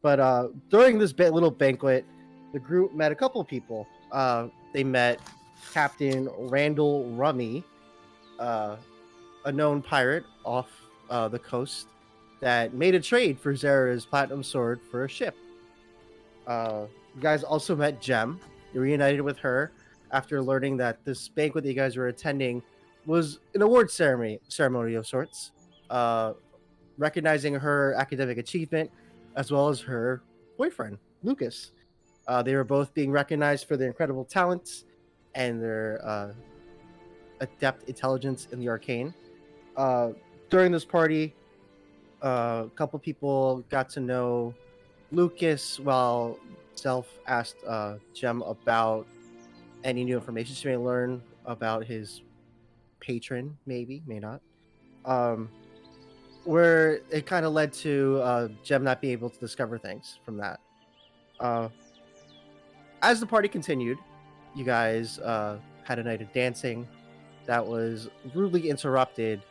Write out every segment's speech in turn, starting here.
But during this little banquet, the group met a couple of people. They met Captain Randall Rummy, a known pirate off the coast that made a trade for Zara's platinum sword for a ship. You guys also met Gem. You reunited with her after learning that this banquet that you guys were attending was an award ceremony of sorts, recognizing her academic achievement as well as her boyfriend, Lucas. They were both being recognized for their incredible talents and their adept intelligence in the arcane. During this party, a couple people got to know Lucas while Self asked Gem about any new information she may learn about his patron, maybe, may not. Where it kind of led to Gem not being able to discover things from that. As the party continued, you guys had a night of dancing that was rudely interrupted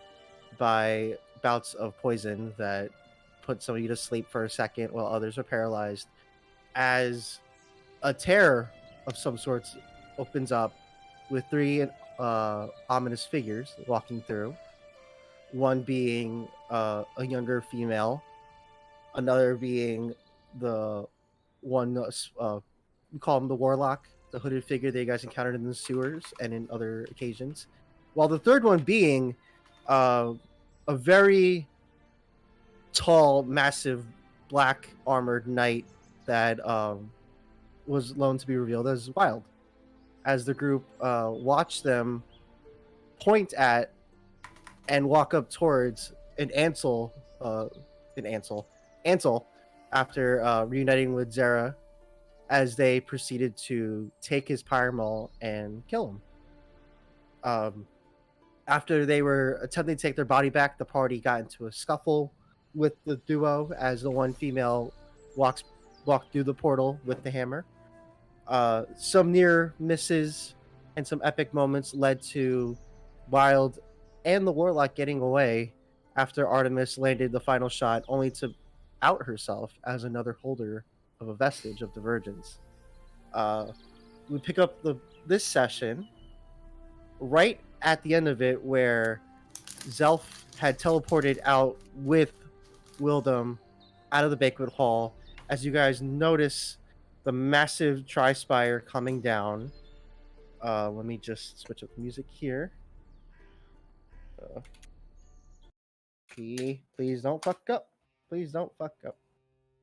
by bouts of poison that put some of you to sleep for a second while others are paralyzed, as a tear of some sorts opens up with three ominous figures walking through. One being a younger female, another being the one, we call him the Warlock, the hooded figure that you guys encountered in the sewers and in other occasions, while the third one being a very tall, massive, black armored knight that was known to be revealed as Wild. As the group watched them point at and walk up towards Ansel after reuniting with Zara, as they proceeded to take his Pyremaul and kill him. After they were attempting to take their body back, the party got into a scuffle with the duo as the one female walked through the portal with the hammer. Some near misses and some epic moments led to Wild and the Warlock getting away after Artemis landed the final shot, only to out herself as another holder of a vestige of divergence. We pick up this session right at the end of it, where Zelf had teleported out with Wildem out of the banquet hall, as you guys notice the massive Tri Spire coming down. Let me just switch up the music here. Please don't fuck up. Please don't fuck up.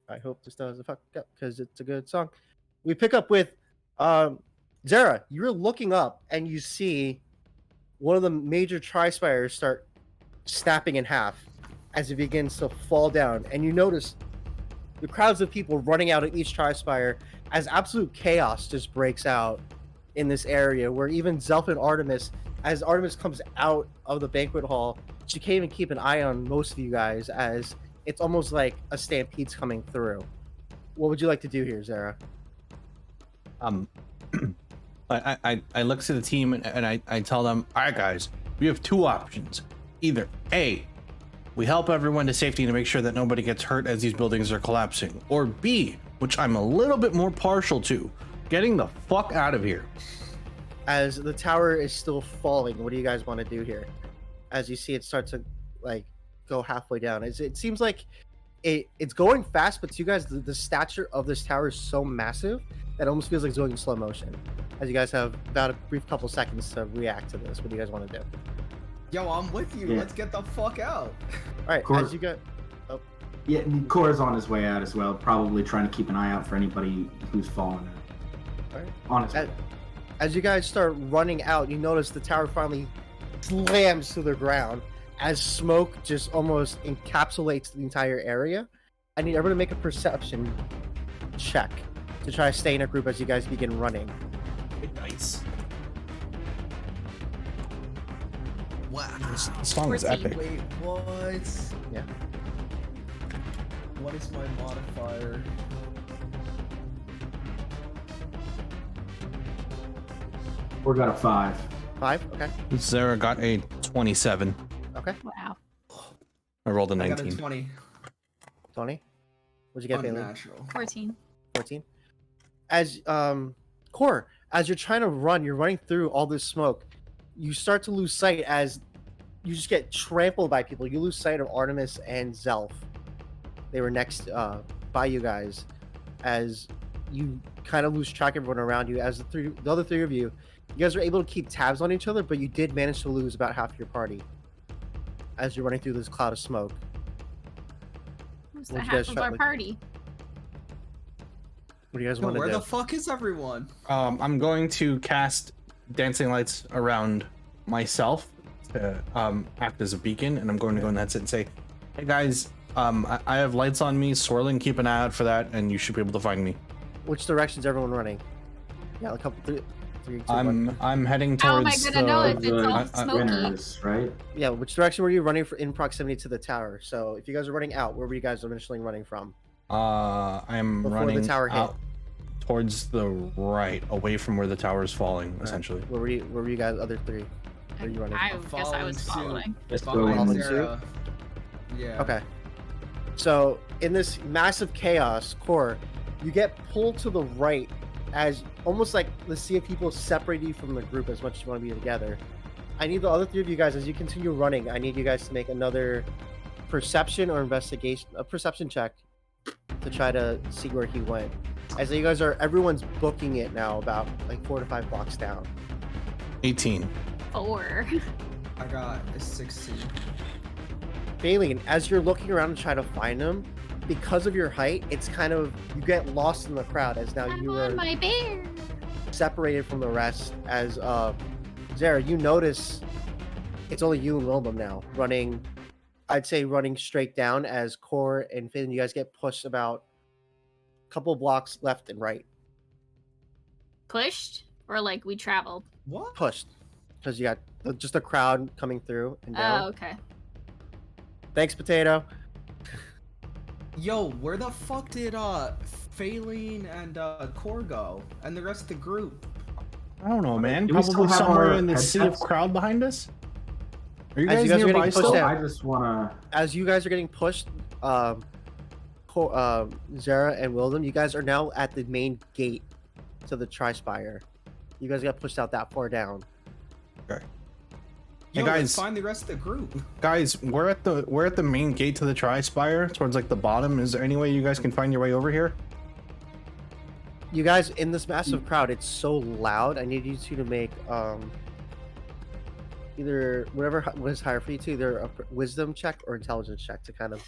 I hope this doesn't fuck up because it's a good song. We pick up with Zara. You're looking up and you see one of the major Tri Spires start snapping in half as it begins to fall down, and you notice the crowds of people running out of each Tri Spire as absolute chaos just breaks out in this area, where even Zelf and Artemis, as Artemis comes out of the banquet hall, she can't even keep an eye on most of you guys, as it's almost like a stampede's coming through. What would you like to do here, Zara? I look to the team and I tell them, all right, guys, we have two options. Either A, we help everyone to safety to make sure that nobody gets hurt as these buildings are collapsing, or B, which I'm a little bit more partial to, getting the fuck out of here. As the tower is still falling, what do you guys want to do here? As you see it start to go halfway down. It seems like it's going fast, but to you guys, the stature of this tower is so massive that it almost feels like it's going in slow motion. As you guys have about a brief couple seconds to react to this, what do you guys want to do? Yo, I'm with you. Yeah. Let's get the fuck out. All right, as you go. Oh. Yeah, Cora's on his way out as well, probably trying to keep an eye out for anybody who's fallen. All right. On his way. As you guys start running out, you notice the tower finally slams to the ground as smoke just almost encapsulates the entire area. I need everyone to make a perception check to try to stay in a group as you guys begin running. Nice. Wow. This song is epic. Wait, what? Yeah. What is my modifier? We got a 5. 5? Okay. Zara got a 27. Okay. Wow. I rolled a I 19. got a 20. 20? What What'd you get, Bailey? Unnatural. 14. 14. As Core, as you're trying to run, you're running through all this smoke. You start to lose sight as you just get trampled by people. You lose sight of Artemis and Zelf. They were next by you guys, as you kind of lose track of everyone around you. As the other three of you guys are able to keep tabs on each other, but you did manage to lose about half your party as you're running through this cloud of smoke. Who's the What'd you half guys of try- our like- party? What do you guys Yo, want to where do? the fuck is everyone? I'm going to cast dancing lights around myself to act as a beacon, and I'm going to go in that sit and say, "Hey guys, I have lights on me, swirling. Keep an eye out for that, and you should be able to find me." Which direction's everyone running? Yeah, a couple, three, two, one. I'm heading How am I towards gonna know if the. it's all I- smoky? Winners, right? Yeah, which direction were you running in proximity to the tower? So if you guys are running out, where were you guys initially running from? I'm Before the running tower hit. out towards the right, away from where the tower is falling, essentially. Where were you guys? Other three? Where are you running I from? guess I was following. Just Behind Following Sarah. Yeah. Okay. So in this massive chaos, Core, you get pulled to the right as almost like the sea of people separate you from the group as much as you want to be together. I need the other three of you guys, as you continue running, I need you guys to make another perception or investigation, a perception check to try to see where he went. As you guys everyone's booking it now about like 4 to 5 blocks down. 18. 4. I got a 16. Bailey, as you're looking around and trying to find him, because of your height, it's kind of, you get lost in the crowd as now I'm you on are my bear. separated from the rest. As Zara, you notice it's only you and Wilbum now running, I'd say running straight down, as Core and Finn, you guys get pushed about a couple blocks left and right. Pushed? Or like we traveled? What? Pushed. Because you got just a crowd coming through and down. Oh, okay. Thanks, Potato. Yo, where the fuck did Phaline and Core go? And the rest of the group? I don't know, man. Do we still Probably have somewhere our in the sea of headsets? crowd behind us. Are you As guys, you guys are nearby getting pushed still? down. I just wanna. As you guys are getting pushed, Zara and Wildem, you guys are now at the main gate to the Tri Spire. You guys got pushed out that far down. Yo, Hey, let's guys. find the rest of the group. Guys, we're at the main gate to the Tri Spire, towards like the bottom. Is there any way you guys can find your way over here? You guys in this massive crowd, it's so loud. I need you two to make either whatever was higher for you two, either a wisdom check or intelligence check to kind of.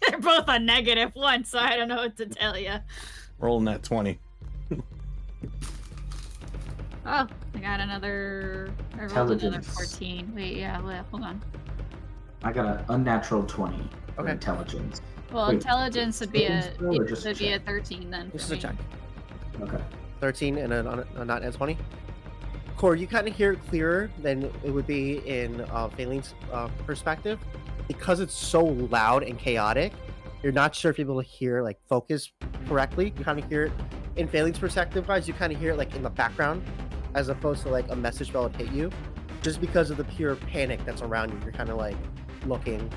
They're both a -1, so I don't know what to tell you. Rolling that 20. Oh, I got another. I rolled another Intelligence. 14. Wait, yeah, hold on. I got an unnatural 20 for Okay. intelligence. Well, Wait, intelligence would be a saving throw or just a 13 then. This is for a me. check. Okay. 13 and a not at 20. Core, you kind of hear it clearer than it would be in Phaline's perspective. Because it's so loud and chaotic, you're not sure if you're able to hear, like, focus correctly. You kind of hear it in Phaline's perspective, guys. You kind of hear it, like, in the background, as opposed to, like, a message bell would hit you. Just because of the pure panic that's around you, you're kind of, like, looking,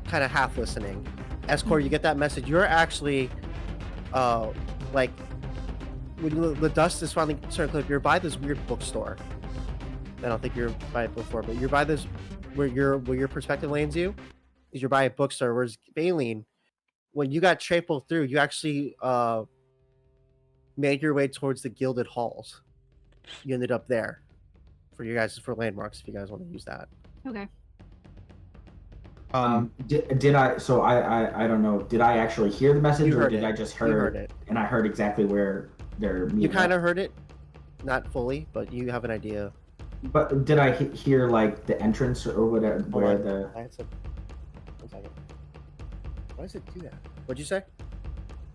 kind of half listening. As Core, you get that message. You're actually, like, when the dust is finally starting to clear up, you're by this weird bookstore. I don't think you're by it before, but you're by this where your perspective lands you is you're by a bookstore. Whereas Baleen, when you got trampled through, you actually made your way towards the Gilded Halls. You ended up there for you guys for landmarks if you guys want to use that. Okay. Did I? So I don't know. Did I actually hear the message, You or heard did it. I just You heard it. And I heard exactly where they're meeting? You kind up? of heard it, not fully, but you have an idea. But did I hear like the entrance or whatever? Hold Where on. the? I had some. 1 second. Why does it do that? What'd you say?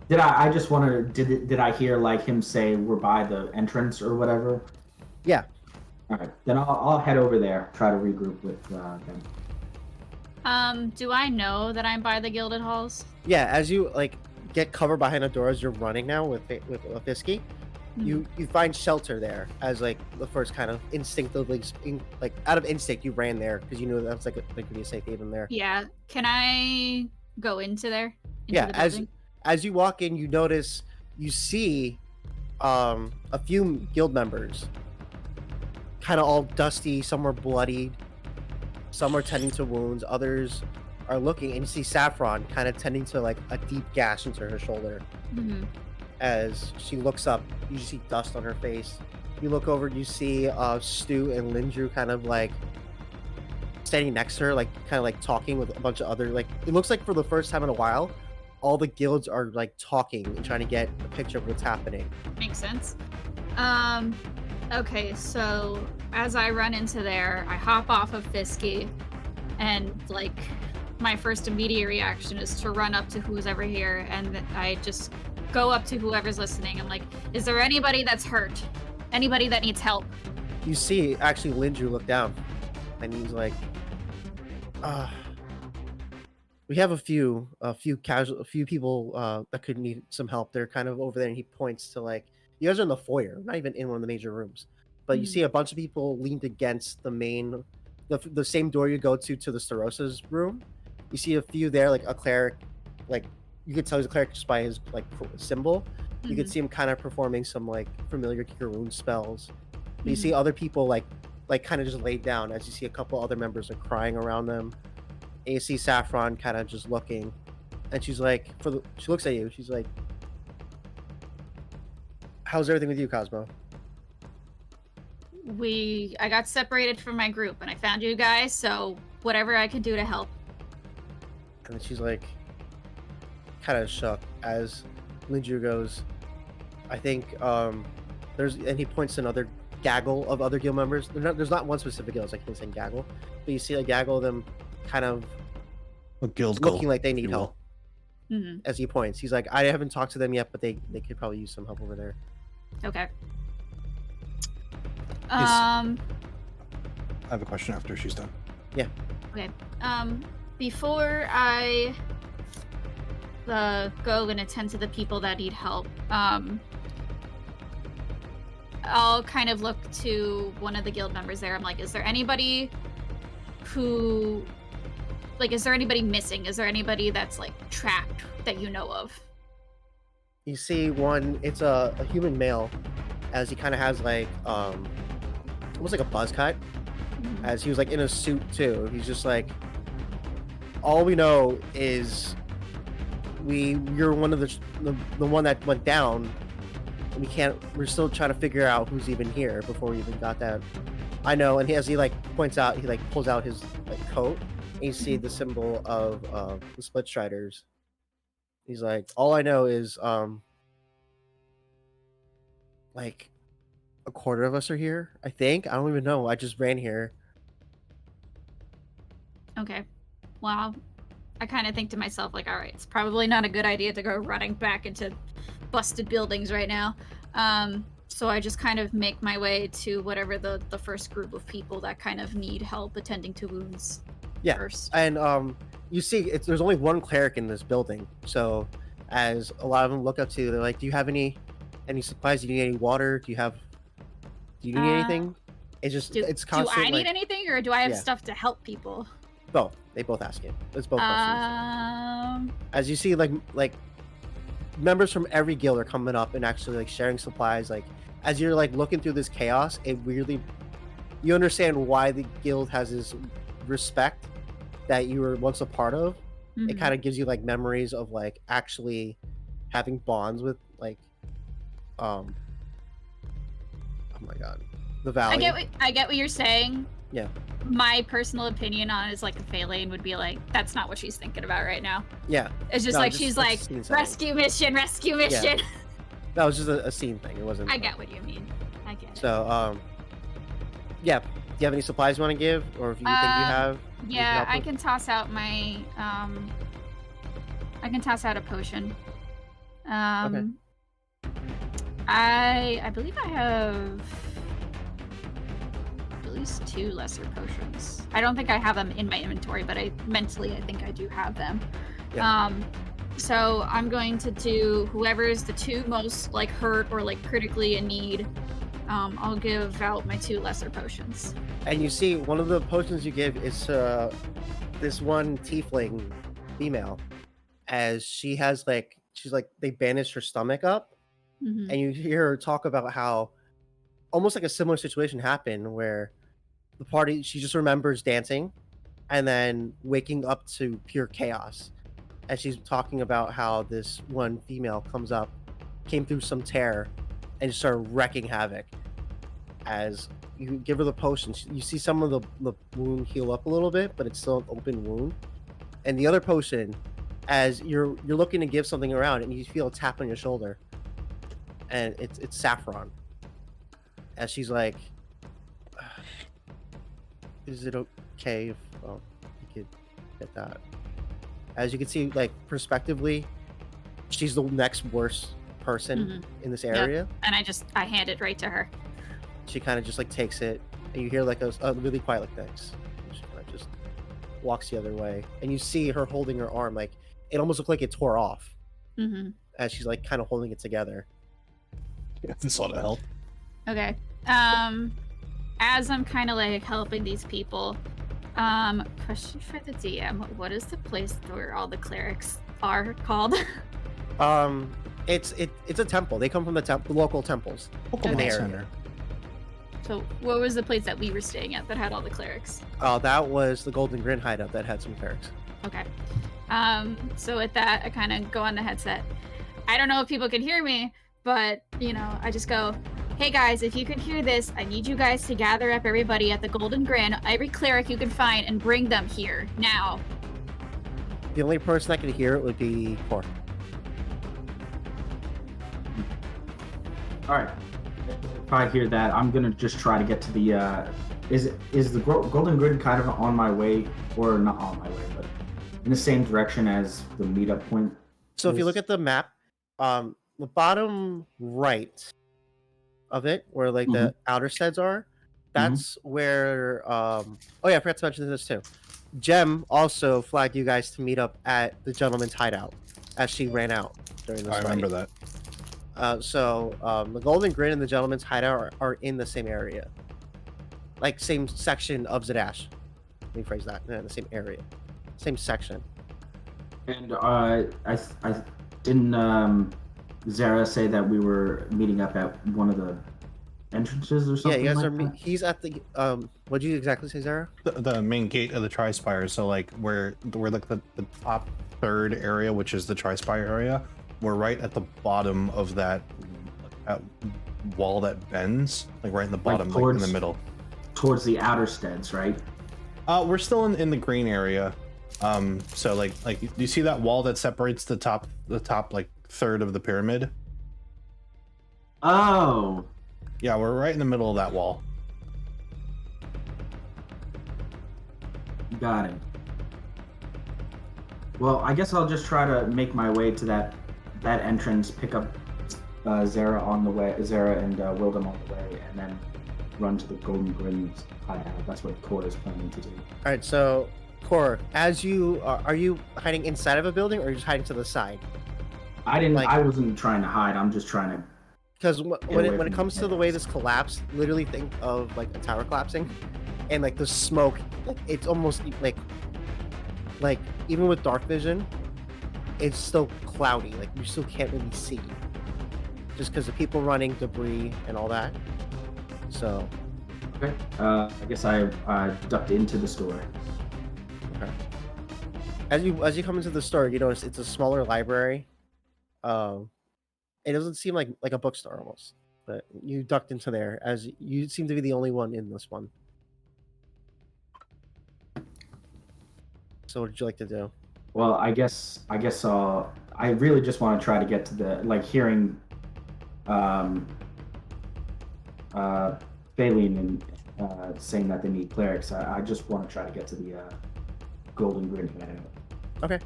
Did I just want to? Did I hear like him say we're by the entrance or whatever? Yeah. All right, then I'll head over there. Try to regroup with them. Do I know that I'm by the Gilded Halls? Yeah, as you like get cover behind the door as you're running now with Fisky, you find shelter there as like the first kind of instinctively like out of instinct you ran there because you knew that was like could be a safe haven there. Yeah. Can I go into there? Into Yeah, the as building? as you walk in, you see a few guild members, kind of all dusty. Some are bloodied, some are tending to wounds, others are looking, and you see Saffron kind of tending to like a deep gash into her shoulder. As she looks up, you see dust on her face. You look over, you see Stu and Lindru kind of like standing next to her, like kind of like talking with a bunch of other, like, it looks like for the first time in a while all the guilds are like talking and trying to get a picture of what's happening. Makes sense. Okay, so as I run into there, I hop off of Fisky, and like my first immediate reaction is to run up to who's ever here, and I just go up to whoever's listening. I'm like, is there anybody that's hurt? Anybody that needs help? You see actually Lindru look down, and he's like, we have a few people that could need some help. They're kind of over there, and he points to, like, you guys are in the foyer, not even in one of the major rooms, but you see a bunch of people leaned against the main, the same door you go to the Starosa's room. You see a few there, like a cleric, like you could tell he's a cleric just by his like symbol. You could see him kind of performing some like familiar cure wound spells. But you see other people like kind of just laid down, as you see a couple other members are crying around them. And you see Saffron kind of just looking, and she's like, she looks at you. She's like, "How's everything with you, Cosmo?" I got separated from my group, and I found you guys. So whatever I could do to help. And then she's like, kind of shook as Lindru goes, "I think there's," and he points to another gaggle of other guild members. There's not one specific guild, so I can't say gaggle, but you see a gaggle of them kind of looking like they need help. As he points, he's like, "I haven't talked to them yet, but they could probably use some help over there." Okay. I have a question after she's done. Yeah. Okay. Before I go and attend to the people that need help, I'll kind of look to one of the guild members there. I'm like, is there anybody who, like, is there anybody missing? Is there anybody that's like trapped that you know of? You see one, it's a human male, as he kind of has like almost like a buzz cut, as he was like in a suit too. He's just like, all we know is you're one of the one that went down. We're still trying to figure out who's even here before we even got that. I know. And as he like points out, he like pulls out his like coat, and you see the symbol of the Split Striders. He's like, all I know is like a quarter of us are here, I think. I don't even know. I just ran here. Okay. Well, I kind of think to myself, like, all right, it's probably not a good idea to go running back into busted buildings right now. So I just kind of make my way to whatever the first group of people that kind of need help attending to wounds first. And you see there's only one cleric in this building, so as a lot of them look up to, they're like, do you have any supplies? Do you need any water? Do you need anything? It's just it's constant. Do I need anything, or do I have stuff to help people? Both. They both ask you. It's both questions. As you see, like members from every guild are coming up and actually like sharing supplies. Like as you're like looking through this chaos, you understand why the guild has this respect that you were once a part of. It kind of gives you like memories of like actually having bonds with like oh my god, the valley. I get what you're saying. Yeah. My personal opinion on it is like the Faylane would be like, that's not what she's thinking about right now. Yeah. It's just she's like, rescue mission. Yeah. That was just a scene thing. It wasn't. I get what you mean. I get it. So yeah. Do you have any supplies you want to give, or if you think you have? Yeah, I can toss out my I can toss out a potion. Okay. I believe I have at least 2 lesser potions. I don't think I have them in my inventory, but I think I do have them. Yeah. So I'm going to do whoever's the 2 most like hurt or like critically in need. I'll give out my 2 lesser potions. And you see one of the potions you give is this one tiefling female, as she has like she's like they bandaged her stomach up, Mhm. and you hear her talk about how almost like a similar situation happened where the party she just remembers dancing and then waking up to pure chaos. And she's talking about how this one female came through some tear and just started wrecking havoc. As you give her the potion, you see some of the wound heal up a little bit, but it's still an open wound. And the other potion, as you're looking to give something around, and you feel a tap on your shoulder, and it's Saffron. As she's like, "Is it okay if you could get that?" As you can see, like prospectively, she's the next worst person in this area. And I hand it right to her. She kind of just like takes it, and you hear like a really quiet like thanks. And she kind of just walks the other way, and you see her holding her arm, like it almost looked like it tore off. As she's like kind of holding it together. Yeah, this ought to help. Okay. As I'm kind of like helping these people, question for the DM: what is the place where all the clerics are called? It's a temple. They come from the local temples in the area. Center. So what was the place that we were staying at that had all the clerics? Oh, that was the Golden Grin hideout that had some clerics. Okay. So with that, I kind of go on the headset. I don't know if people can hear me, but, I just go, hey guys, if you can hear this, I need you guys to gather up everybody at the Golden Grin, every cleric you can find, and bring them here, now. The only person that could hear it would be Cor. All right. If I hear that, I'm gonna just try to get to the. Is the Golden Grid kind of on my way, or not on my way, but in the same direction as the meetup point? So if you look at the map, the bottom right of it, where like the outer steads are, that's where. Oh yeah, I forgot to mention this too. Jem also flagged you guys to meet up at the Gentleman's Hideout as she ran out during this. I remember that. So the Golden Grin and the Gentleman's Hideout are in the same area, like same section of Zadash. Let me phrase that. In the same area, same section. And I didn't Zara say that we were meeting up at one of the entrances or something? Yeah, you guys like are. that? He's at the. What did you exactly say, Zara? The main gate of the Tri Spires. So like we're like the top third area, which is the Tri Spire area. We're right at the bottom of that wall that bends, like right in the bottom, like in the middle. Towards the outer steads, right? We're still in the green area. So like do you see that wall that separates the top like third of the pyramid? Oh. Yeah, we're right in the middle of that wall. Got it. Well, I guess I'll just try to make my way to that entrance, pick up Zara on the way, Zara and Wildem on the way, and then run to the Golden Grin's hideout. That's what Cor is planning to do. All right, so Cor, as you are you hiding inside of a building, or are you just hiding to the side? I wasn't trying to hide. I'm just trying to. Because when it comes to the way this collapsed, literally think of like a tower collapsing, and like the smoke, it's almost like even with dark vision, it's still cloudy. Like you still can't really see, just because of people running, debris, and all that. So. Okay. I guess I ducked into the store. Okay. As you come into the store, you notice it's a smaller library. It doesn't seem like a bookstore almost, but you ducked into there as you seem to be the only one in this one. So what would you like to do? Well, I guess I really just want to try to get to the hearing Baleen and saying that they need clerics. I just want to try to get to the Golden Grid hideout. Okay.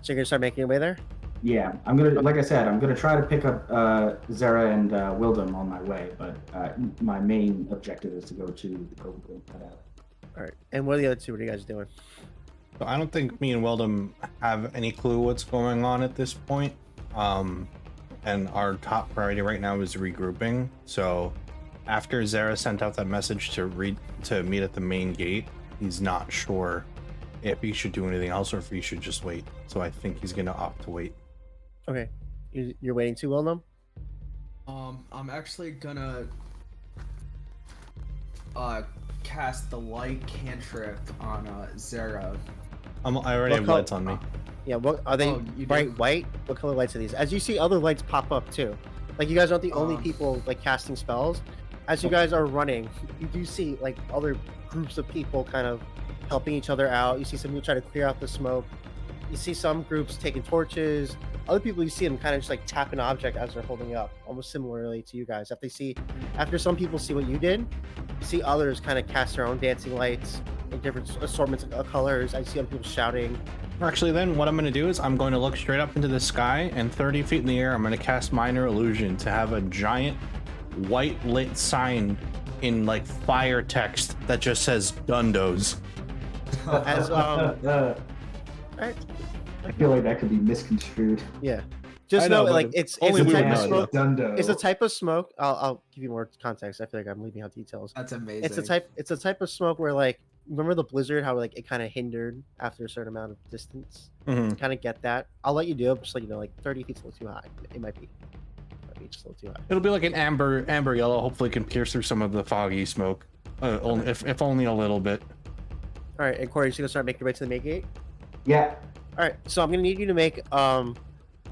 So you're gonna start making your way there? Yeah, I'm gonna, like I said, I'm gonna try to pick up Zara and Wildem on my way, but my main objective is to go to the Golden Grid hideout. All right. And what are the other two? What are you guys doing? So I don't think me and Wildem have any clue what's going on at this point. And our top priority right now is regrouping. So after Zara sent out that message to meet at the main gate, he's not sure if he should do anything else or if he should just wait. So I think he's gonna opt to wait. Okay. You're waiting too well, them. I'm actually gonna cast the light cantrip on Zara. I already have lights on me. Yeah, what are they? Oh, you bright do? white? What color lights are these? As you see, other lights pop up too. Like you guys aren't the only people like casting spells. As you guys are running, you do see like other groups of people kind of helping each other out. You see some people try to clear out the smoke. You see some groups taking torches. Other people, you see them kind of just like tap an object as they're holding up, almost similarly to you guys. After some people see what you did, you see others kind of cast their own dancing lights in different assortments of colors. I see other people shouting. Actually, then what I'm going to do is I'm going to look straight up into the sky, and 30 feet in the air, I'm going to cast Minor Illusion to have a giant white lit sign in like fire text that just says Dundos. As right. I feel like that could be misconstrued. Yeah. Just I know, know, but like it's only a we would type of know, smoke. Dundo. It's a type of smoke. I'll give you more context. I feel like I'm leaving out details. That's amazing. It's a type of smoke where like remember the blizzard, how like it kind of hindered after a certain amount of distance. Mhm. Kind of get that. I'll let you do it, just like 30 feet's a little too high. It might be just a little too high. It'll be like an amber yellow. Hopefully, can pierce through some of the foggy smoke, only, if only a little bit. All right, and Corey, you're gonna start making your way to the main gate. Yeah. All right, so I'm gonna need you to make a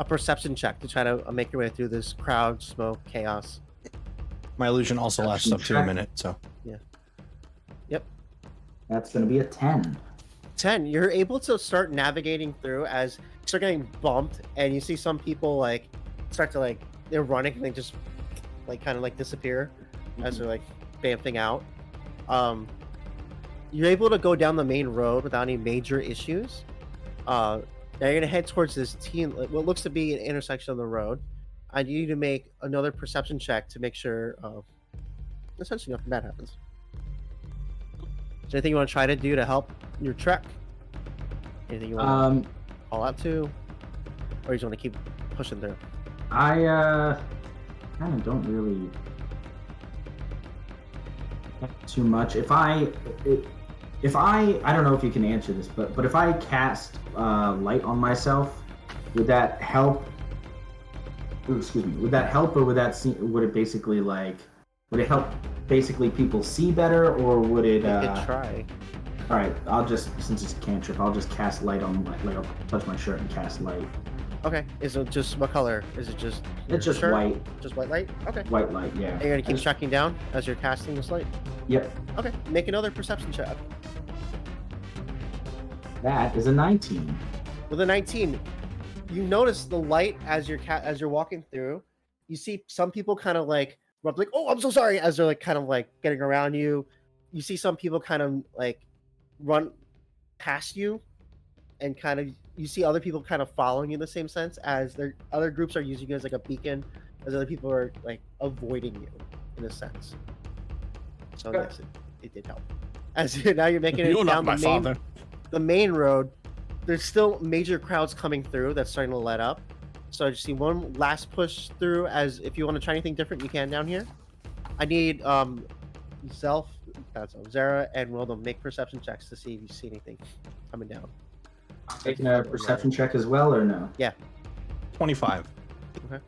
perception check to try to make your way through this crowd, smoke, chaos. My illusion also lasts up to a minute, so. That's gonna be a 10. 10. You're able to start navigating through as you start getting bumped, and you see some people like start to like they're running and they just like kind of like disappear as they're like bamfing out. You're able to go down the main road without any major issues. Now you're gonna head towards this what looks to be an intersection on the road. I need you to make another perception check to make sure essentially nothing bad happens. Is there anything you want to try to do to help your trek? Anything you want to call out to? Or you just want to keep pushing through? I kind of don't really too much. If I don't know if you can answer this, but if I cast light on myself, would that help? Ooh, excuse me. Would that help, or would it basically would it help basically people see better, or would it? You could try. All right, since it's a cantrip, I'll just cast light on I'll touch my shirt and cast light. Okay. Is it just what color? Is it just? It's just shirt? white. Just white light. Okay. White light, yeah. And you're gonna keep tracking down as you're casting this light. Yep. Okay. Make another perception check. That is a 19. With a 19, you notice the light as you're walking through. You see some people kind of like oh, I'm so sorry, as they're like kind of like getting around you. You see some people kind of like run past you, and kind of you see other people kind of following you in the same sense as their other groups are using you as like a beacon, as other people are like avoiding you in a sense. So yes, it did help. As now you're making it down the main road. There's still major crowds coming through that's starting to let up. So I just see one last push through. As if you want to try anything different, you can down here. I need Zara and Will to make perception checks to see if you see anything coming down. Taking a perception check as well, or no? Yeah. 25. Okay.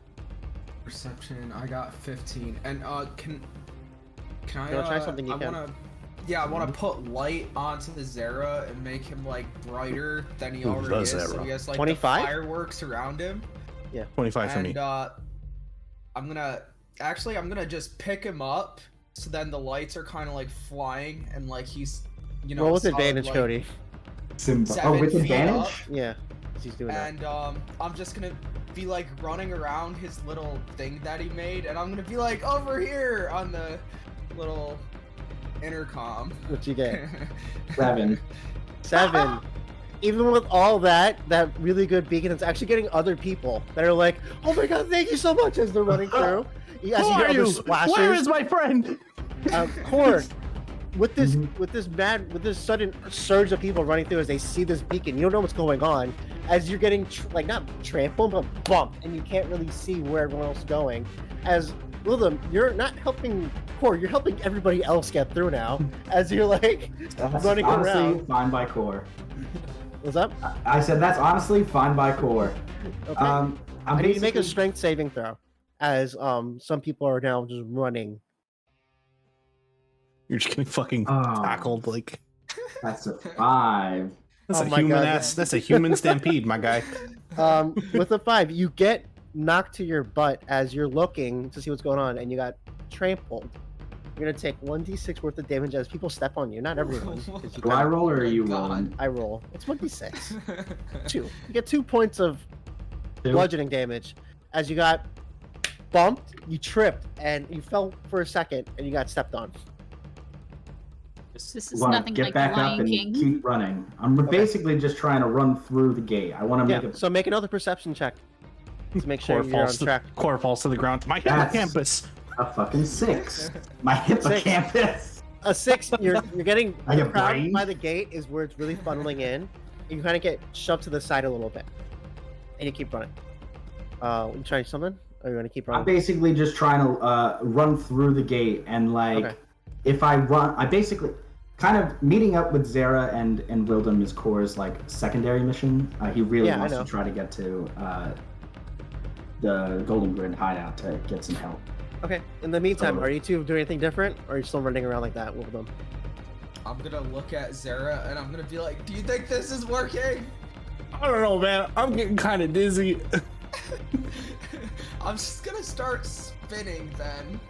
Perception. I got 15. And can I try something you can? I want to put light onto the Zara and make him like brighter than he already is. So he has like 25? the fireworks around him. Yeah. 25 for me. And I'm gonna just pick him up, so then the lights are kind of like flying and like he's, roll with advantage, like, Cody. With advantage? up. Yeah, he's doing that. And I'm just gonna be like running around his little thing that he made, and I'm gonna be like over here on the little intercom. What you get? 7. 7. Even with all that really good beacon, it's actually getting other people that are like, "Oh my god, thank you so much!" as they're running through. As you hear other splashes. Where is my friend? Cord, with this sudden surge of people running through as they see this beacon, you don't know what's going on. As you're getting not trampled but bumped, and you can't really see where everyone else is going. As William, you're not helping Cord, you're helping everybody else get through now. As you're like running honestly, around. Fine by Core. What's up? I said that's honestly fine by Core. Okay. I need to make a strength saving throw, as some people are now just running. You're just getting fucking tackled like. That's a 5. That's a human ass. That's a human stampede, my guy. With a 5, you get knocked to your butt as you're looking to see what's going on, and you got trampled. You're gonna take 1d6 worth of damage as people step on you. Not everyone. Do I roll or are you rolling? I roll. It's 1d6. 2. You get 2 points of bludgeoning damage as you got bumped. You tripped and you fell for a second, and you got stepped on. This is nothing get like back the up Lion and King. keep running. I'm basically just trying to run through the gate. I want to make So make another perception check to make sure you're on track. Core falls to the ground. My hippocampus. A fucking 6. My hippocampus. A 6. You're getting I get crowded brain. by the gate is where it's really funneling in. And you kind of get shoved to the side a little bit, and you keep running. You trying something, or you want to keep running? I'm basically just trying to run through the gate, and if I run, I basically kind of meeting up with Zara and Wildem is Core's like secondary mission. He really wants to try to get to the Golden Grid hideout to get some help. Okay. In the meantime, are you two doing anything different, or are you still running around like that with them? I'm gonna look at Zara and I'm gonna be like, "Do you think this is working?" I don't know, man. I'm getting kind of dizzy. I'm just gonna start spinning then.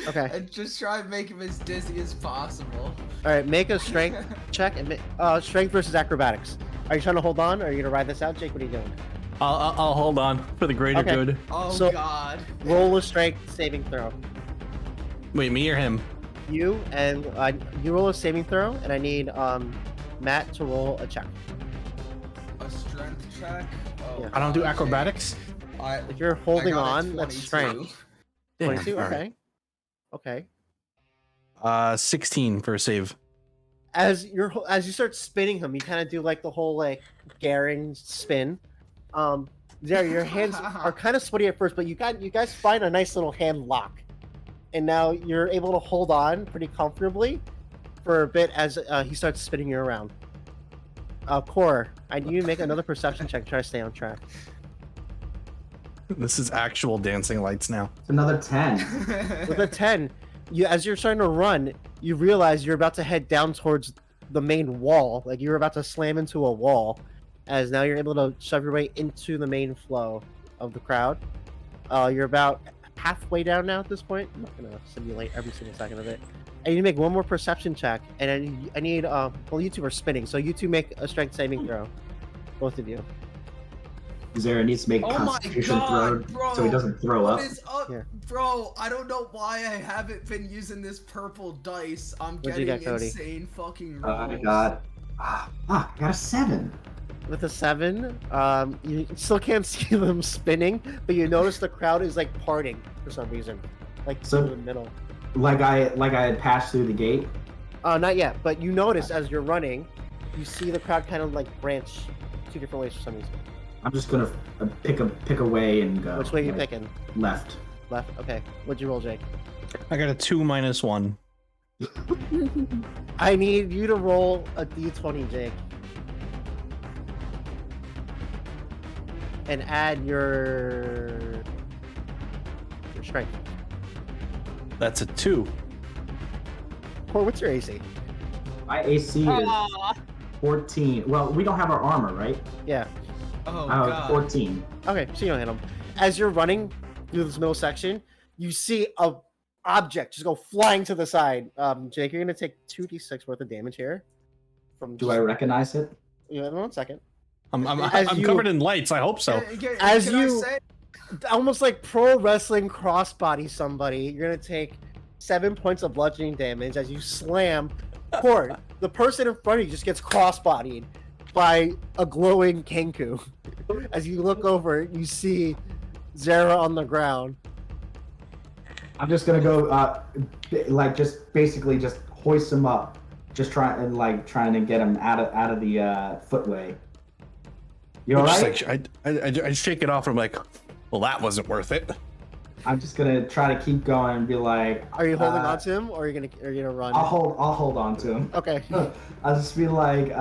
Okay. And just try and make him as dizzy as possible. All right. Make a strength check and strength versus acrobatics. Are you trying to hold on, or are you gonna ride this out, Jake? What are you doing? I'll hold on for the greater good. Oh God. Roll a strength saving throw. Wait, me or him? You and you roll a saving throw, and I need Matt to roll a check. A strength check? Oh, Yeah. I don't do acrobatics. If you're holding I got a on, that's 22. strength. 22. All Okay. right. Okay. 16 for a save. As you start spinning him, you kind of do like the whole like Garen spin. Zara, your hands are kind of sweaty at first, but you guys find a nice little hand lock, and now you're able to hold on pretty comfortably for a bit as he starts spinning you around. Core, I need you to make another perception check to try to stay on track. This is actual dancing lights now. It's another 10. With a 10, as you're starting to run, you realize you're about to head down towards the main wall, like you're about to slam into a wall. As now you're able to shove your way into the main flow of the crowd. You're about halfway down now at this point. I'm not gonna simulate every single second of it. I need to make one more perception check, and I need well, you two are spinning, so you two make a strength saving throw, both of you. Zara needs to make a constitution throw bro. so he doesn't throw up. What is up, Here. bro? I don't know why I haven't been using this purple dice. I'm What'd you getting get, Cody? insane fucking rolls. I got I got a 7. With a 7, you still can't see them spinning, but you notice the crowd is like parting for some reason, like So- in the middle. Like I had passed through the gate. Not yet, but you notice as you're running, you see the crowd kind of like branch 2 different ways for some reason. I'm just gonna pick a way and go. Which way are you like, picking? Left. Left. Okay. What'd you roll, Jake? I got a 2 minus 1. I need you to roll a d20, Jake. And add your strength. That's a 2. Core, what's your AC? My AC is 14. Well, we don't have our armor, right? Yeah. Oh God. 14. Okay, so you don't hit him. As you're running through this middle section, you see a object just go flying to the side. Jake, you're gonna take 2d6 worth of damage here. Do I recognize it? Yeah, 1 second. I'm you- covered in lights. I hope so. As Can I you- say- Almost like pro wrestling crossbody somebody, you're gonna take 7 points of bludgeoning damage as you slam Core. The person in front of you just gets crossbodied by a glowing Kenku. As you look over, you see Zara on the ground. I'm just gonna go, just basically just hoist him up, just trying to get him out of the footway. You all Just right? like, I shake it off and I'm like, well, that wasn't worth it. I'm just gonna try to keep going and be like. Are you holding on to him, or are you gonna run? I'll hold on to him. Okay. I'll just be like,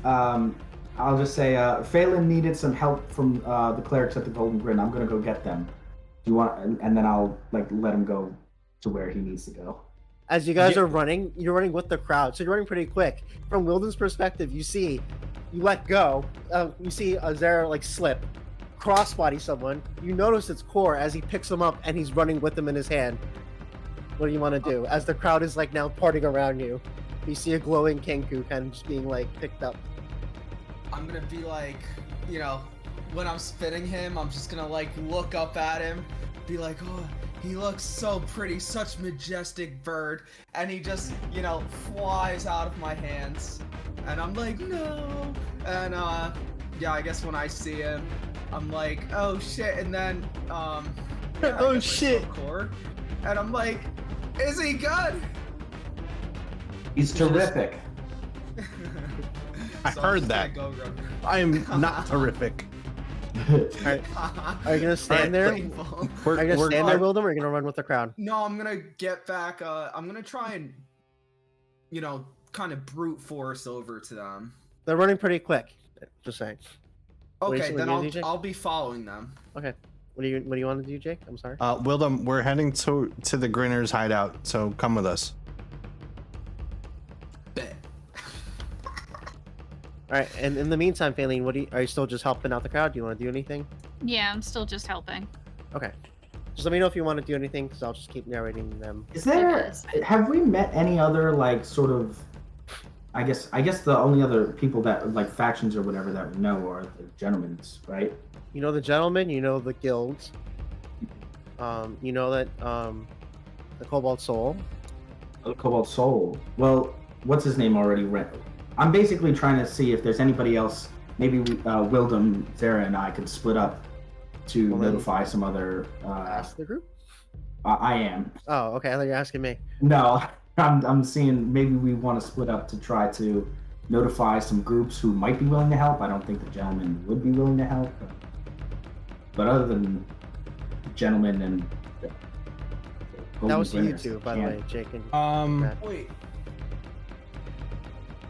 I'm I'll just say, Phelan needed some help from the clerics at the Golden Grin. I'm gonna go get them. Do you want? And then I'll like let him go to where he needs to go. As you guys are running, you're running with the crowd, so you're running pretty quick. From Wilden's perspective, you let go. You see Zara like slip, crossbody someone. You notice it's Core as he picks him up and he's running with him in his hand. What do you want to do? As the crowd is like now parting around you, you see a glowing Kenku kind of just being like picked up. I'm gonna be like, you know, when I'm spinning him, I'm just gonna like look up at him, be like, oh, he looks so pretty, such majestic bird, and he just, you know, flies out of my hands, and I'm like, no, and yeah, I guess when I see him, I'm like, oh shit, and then yeah, oh shit, Core, and I'm like, is he good? He's terrific. I heard that. I am not terrific. Alright. Are you gonna stand there? Are you gonna stand there, Wildem, or are you gonna run with the crowd? No, I'm gonna get back. I'm gonna try and, you know, kind of brute force over to them. They're running pretty quick. Just saying. Okay, then I'll be following them. Okay. What do you want to do, Jake? I'm sorry. Wildem, we're heading to the Grinner's hideout, so come with us. Bet. All right, and in the meantime, Faylene, are you still just helping out the crowd? Do you want to do anything? Yeah, I'm still just helping. Okay. Just let me know if you want to do anything, because I'll just keep narrating them. Have we met any other like sort of? I guess the only other people that like factions or whatever that we know are the gentlemen's, right? You know the gentlemen. You know the guilds. You know that the Cobalt Soul. The Cobalt Soul. Well, what's his name already? I'm basically trying to see if there's anybody else. Maybe Wildem, Zara, and I could split up to notify some other. Ask the group. I am. Oh, okay. I thought you were asking me. No, I'm seeing maybe we want to split up to try to notify some groups who might be willing to help. I don't think the gentlemen would be willing to help, but other than gentlemen and that was you two, by the way, Jake and Matt. Wait.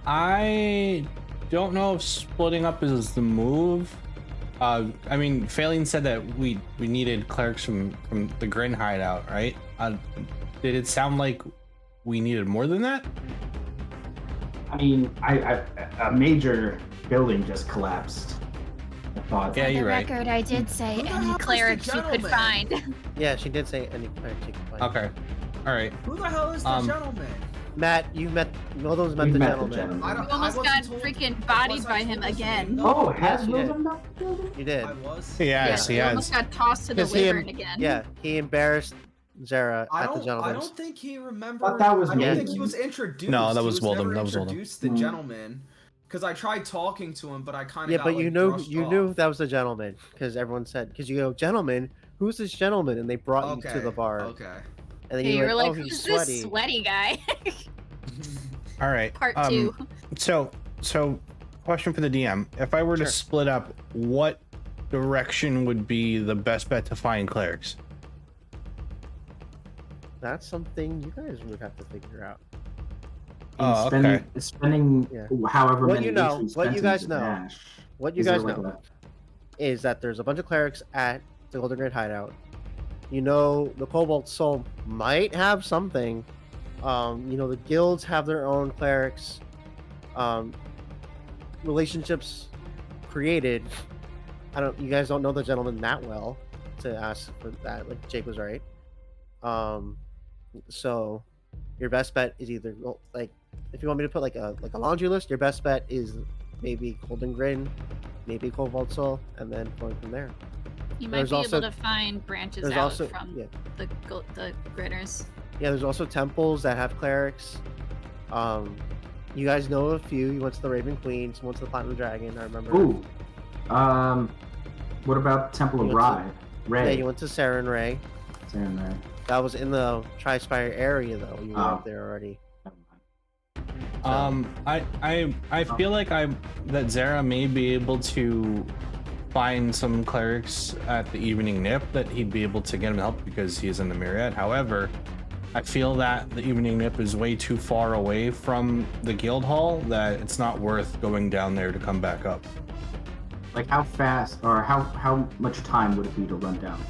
I don't know if splitting up is the move. I mean, Faylene said that we needed clerics from the Grin hideout, right? Did it sound like we needed more than that? I mean, a major building just collapsed. I thought. Yeah, you're right. For the record, I did say any clerics you could find. Yeah, she did say any clerics you could find. Okay. All right. Who the hell is the gentleman? Matt, you met. Those met the gentleman. You almost got freaking bodied by him again. Oh, has you did. Wildem not the building? You did. I was. Yes, he you has. almost got tossed to the 'Cause he wyvern again. Yeah, he embarrassed Zara I at the don't gentleman's. think he remembered. Thought that was I don't me. think he was introduced. No, that He was Wildem, never that was Wildem. introduced the gentleman. Because I tried talking to him, but I kind of Yeah, but you know knew that was the gentleman because everyone said because you go, gentleman, who's this gentleman? And they brought you to the bar. Okay. And then Yeah, you were like, oh, he's who's sweaty. this sweaty guy? All right. Part 2. So question for the DM: if I were to Sure. split up, what direction would be the best bet to find clerics? That's something you guys would have to figure out. Oh, Spending Yeah. however What many you know, weeks we what spent you in guys know, Zadash. What you Is there guys like know is that there's a bunch of clerics at the Golden Grid hideout. You know, the Cobalt Soul might have something. You know, the guilds have their own clerics. Relationships created. You guys don't know the gentleman that well to ask for that. Like Jake was right. So your best bet is either like if you want me to put like a laundry list, your best bet is maybe Golden Grin, maybe Cobalt Soul, and then going from there. You might There's be also- able to find branches there's out also- from yeah. the gritters. Yeah, there's also temples that have clerics. You guys know a few. You went to the Raven Queen, you went to the Platinum Dragon. I remember. Ooh. What about Temple of You Rai? went Ray. Yeah, you went to Saren Ray. It's in there. That was in the Tri Spire area, though. You were Oh. up there already. I feel like that Zara may be able to find some clerics at the evening nip that he'd be able to get him help because he is in the myriad. However, I feel that the evening nip is way too far away from the guild hall that it's not worth going down there to come back up. Like how fast or how much time would it be to run down?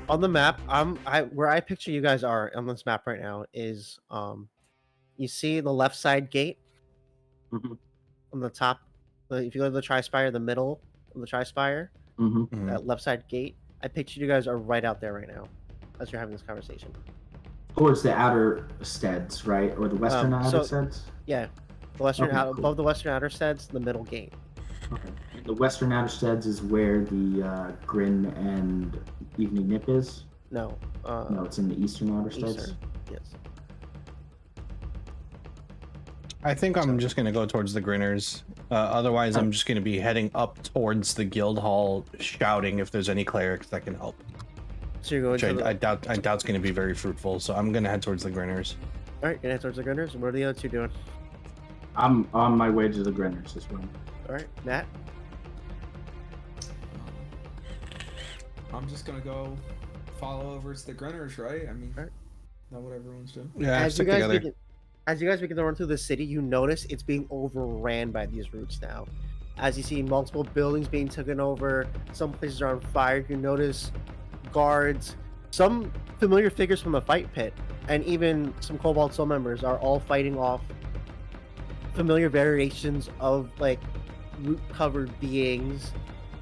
On the map, where I picture you guys are on this map right now is you see the left side gate Mhm. on the top. If you go to the Tri Spire, the middle of the Tri Spire, Mm-hmm. that left side gate. I picture you guys are right out there right now, as you're having this conversation. Towards the outer steads, right, or the western outer steads? Yeah, the western Okay, cool. above the western outer steads, the middle gate. Okay. The western outer steads is where the Grin and Evening Nip is. No. No, it's in the eastern outer steads. Eastern. Yes. I think I'm just gonna go towards the Grinners. Otherwise, I'm just gonna be heading up towards the guild hall, shouting if there's any clerics that can help. So you're going Which to I doubt's gonna be very fruitful. So I'm gonna head towards the Grinners. All right, gonna head towards the Gunners. What are the other two doing? I'm on my way to the Grinners as well. All right, Matt. I'm just gonna go follow over to the Grinners, right? I mean, Alright. not what everyone's doing. Yeah, As you stick guys together. begin to run through the city, you notice it's being overran by these roots now. As you see multiple buildings being taken over, some places are on fire. You notice guards, some familiar figures from the fight pit, and even some Cobalt Soul members are all fighting off familiar variations of like root-covered beings,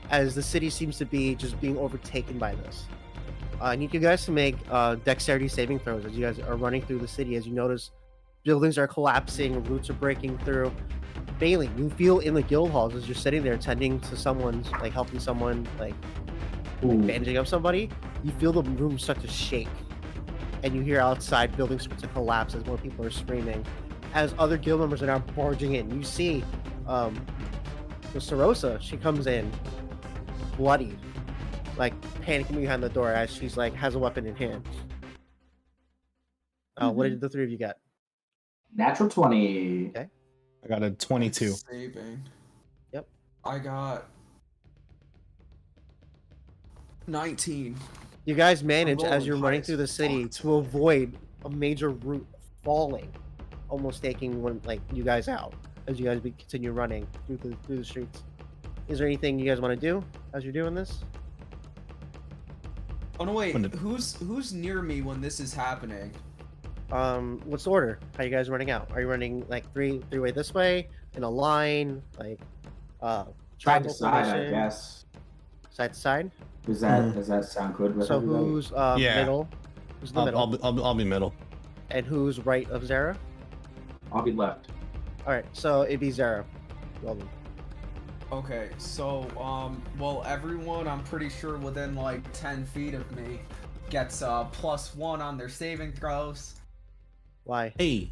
as the city seems to be just being overtaken by this. I need you guys to make dexterity saving throws as you guys are running through the city. As you notice, buildings are collapsing, roots are breaking through. Bailey, you feel in the guild halls as you're sitting there tending to someone's, like helping someone, like bandaging up somebody. You feel the room start to shake, and you hear outside buildings start to collapse as more people are screaming. As other guild members are now barging in, you see the Sarosa. She comes in, bloody, like panicking behind the door as she's like has a weapon in hand. What did the three of you get? Natural 20. Okay. I got a 22. Saving. Yep. I got 19. You guys manage rolling as you're running high through the as city fuck. to avoid a major root falling, almost taking one like you guys out as you guys continue running through the streets. Is there anything you guys want to do as you're doing this? Oh no, wait. When did- Who's near me when this is happening? What's the order? How are you guys running out? Are you running like three-way this way in a line, like Side to triangle side, I formation, guess. side to side? Does that sound good with So everybody? who's Yeah. middle? Who's in the middle? I'll be middle. And who's right of Zara? I'll be left. All right, so it'd be Zara. Well done. Okay, so well, everyone I'm pretty sure within like 10 feet of me gets +1 on their saving throws. Why? Hey,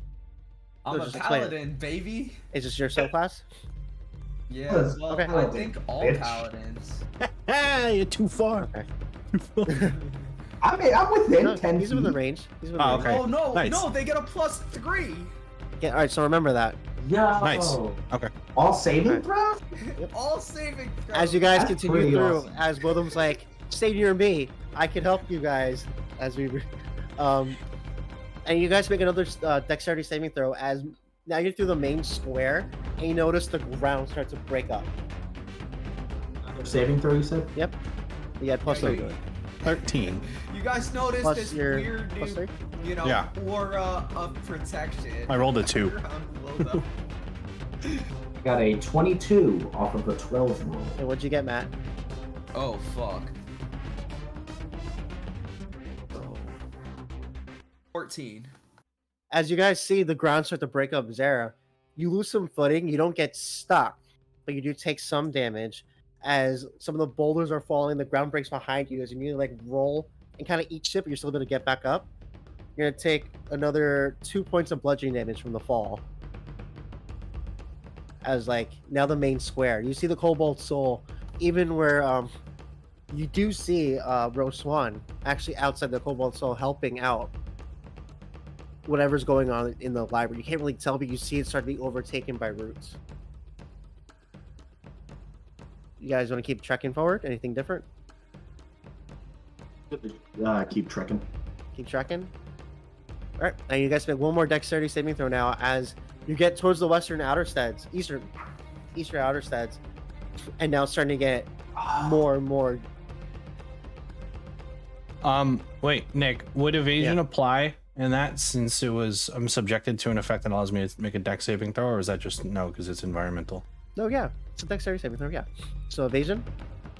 I'm a just explain it. paladin, baby. Is this your subclass? Yeah, Yes, well, okay. I think all Bitch. paladins. you're too far. Okay. I'm within No, 10 he's feet. within the range. He's within Oh, the range. okay. Oh no, Nice. no, they get a +3. Yeah, all right, so remember that. Yo. Nice. Okay. All saving Alright. throws? All saving throws. As you guys That's continue pretty through, awesome. as William's like, stay near me. I can help you guys. As we, and you guys make another dexterity saving throw. As now you're through the main square, and you notice the ground starts to break up. Saving throw, you said? Yep. You had plus Okay. three to it. 13. You guys notice Plus this your weird plus new, three. you know, Yeah. aura of protection. I rolled a 2. around below them. Got a 22 off of a 12 roll. And what'd you get, Matt? Oh fuck. Oh. 14. As you guys see the ground start to break up, Zara, you lose some footing. You don't get stuck, but you do take some damage as some of the boulders are falling. The ground breaks behind you as you need to like roll and kind of eat shit, but you're still able to get back up. You're gonna take another 2 points of bludgeoning damage from the fall. As like now the main square, you see the Cobalt Soul, even where you do see Rose Swan actually outside the Cobalt Soul helping out whatever's going on in the library. You can't really tell, but you see it start to be overtaken by roots. You guys want to keep trekking forward? Anything different? Keep trekking. Keep trekking? All right, and you guys make one more dexterity saving throw now as you get towards the western outer steads, eastern outer steads, and now starting to get more and more. Wait, Nick, would evasion apply in that since I'm subjected to an effect that allows me to make a dex saving throw, or is that just no because it's environmental? No, yeah, it's a dexterity saving throw. Yeah, so evasion.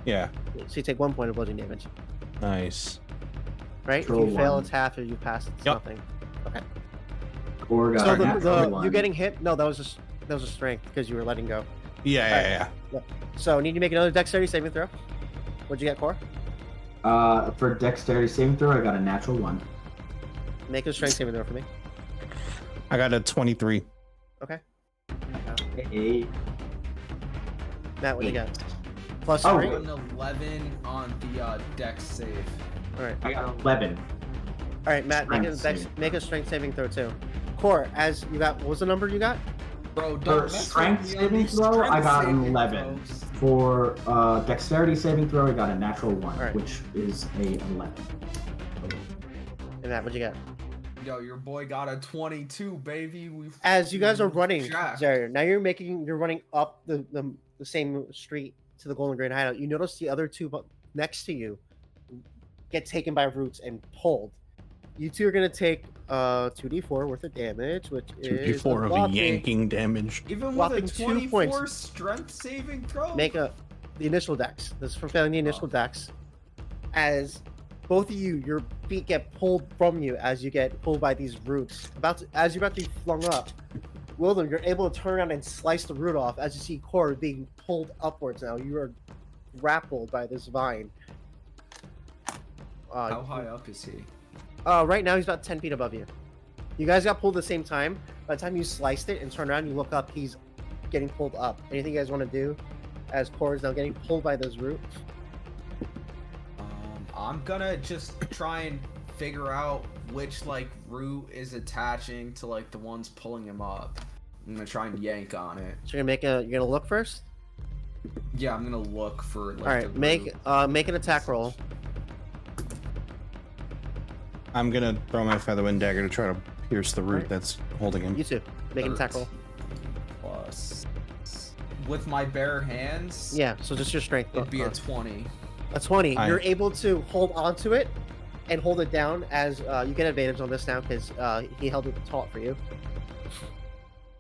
Yeah. So you take 1 point of bludgeoning damage. Nice. Right. Roll if you fail, one. it's half. If you pass, it's nothing. Okay. Or So got you getting hit? No, that was a strength because you were letting go. Yeah. So need to make another dexterity saving throw. What'd you get, Core? For dexterity saving throw, I got a natural 1. Make a strength saving throw for me. I got a 23. Okay. Hey. Matt, what do you got? Plus Oh, 3. An 11 on the dex save. All right. I got 11. All right, Matt. Strength Make a strength saving throw too. Core, as you got, what was the number you got? Bro, For don't mess with strength me on saving these throw, I strength got an saving 11. throws. For dexterity saving throw, I got a natural 1, Alright. which is a 11. And Matt, what'd you get? Yo, your boy got a 22, baby. As you guys are running, Jack. Zaria, now you're running up the same street to the Golden Grain Hideout. You notice the other two next to you get taken by roots and pulled. You two are gonna take 2d4 worth of damage, which is 2d4 of whopping- yanking damage. Even with a whopping 2 24 points. strength saving throw? Make the initial dex. This is for failing the initial dex. As both of you, your feet get pulled from you as you get pulled by these roots. As you're about to be flung up, Wilden, you're able to turn around and slice the root off as you see Core being pulled upwards now. You are grappled by this vine. How high up is he? Right now he's about 10 feet above you. You guys got pulled at the same time. By the time you sliced it and turn around, you look up, he's getting pulled up. Anything you guys want to do as Core is now getting pulled by those roots? I'm gonna just try and figure out which root is attaching to the ones pulling him up. I'm gonna try and yank on it. So you're gonna look first? Yeah, I'm gonna look for All right, the make root. make an attack roll. I'm gonna throw my featherwind dagger to try to pierce the root Alright. that's holding him. You too. Make an attack roll. Plus with my bare hands. Yeah, so just your strength. It'd be a 20. A 20. I- You're able to hold onto it and hold it down as you get advantage on this now because he held it taut for you.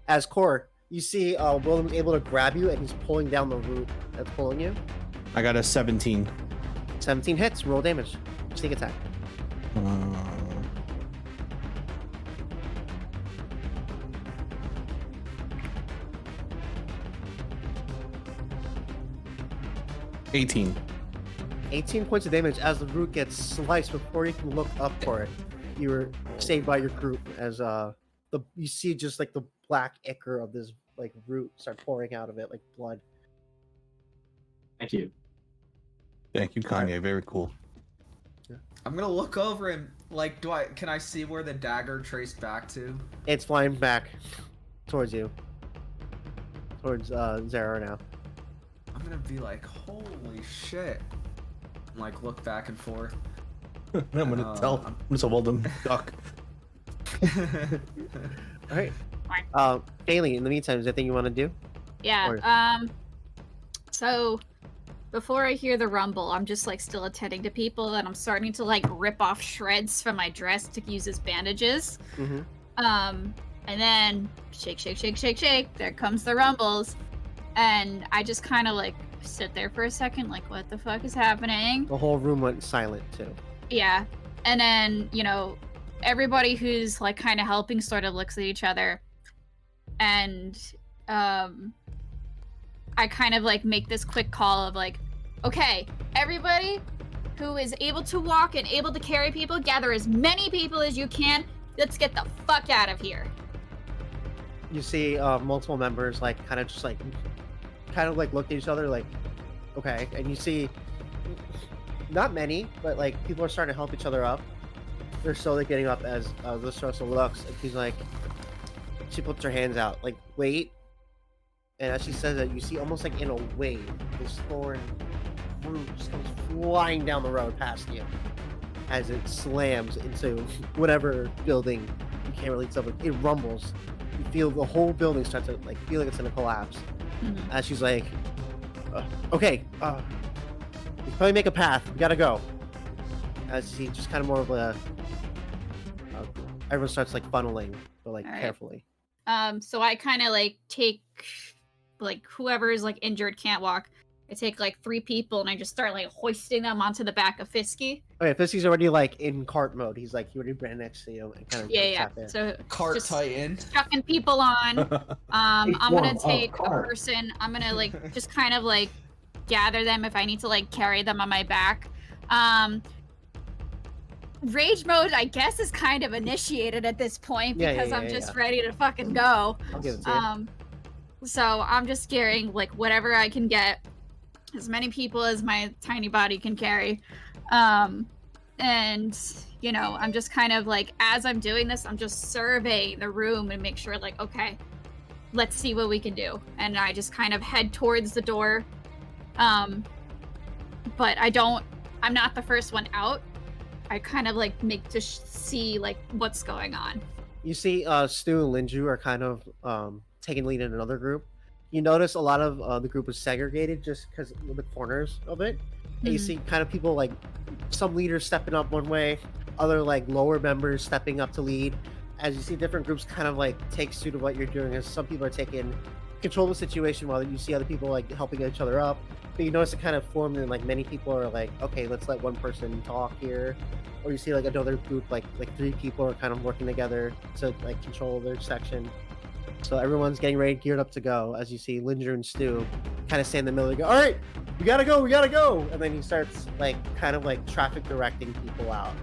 As Core, you see William's able to grab you and he's pulling down the root that's pulling you. I got a 17. 17 hits. Roll damage. Sneak attack. 18. 18 points of damage as the root gets sliced before you can look up for it. You were saved by your group as you see just the black ichor of this root start pouring out of it like blood. Thank you. Thank you, Kanye. Very cool. I'm gonna look over and can I see where the dagger traced back to? It's flying back towards you. Towards Zara now. I'm gonna be like, holy shit. And, look back and forth. I'm gonna tell. I'm just hold them duck. Alright. Bailey, in the meantime, is there anything you want to do? Yeah. Or- So before I hear the rumble, I'm just still attending to people, and I'm starting to rip off shreds from my dress to use as bandages. Mm-hmm. And then shake, shake, shake, shake, shake. There comes the rumbles, and I just kind of sit there for a second, what the fuck is happening? The whole room went silent too. Yeah. And then, everybody who's kind of helping sort of looks at each other. And I kind of make this quick call of okay, everybody who is able to walk and able to carry people, gather as many people as you can. Let's get the fuck out of here. You see multiple members kind of look at each other okay, and you see not many, but people are starting to help each other up. They're slowly getting up as this also looks, and she's she puts her hands out wait, and as she says that, you see almost in a wave this thorn root just comes flying down the road past you as it slams into whatever building you can't really tell, but it rumbles. You feel the whole building start to like feel like it's gonna collapse. As she's like, okay, we probably make a path. We gotta go. As she just kind of more of a, everyone starts like funneling, but like carefully. So I kind of like take like whoever's like injured can't walk. I take like 3 people and I just start like hoisting them onto the back of Fisky. Okay, Fisky's already like in cart mode. He's like he already ran next to you and kind of sat there. So Cart just Titan. chucking people on. I'm gonna take a person. I'm gonna like just kind of like gather them if I need to like carry them on my back. Rage mode, I guess, is kind of initiated at this point because I'm just ready to fucking go. I'll give it to you. So I'm just carrying like whatever I can get, as many people as my tiny body can carry. And you know, I'm just kind of like, as I'm doing this, I'm just surveying the room and make sure like, okay, let's see what we can do. And I just kind of head towards the door. But I'm not the first one out. I kind of like make to see like what's going on. You see Stu and Linju are kind of taking lead in another group. You notice a lot of the group is segregated just because of the corners of it. And you see kind of people like some leaders stepping up one way, other like lower members stepping up to lead. As you see different groups kind of like take suit of what you're doing, as some people are taking control of the situation while you see other people like helping each other up. But you notice it kind of formed and like many people are like, okay, let's let one person talk here. Or you see like another group, like 3 people are kind of working together to like control their section. So everyone's getting ready, geared up to go. As you see Linger and Stu kind of stay in the middle. They go, all right, we gotta go. And then he starts like kind of like traffic directing people out.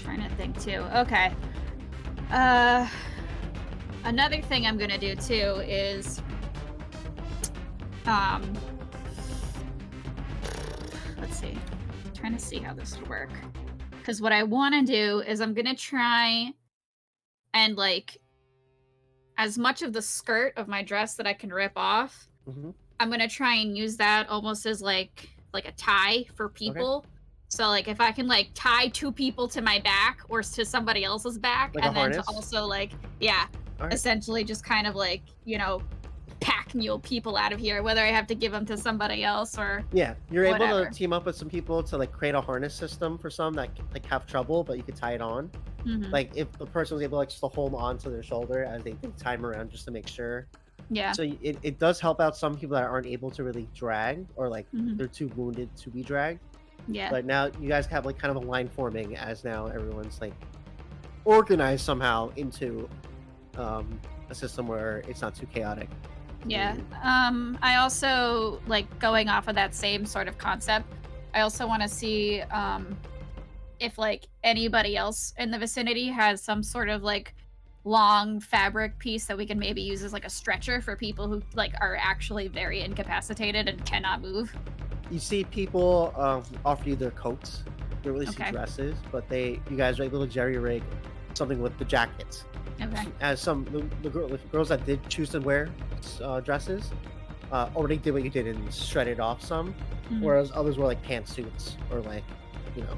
Trying to think too. Okay. Another thing I'm gonna do too is let's see. I'm trying to see how this would work. Because what I want to do is I'm gonna try and like as much of the skirt of my dress that I can rip off. I'm gonna try and use that almost as like a tie for people. Okay. So like if I can like tie 2 people to my back or to somebody else's back, like and then to also like essentially just kind of like, you know, pack mule people out of here, whether I have to give them to somebody else or you're whatever. Able to team up with some people to like create a harness system for some that like have trouble, but you could tie it on. Like if the person was able like just to hold on to their shoulder as they tie them around just to make sure. So it does help out some people that aren't able to really drag or like they're too wounded to be dragged. But now you guys have like kind of a line forming as now everyone's like organized somehow into a system where it's not too chaotic. I also like going off of that same sort of concept. I also want to see if like anybody else in the vicinity has some sort of like long fabric piece that we can maybe use as like a stretcher for people who like are actually very incapacitated and cannot move. You see people offer you their coats. You don't really see dresses, but you guys are able to jerry-rig something with the jackets. As some the girls that did choose to wear dresses already did what you did and shredded off some, whereas others were like pantsuits or like, you know,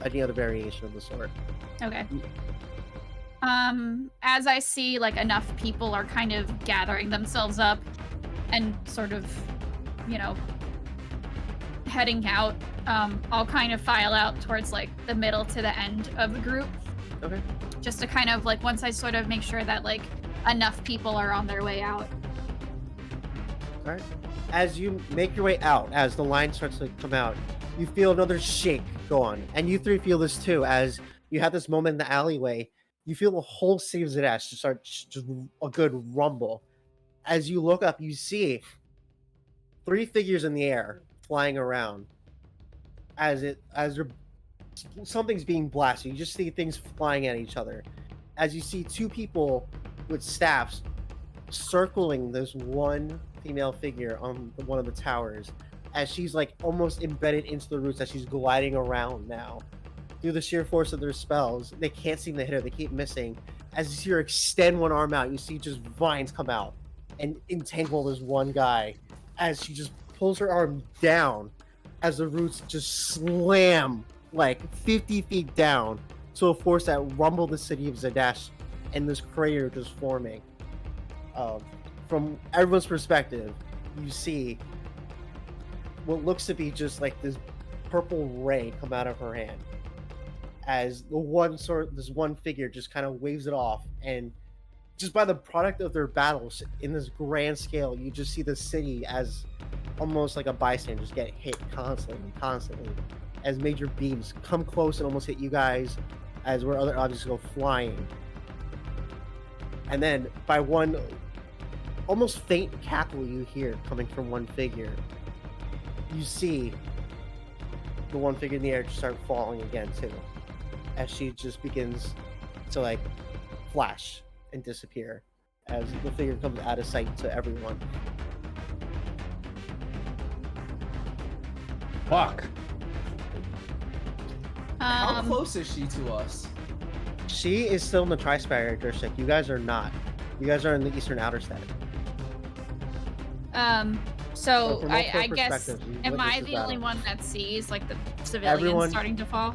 any other variation of the sort. As I see like enough people are kind of gathering themselves up and sort of, you know, heading out, I'll kind of file out towards like the middle to the end of the group. Just to kind of like once I sort of make sure that like enough people are on their way out. All right. As you make your way out, as the line starts to come out, you feel another shake go on, and you 3 feel this too. As you have this moment in the alleyway, you feel the whole city of Zadash just start just a good rumble. As you look up, you see 3 figures in the air flying around. Something's being blasted. You just see things flying at each other. As you see 2 people with staffs circling this one female figure on one of the towers, as she's like almost embedded into the roots as she's gliding around now. Through the sheer force of their spells, they can't seem to hit her. They keep missing. As you see her extend one arm out, you see just vines come out and entangle this one guy as she just pulls her arm down as the roots just slam like 50 feet down, so a force that rumbled the city of Zadash, and this crater just forming. From everyone's perspective, you see what looks to be just like this purple ray come out of her hand, as this one figure just kind of waves it off, and just by the product of their battles in this grand scale, you just see the city as almost like a bystander just get hit constantly, as major beams come close and almost hit you guys, as where other objects go flying. And then by one almost faint cackle you hear coming from one figure, you see the one figure in the air just start falling again too, as she just begins to like flash and disappear as the figure comes out of sight to everyone. Fuck. How close is she to us? She is still in the Tri Spires district. You guys are not. You guys are in the eastern outer set. So from I multiple guess, perspectives, you am I witness the this only battle. one that sees like the civilians Everyone- starting to fall?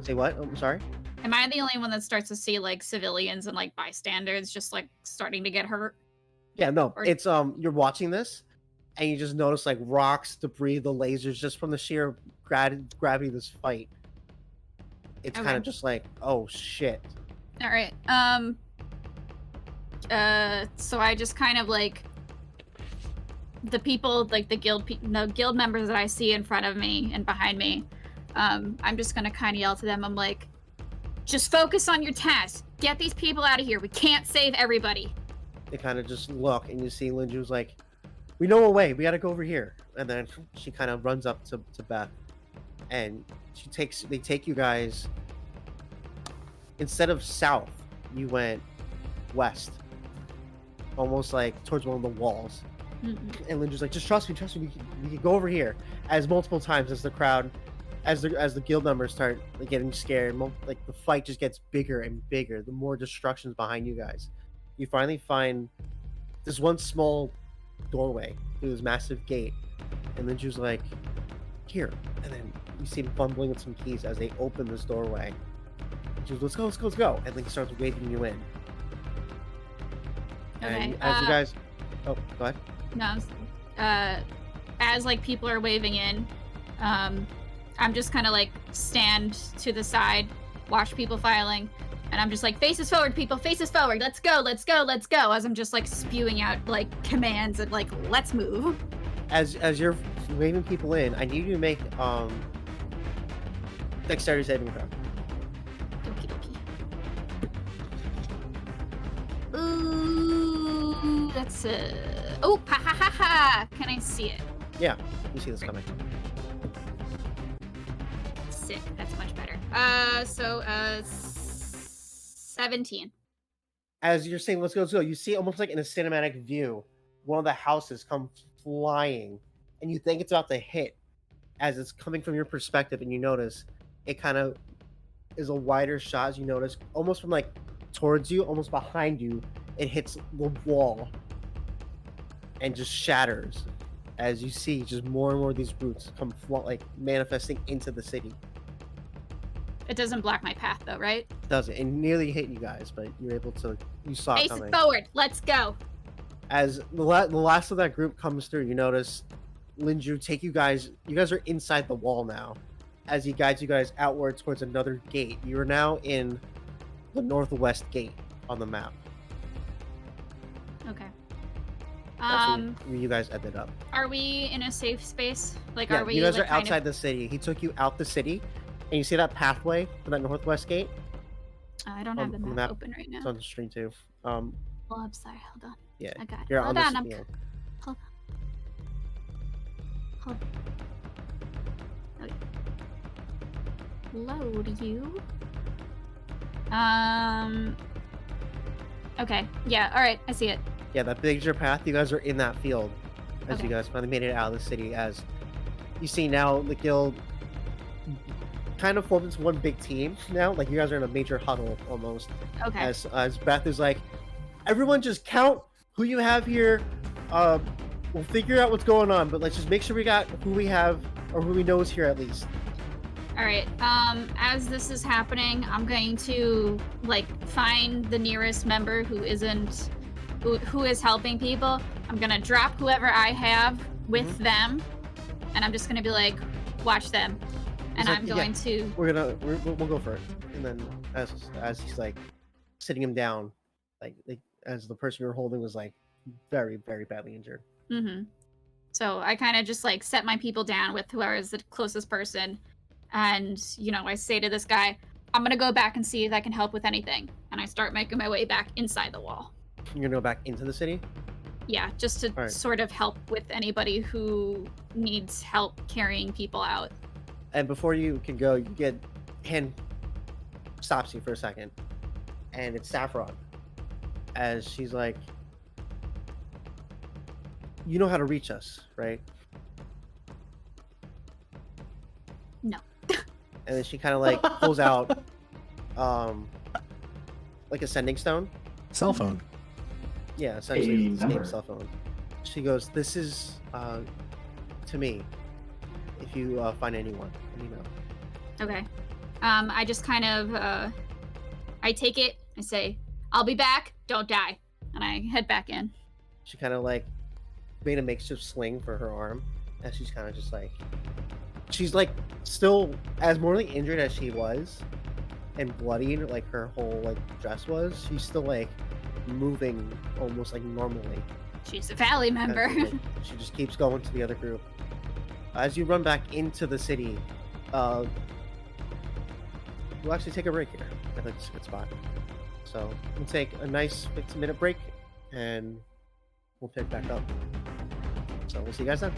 Say what? Oh, I'm sorry. Am I the only one that starts to see like civilians and like bystanders just like starting to get hurt? Yeah, no. Or- It's you're watching this, and you just notice like rocks, debris, the lasers, just from the sheer gravity of this fight. It's Okay. kind of just like, oh shit. All right. So I just kind of like the people, like the guild members that I see in front of me and behind me. I'm just gonna kind of yell to them. I'm like, just focus on your task. Get these people out of here. We can't save everybody. They kind of just look, and you see Linju's like, we know a way. We got to go over here. And then she kind of runs up to Beth, and they take you guys. Instead of south, you went west, almost like towards one of the walls. Mm-mm. And Linju's like, just trust me. We can go over here. As multiple times as the crowd, as the guild members start like, getting scared, like the fight just gets bigger and bigger. The more destruction's behind you guys. You finally find this one small doorway through this massive gate, and Linju's like, here. And then you see him fumbling with some keys as they open this doorway. And she goes, let's go. And then he starts waving you in. Okay. And as you guys, oh, go ahead. No. As like people are waving in, I'm just kind of like stand to the side, watch people filing, and I'm just like, faces forward, people, faces forward, let's go. As I'm just like spewing out like commands and like, let's move. As you're waving people in, I need you to make dexterity saving throw. Okie dokie. Ooh, that's oh, ha ha ha ha! Can I see it? Yeah, you see this coming. Sick. That's much better. 17. As you're saying, let's go, you see almost like in a cinematic view, one of the houses come flying, and you think it's about to hit as it's coming from your perspective, and you notice it kind of is a wider shot. As you notice, almost from like towards you, almost behind you, it hits the wall and just shatters. As you see, just more and more of these roots come like manifesting into the city. It doesn't block my path though, right? Doesn't. It nearly hit you guys, but you're able to. You saw it Face coming. it forward. Let's go. As the last of that group comes through, you notice Linju take you guys. You guys are inside the wall now. As he guides you guys outward towards another gate. You are now in the northwest gate on the map. Okay. That's where you guys ended up. Are we in a safe space? Like, Yeah, are we? you guys like, are kind outside the city. He took you out the city, and you see that pathway for that northwest gate. I don't on- have the on the map map. open right now. It's on the screen too. Oh, I'm sorry. Hold on. Yeah, I got it. you're Hold on on. this I'm. field. Hold on. Okay. Load you. Okay. Yeah. All right. I see it. Yeah, that major path. You guys are in that field as Okay. you guys finally made it out of the city. As you see now, the guild kind of formed into one big team now. Like you guys are in a major huddle almost. Okay. As Beth is like, everyone just count who you have here. We'll figure out what's going on, but let's just make sure we got who we have or who we know is here at least. All right. As this is happening, I'm going to like find the nearest member who isn't who is helping people. I'm gonna drop whoever I have with them, and I'm just gonna be like, watch them, and like, I'm going to. We'll go for it. And then as he's like sitting him down, like as the person you're holding was like very very badly injured. Mm-hmm. So I kind of just like set my people down with whoever is the closest person. And, you know, I say to this guy, I'm going to go back and see if I can help with anything. And I start making my way back inside the wall. You're going to go back into the city? Yeah, just to sort of help with anybody who needs help carrying people out. And before you can go, you get hand stops you for a second. And it's Saffron. As she's like, you know how to reach us, right? No. And then she kind of like pulls out like a sending stone. Cell phone. Yeah, essentially it's the number. same cell phone. She goes, this is to me. If you find anyone, let me know. Okay. I just kind of I take it, I say, I'll be back, don't die. And I head back in. She kind of like made a makeshift sling for her arm, and she's kind of just like, she's like still as mortally injured as she was and bloodied like her whole like dress was. She's still like moving almost like normally. She's a Valley member. She just keeps going to the other group. As you run back into the city, we'll actually take a break here. I think it's a good spot. So we'll take a nice 15-minute break and we'll pick back up. So we'll see you guys then.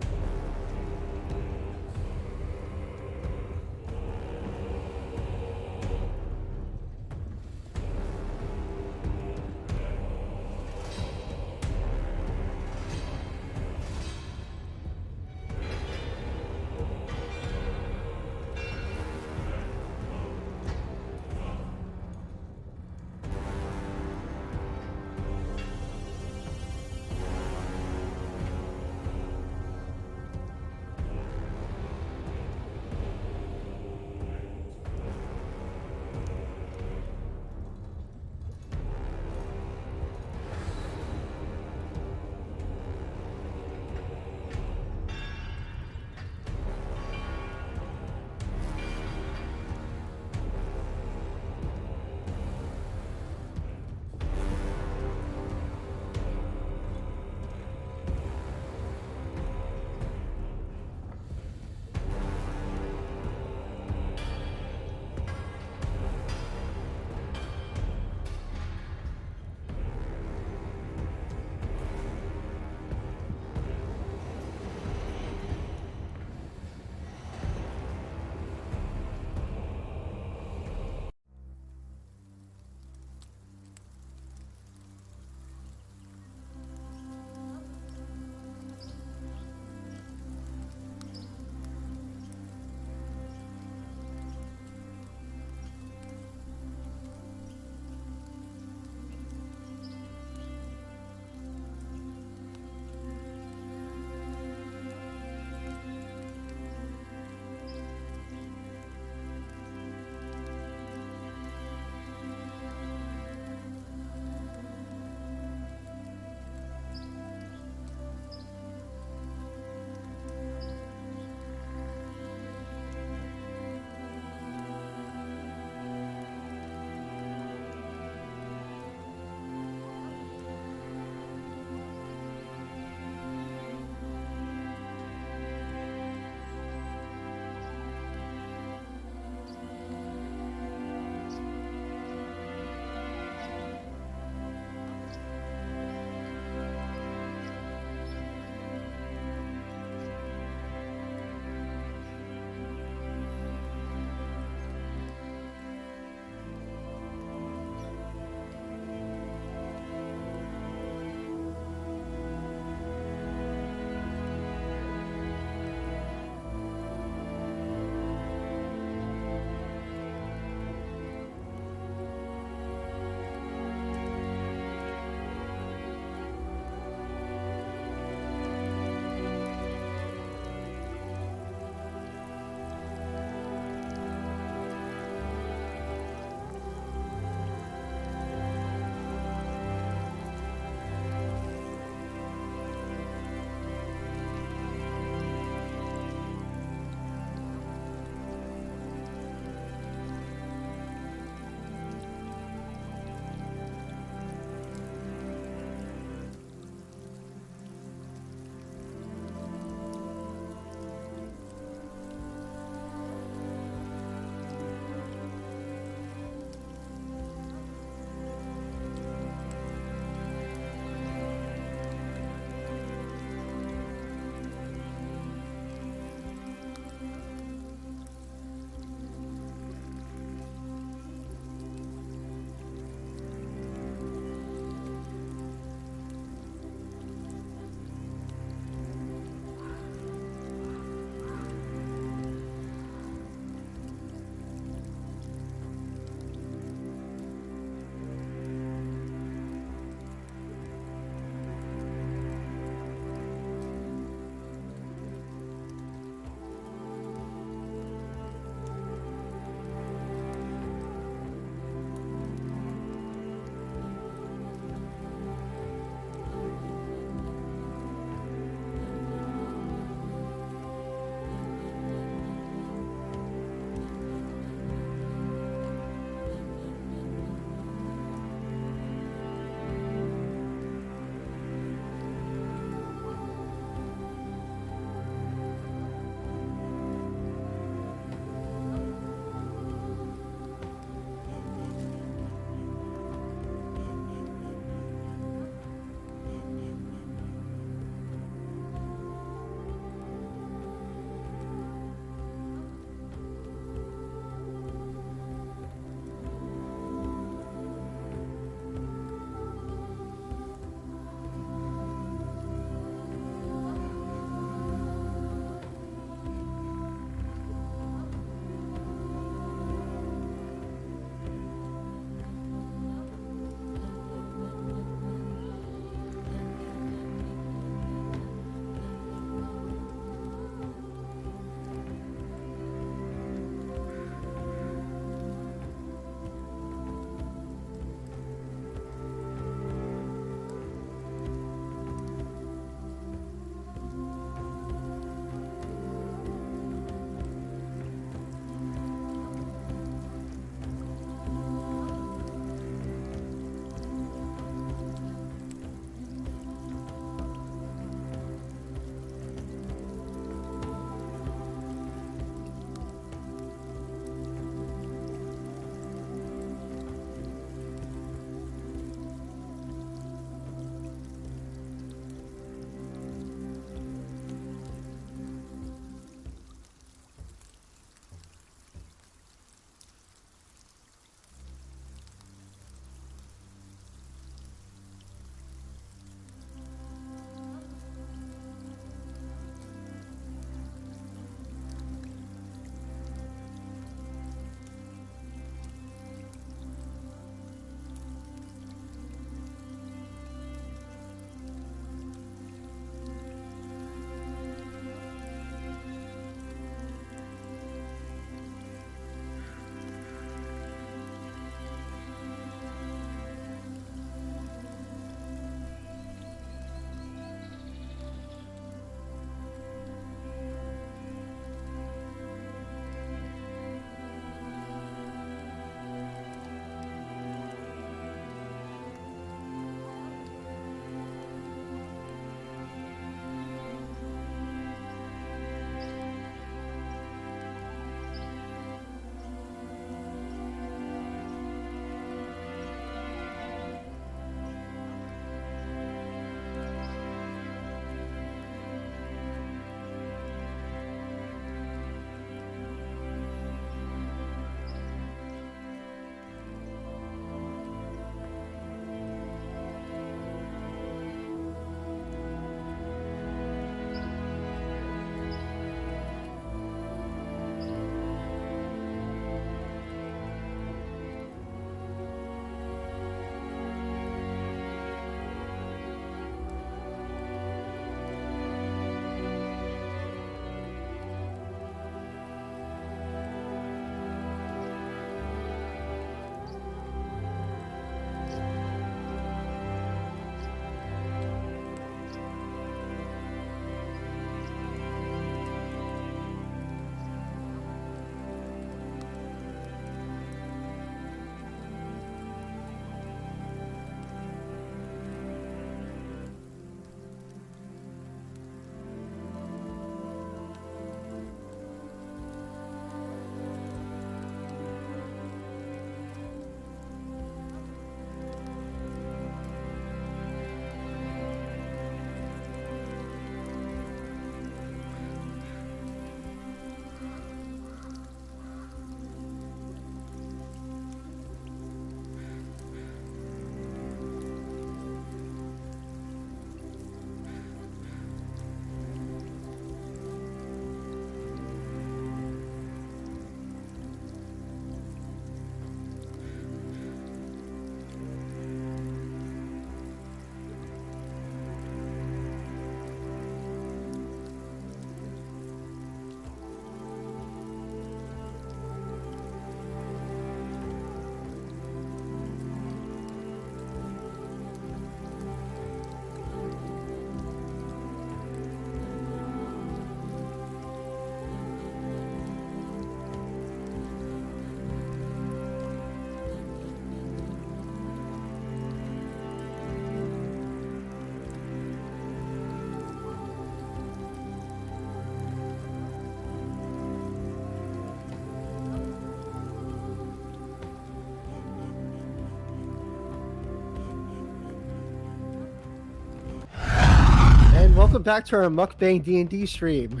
welcome back to our mukbang D&D stream.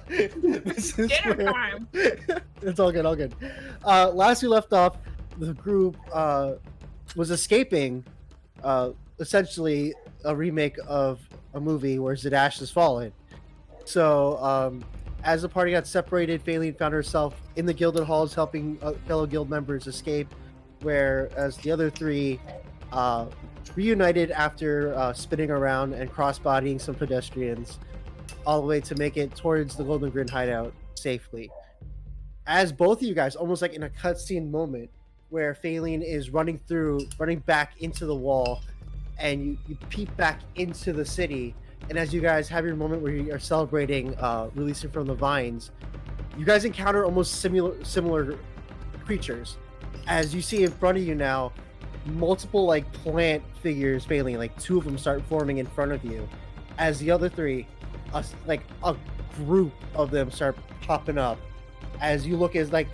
This is Dinner time. It's all good, all good. Last we left off, the group was escaping, essentially a remake of a movie where Zadash has fallen. So, as the party got separated, Faylene found herself in the gilded halls helping fellow guild members escape, whereas the other three reunited after spinning around and cross-bodying some pedestrians all the way to make it towards the Golden Grin hideout safely. As both of you guys, almost like in a cutscene moment, where Faylene is running back into the wall, and you peep back into the city, and as you guys have your moment where you are celebrating releasing from the vines, you guys encounter almost similar creatures. As you see in front of you now, multiple like plant figures failing, like two of them start forming in front of you, as the other three, like a group of them start popping up. As you look as like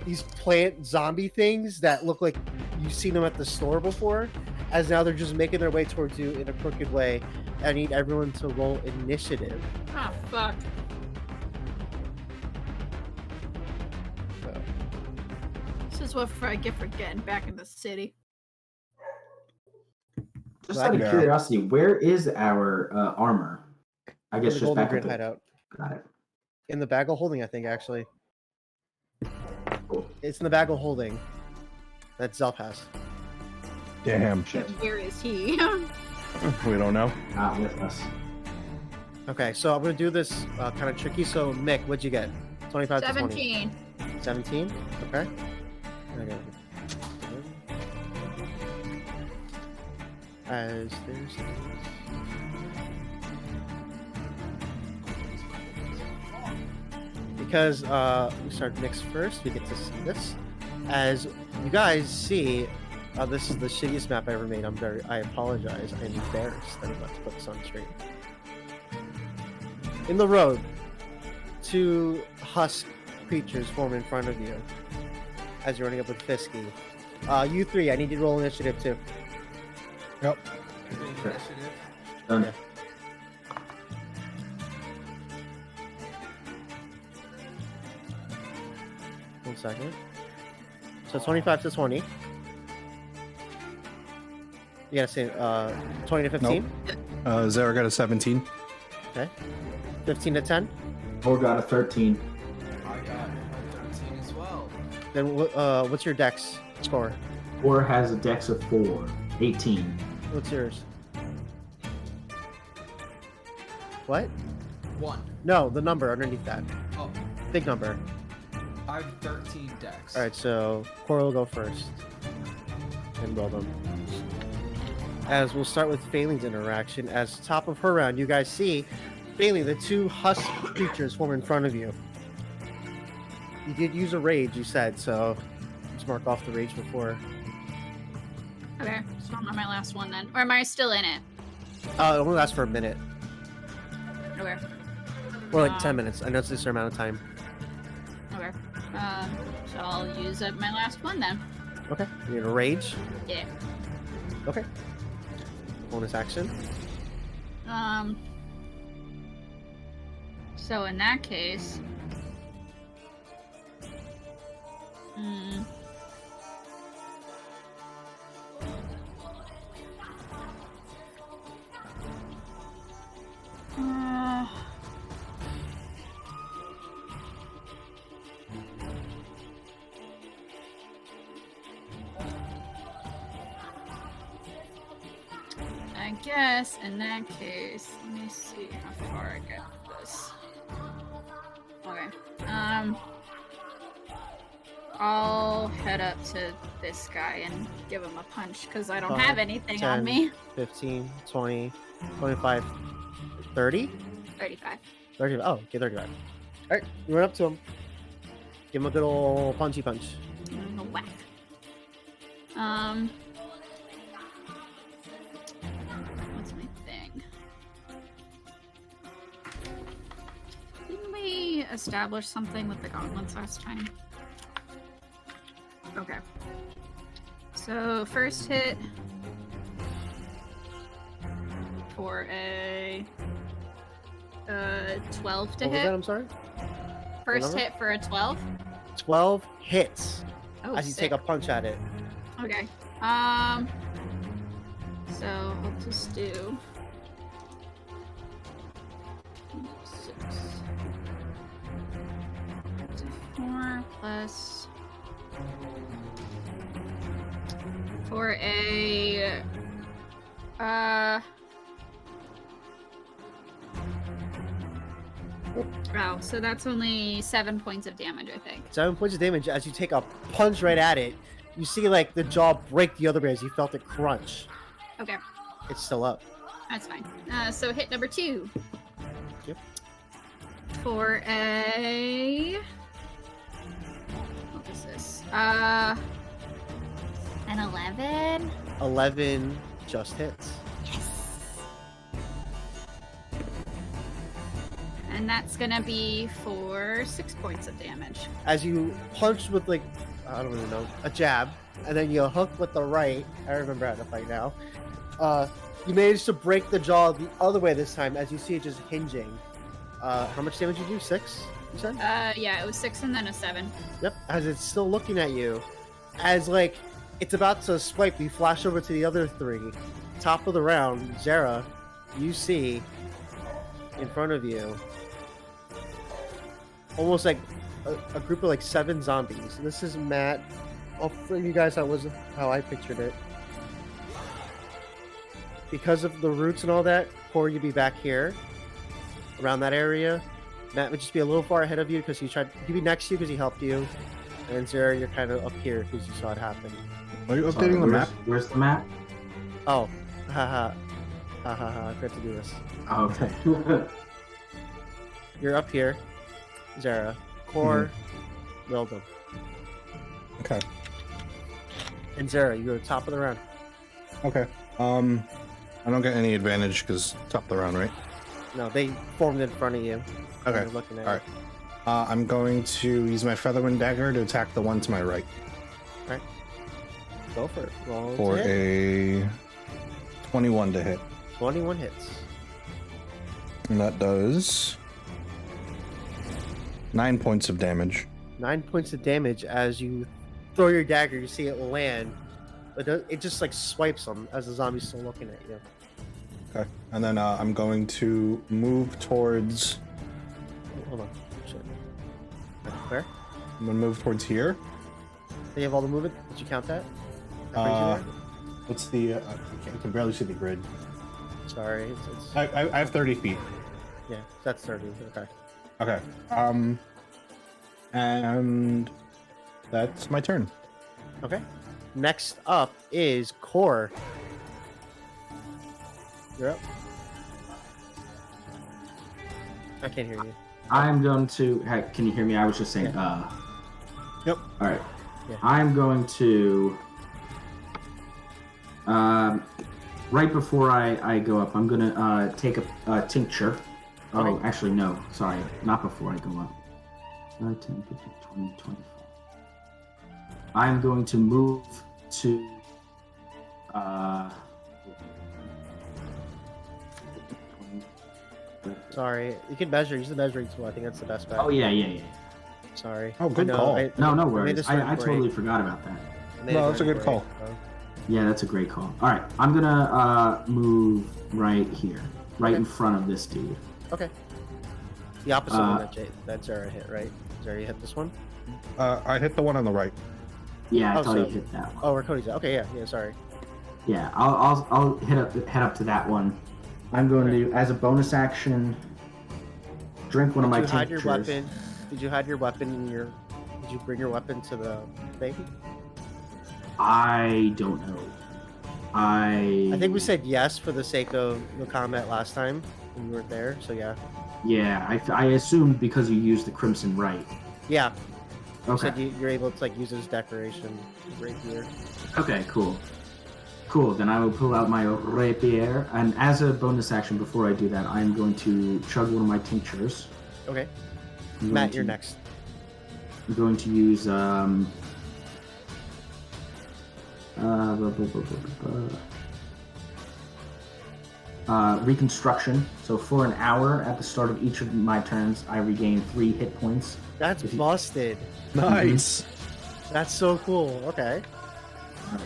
these plant zombie things that look like you've seen them at the store before, as now they're just making their way towards you in a crooked way. I need everyone to roll initiative. Oh, fuck. So, This is what I get for getting back in the city. Just out of curiosity, where is our armor? I guess the just Golden back Grin at the... hideout. Got it. In the bag of holding, I think, actually. Cool. It's in the bag of holding that Zelf has. Damn shit. Where is he? We don't know. Not with us. Okay, so I'm going to do this kind of tricky. So, Mick, what'd you get? 25 to 20. 17. 17? Okay. Okay. As there's... Because we start Nick's first, we get to see this. As you guys see, this is the shittiest map I ever made. I apologize. I'm embarrassed that I'm about to put this on screen. In the road, two husk creatures form in front of you as you're running up with Fisky. You three, I need you to roll initiative too. Yep. Initiative. Done. Yeah. One second. So 25 to 20. You gotta say 20 to 15. Zara got a 17. Okay. 15 to 10. Or got a 13. I got 13 as well. Then what's your dex score? Or has a dex of 4. 18. What's yours? What? 1. No, the number underneath that. Oh, Big number. I have 13 decks. Alright, so Cora will go first. And roll them. As we'll start with Faylene's interaction. As top of her round, you guys see Faylene, the two husk creatures form in front of you. You did use a rage, you said, so just mark off the rage before. Okay, so I'm on my last one then. Or am I still in it? It only lasts for a minute. Okay. Or like 10 minutes. I know it's a certain amount of time. Okay. So I'll use up my last one then. Okay. You need a rage? Yeah. Okay. Bonus action. So in that case... I guess in that case, let me see how far I get with this. Okay. I'll head up to this guy and give him a punch because I don't have anything 10, on me. 15, 20, 25, 30? 35. 30. Oh, okay, 35. Alright, you run up to him. Give him a good old punchy punch. Give him a whack. What's my thing? Didn't we establish something with the gauntlets last time? Okay. So first hit for a 12 to What was hit. that? I'm sorry. First number? hit for a 12. 12 hits Oh, as you sick. take a punch at it. Okay. So I'll just do 6. 4 plus for a wow, so that's only 7 points of damage, I think. 7 points of damage as you take a punch right at it. You see like the jaw break the other way as you felt it crunch. Okay, It's still up. that's fine. So hit number 2. Yep. For a what is this? An 11. 11 just hits. And that's gonna be for 6 points of damage. As you punch with like, I don't even know, a jab, and then you hook with the right. I remember how to fight now. You managed to break the jaw the other way this time as you see it just hinging. How much damage did you do? 6, you said? Yeah, it was 6 and then a 7. Yep, as it's still looking at you. As like it's about to swipe, you flash over to the other 3. Top of the round, Zara, you see in front of you almost like a group of like 7 zombies. This is Matt. I'll frame you guys that was how I pictured it. Because of the roots and all that, Core, you'd be back here around that area. Matt would just be a little far ahead of you because he'd be next to you because he helped you. And Zara, you're kind of up here because you saw it happen. Are you Sorry, updating the map? Where's the map? Oh, haha. Haha, I forgot to do this. Oh, okay. You're up here, Zara. Core, Wildem. Okay. And Zara, you're top of the round. Okay. I don't get any advantage because top of the round, right? No, they formed in front of you. Okay. You're looking at All right. I'm going to use my Featherwind Dagger to attack the one to my right it. Go for it. Roll for to hit. a 21 to hit. 21 hits. And that does 9 points of damage. 9 points of damage as you throw your dagger. You see it land, but it just like swipes them as the zombie's still looking at you. Okay. And then I'm going to move towards. Hold on. Shit. Where? I'm gonna move towards here. Do you have all the movement? Did you count that? That brings you there? What's the? I can barely see the grid. Sorry. It's I have 30 feet. yeah, that's 30. Okay. Okay. And that's my turn. Okay. Next up is Core. You're up. I can't hear you. I'm going to. Hey, can you hear me? I was just saying. Yep. All right. Yeah. I'm going to. Right before I go up, I'm gonna take a tincture. Oh, Okay. actually, no. Sorry, not before I go up. 10, 15, 20, 25. I'm going to move to. Sorry. You can measure. Use the measuring tool. I think that's the best bet. Oh yeah. Sorry. Oh, good I know, call. No made worries. this I work totally great. forgot about that. I made No, it that's a work good great, call. so. Yeah, that's a great call. All right, I'm gonna move right here, right in front of this dude. Okay. The opposite one that Zara hit, right? Zara, you hit this one? I hit the one on the right. Yeah, I Oh, thought so- he hit that one. Oh, where Cody's at. Okay, yeah, sorry. Yeah, I'll head up to that one. I'm going to, as a bonus action, drink one of my Did you hide your tinctures. weapon? Did you hide your weapon in your... Did you bring your weapon to the thing? I don't know. I think we said yes for the sake of the combat last time when you weren't there, so yeah. Yeah, I assumed because you used the Crimson Right. Yeah, you Okay. said you're able to like use it as decoration right here. Okay, cool. Cool, then I will pull out my rapier, and as a bonus action before I do that, I'm going to chug one of my tinctures. Okay, I'm going Matt, you're to- next. I'm going to use reconstruction. So for an hour at the start of each of my turns, I regain 3 hit points. That's busted. Nice. That's so cool. Okay. All right.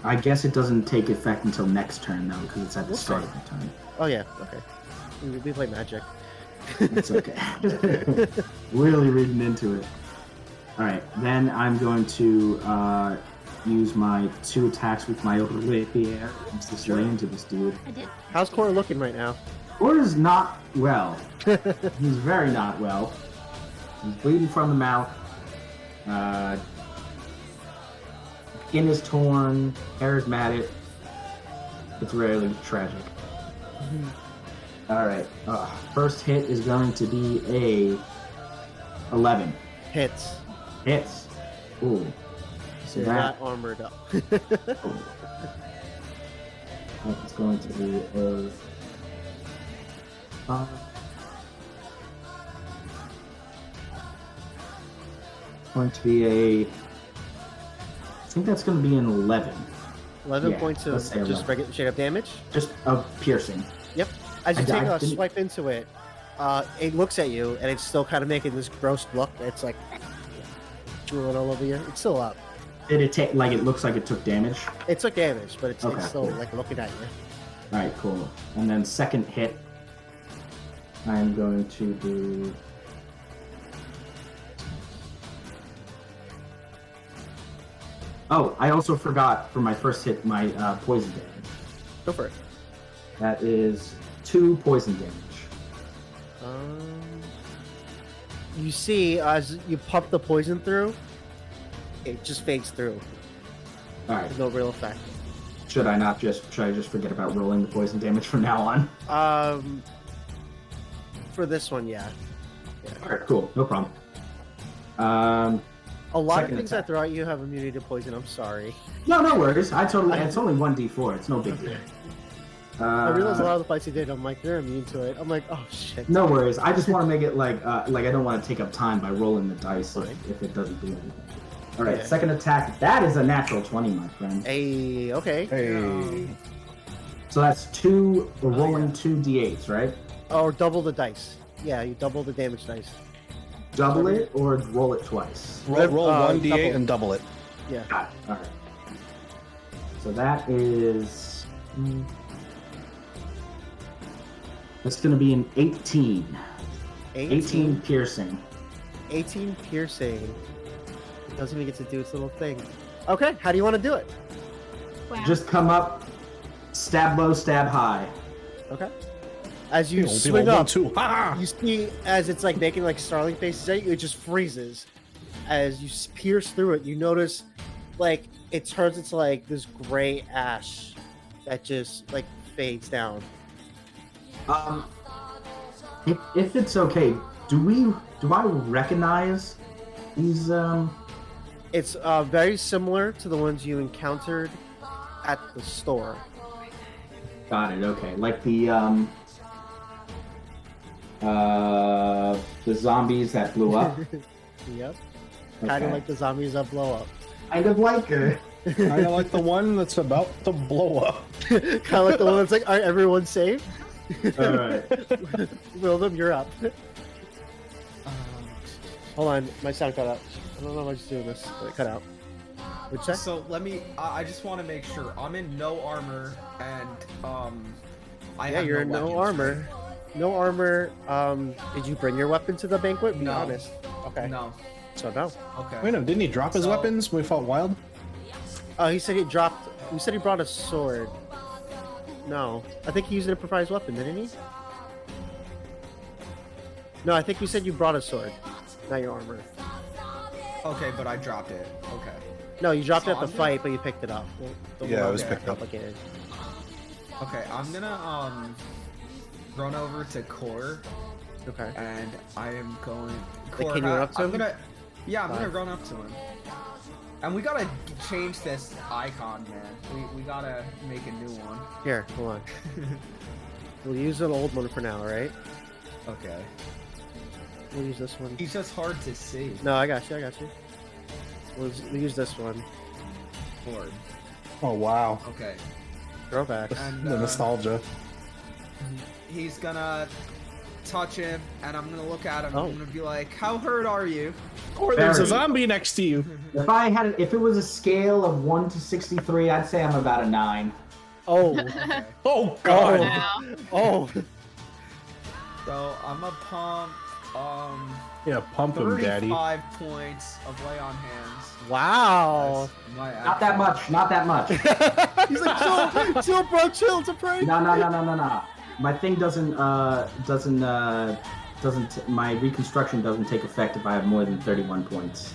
I guess it doesn't take effect until next turn though, because it's at the start of the turn. Oh yeah. Okay. We play Magic. It's okay. Really reading into it. All right, then I'm going to use my 2 attacks with my rapier and just lay into this dude. I did. How's Cora looking right now? Cora's not well. He's very not well. He's bleeding from the mouth. Skin is torn. Hair is matted. It's really tragic. All right. First hit is going to be a 11. Hits. Hits. Ooh. So You're that not armored up. That's going to be a. Going to be a. I think that's going to be an 11. 11 Yeah, points of let's say just 11. regular straight up damage. Just of piercing. Yep. As you take a didn't- swipe into it, it looks at you and it's still kind of making this gross look. It's like drooling all over you. It's still up. Did it take? Like it looks like it took damage. It took damage, but it's Okay, still cool. like looking at you. All right, cool. And then second hit, I'm going to do. Oh, I also forgot for my first hit my poison damage. Go for it. That is 2 poison damage. You see, as you pump the poison through, it just fades through. All right. There's no real effect. Should I just forget about rolling the poison damage from now on? For this one, yeah. All right, cool, no problem. A lot Second of things attack. that throw at you have immunity to poison. I'm sorry. No worries. It's only 1d4. It's no big deal. I realized a lot of the fights you did. I'm like, they're immune to it. I'm like, oh shit. No worries. I just want to make it like I don't want to take up time by rolling the dice Fine. if it doesn't do anything. All right, Yeah. second attack. That is a natural 20, my friend. Hey, okay. Hey. So that's rolling 2 d8s, right? Or double the dice. Yeah, you double the damage dice. Double it or roll it twice. Roll 1d8 double. and double it. Yeah. Got it. All right. So that is. That's going to be an 18. 18 piercing. 18 piercing. It doesn't even get to do its little thing. Okay, how do you want to do it? Wow. Just come up, stab low, stab high. Okay. As you People swing roll up, 1, 2. Ha! you see as it's like making like starling faces at you, it just freezes. As you pierce through it, you notice like it turns into like this gray ash that just like fades down. If it's okay, do I recognize these? It's very similar to the ones you encountered at the store. Got it. Okay, like the zombies that blew up. Yep. Kind of Okay. like the zombies that blow up. Kind of like it. Kind of like the one that's about to blow up. Kind of like the one that's like, all right, everyone's safe. All right. William, you're up. Hold on, my sound cut out. I don't know if I'm just doing this, but it cut out. Which that? So let me. I just want to make sure I'm in no armor and I Yeah, have you're in no weapons, armor. No armor. Did you bring your weapon to the banquet? Be No. honest. Okay. No. So no. Okay. Wait, no, didn't he drop his So- weapons when we fought wild? He said he dropped. He said he brought a sword. No, I think he used an improvised weapon, didn't he? No, I think you said you brought a sword, not your armor. Okay, but I dropped it. Okay. No, you dropped So it at the I'm fight, but you picked it up. Don't Yeah, worry it was about picked up. complicated. Okay, I'm gonna run over to Core Okay. and I am going. Like, Core, can you run up to I'm him? gonna. Yeah, I'm gonna Fine. run up to him. And we gotta change this icon, man. We gotta make a new one. Here, hold on. We'll use an old one for now, right? Okay. We'll use this one. He's just hard to see. No, I got you. I got you. We'll use this one. Horde. Oh, wow. Okay. Throwback. And The nostalgia. he's gonna touch him, and I'm gonna look at him. Oh. I'm gonna be like, "How hurt are you?" Or there's a Very. zombie next to you. If it was a scale of 1 to 63, I'd say I'm about a 9. Oh. Oh god. Wow. Oh. So I'm gonna pump Yeah, pump him, daddy. 35 points of lay on hands. Wow. That's my Not that much. Not that much. He's like, chill, bro, chill. It's a prank. No. My thing doesn't my reconstruction doesn't take effect if I have more than 31 points.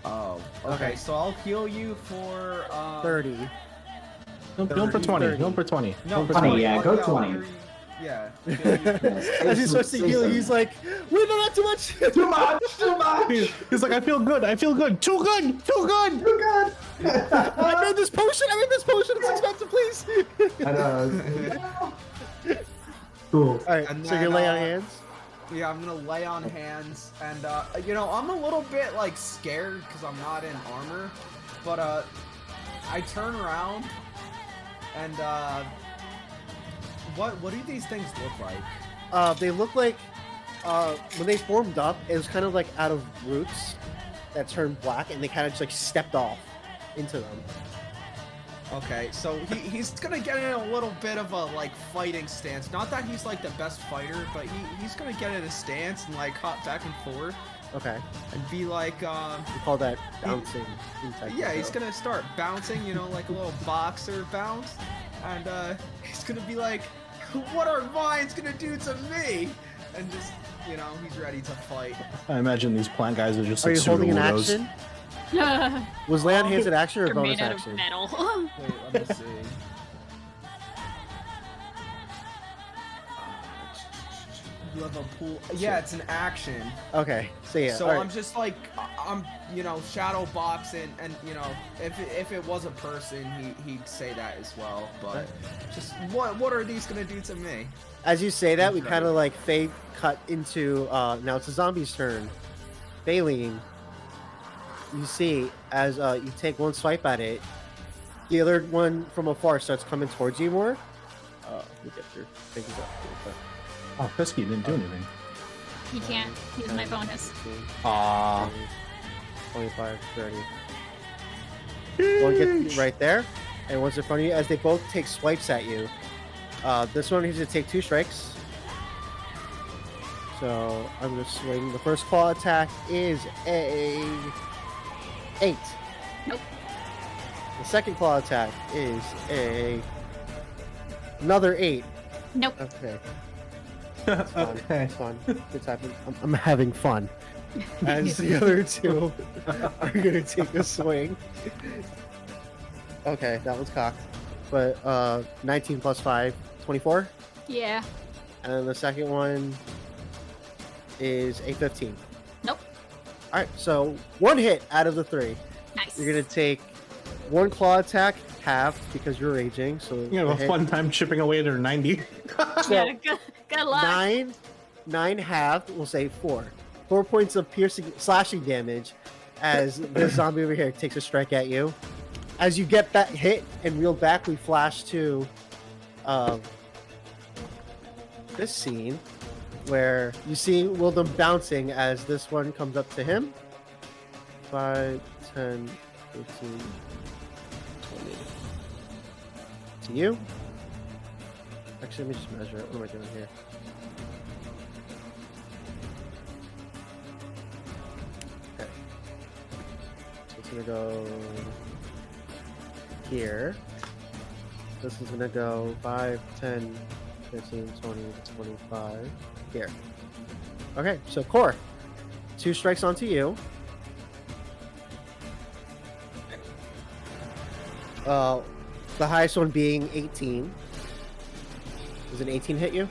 Oh, okay. So I'll heal you for 30. Don't for 20. Don't for 20. No, Don't for 20, 20. yeah, go 20. Yeah. As he starts to heal, he's like, wait, no, not too much. Too much. He's like, I feel good. Too good. Too good. I made this potion. It's expensive, please. I know. Cool. All right, And so then, you're laying on hands. Yeah, I'm gonna lay on hands, and I'm a little bit like scared because I'm not in armor, but I turn around, and what do these things look like? They look like when they formed up, it was kind of like out of roots that turned black, and they kind of just like stepped off into them. Okay, so he's gonna get in a little bit of a like fighting stance. Not that he's like the best fighter, but he's gonna get in a stance and like hop back and forth Okay, and be like, we call that bouncing. yeah, he's gonna start bouncing, like a little boxer bounce, and he's gonna be like, "What are vines gonna do to me?" And just, he's ready to fight. I imagine these plant guys are just Are like you holding an pseudo-weirdos. action? Was lay on hands an action or They're bonus made out of action? metal. Wait, let me see. You have a pool. Yeah, it's an action. Okay, so yeah. So all right. I'm just like, I'm shadow boxing, and if it was a person, he'd say that as well. But just what are these gonna do to me? As you say that, we kind of like fade cut into now it's the zombie's turn. Baleen, you see as you take one swipe at it, the other one from afar starts coming towards you more. Let me get your things up. Oh, Pesky didn't do anything. He can't use my bonus. Aw. 25, 30. One gets right there, and one's in front of you. As they both take swipes at you, this one is going to take 2 strikes. So I'm going to swing. The first claw attack is a 8. Nope. The second claw attack is another 8. Nope. Okay. It's fun. Okay. It's fun. It's happening. I'm having fun. As the other two are gonna take a swing. Okay, that was cocked. But 19 plus 5, 24. Yeah. And then the second one is a 15. Nope. Alright, so 1 hit out of the 3. Nice. You're gonna take 1 claw attack, half because you're raging. So You have a hit- fun time chipping away at her 90. Yeah, good luck. 9 halved, we'll say 4. 4 points of piercing, slashing damage as this zombie over here takes a strike at you. As you get that hit and reel back, we flash to this scene where you see Wildem bouncing as this one comes up to him. 5, 10, 15, 20. To you. Actually, let me just measure it. What am I doing here? Okay. So it's gonna go here. This is gonna go 5, 10, 15, 20, 25. Here. Okay, so Core. 2 strikes onto you. The highest one being 18. Does an 18 hit you?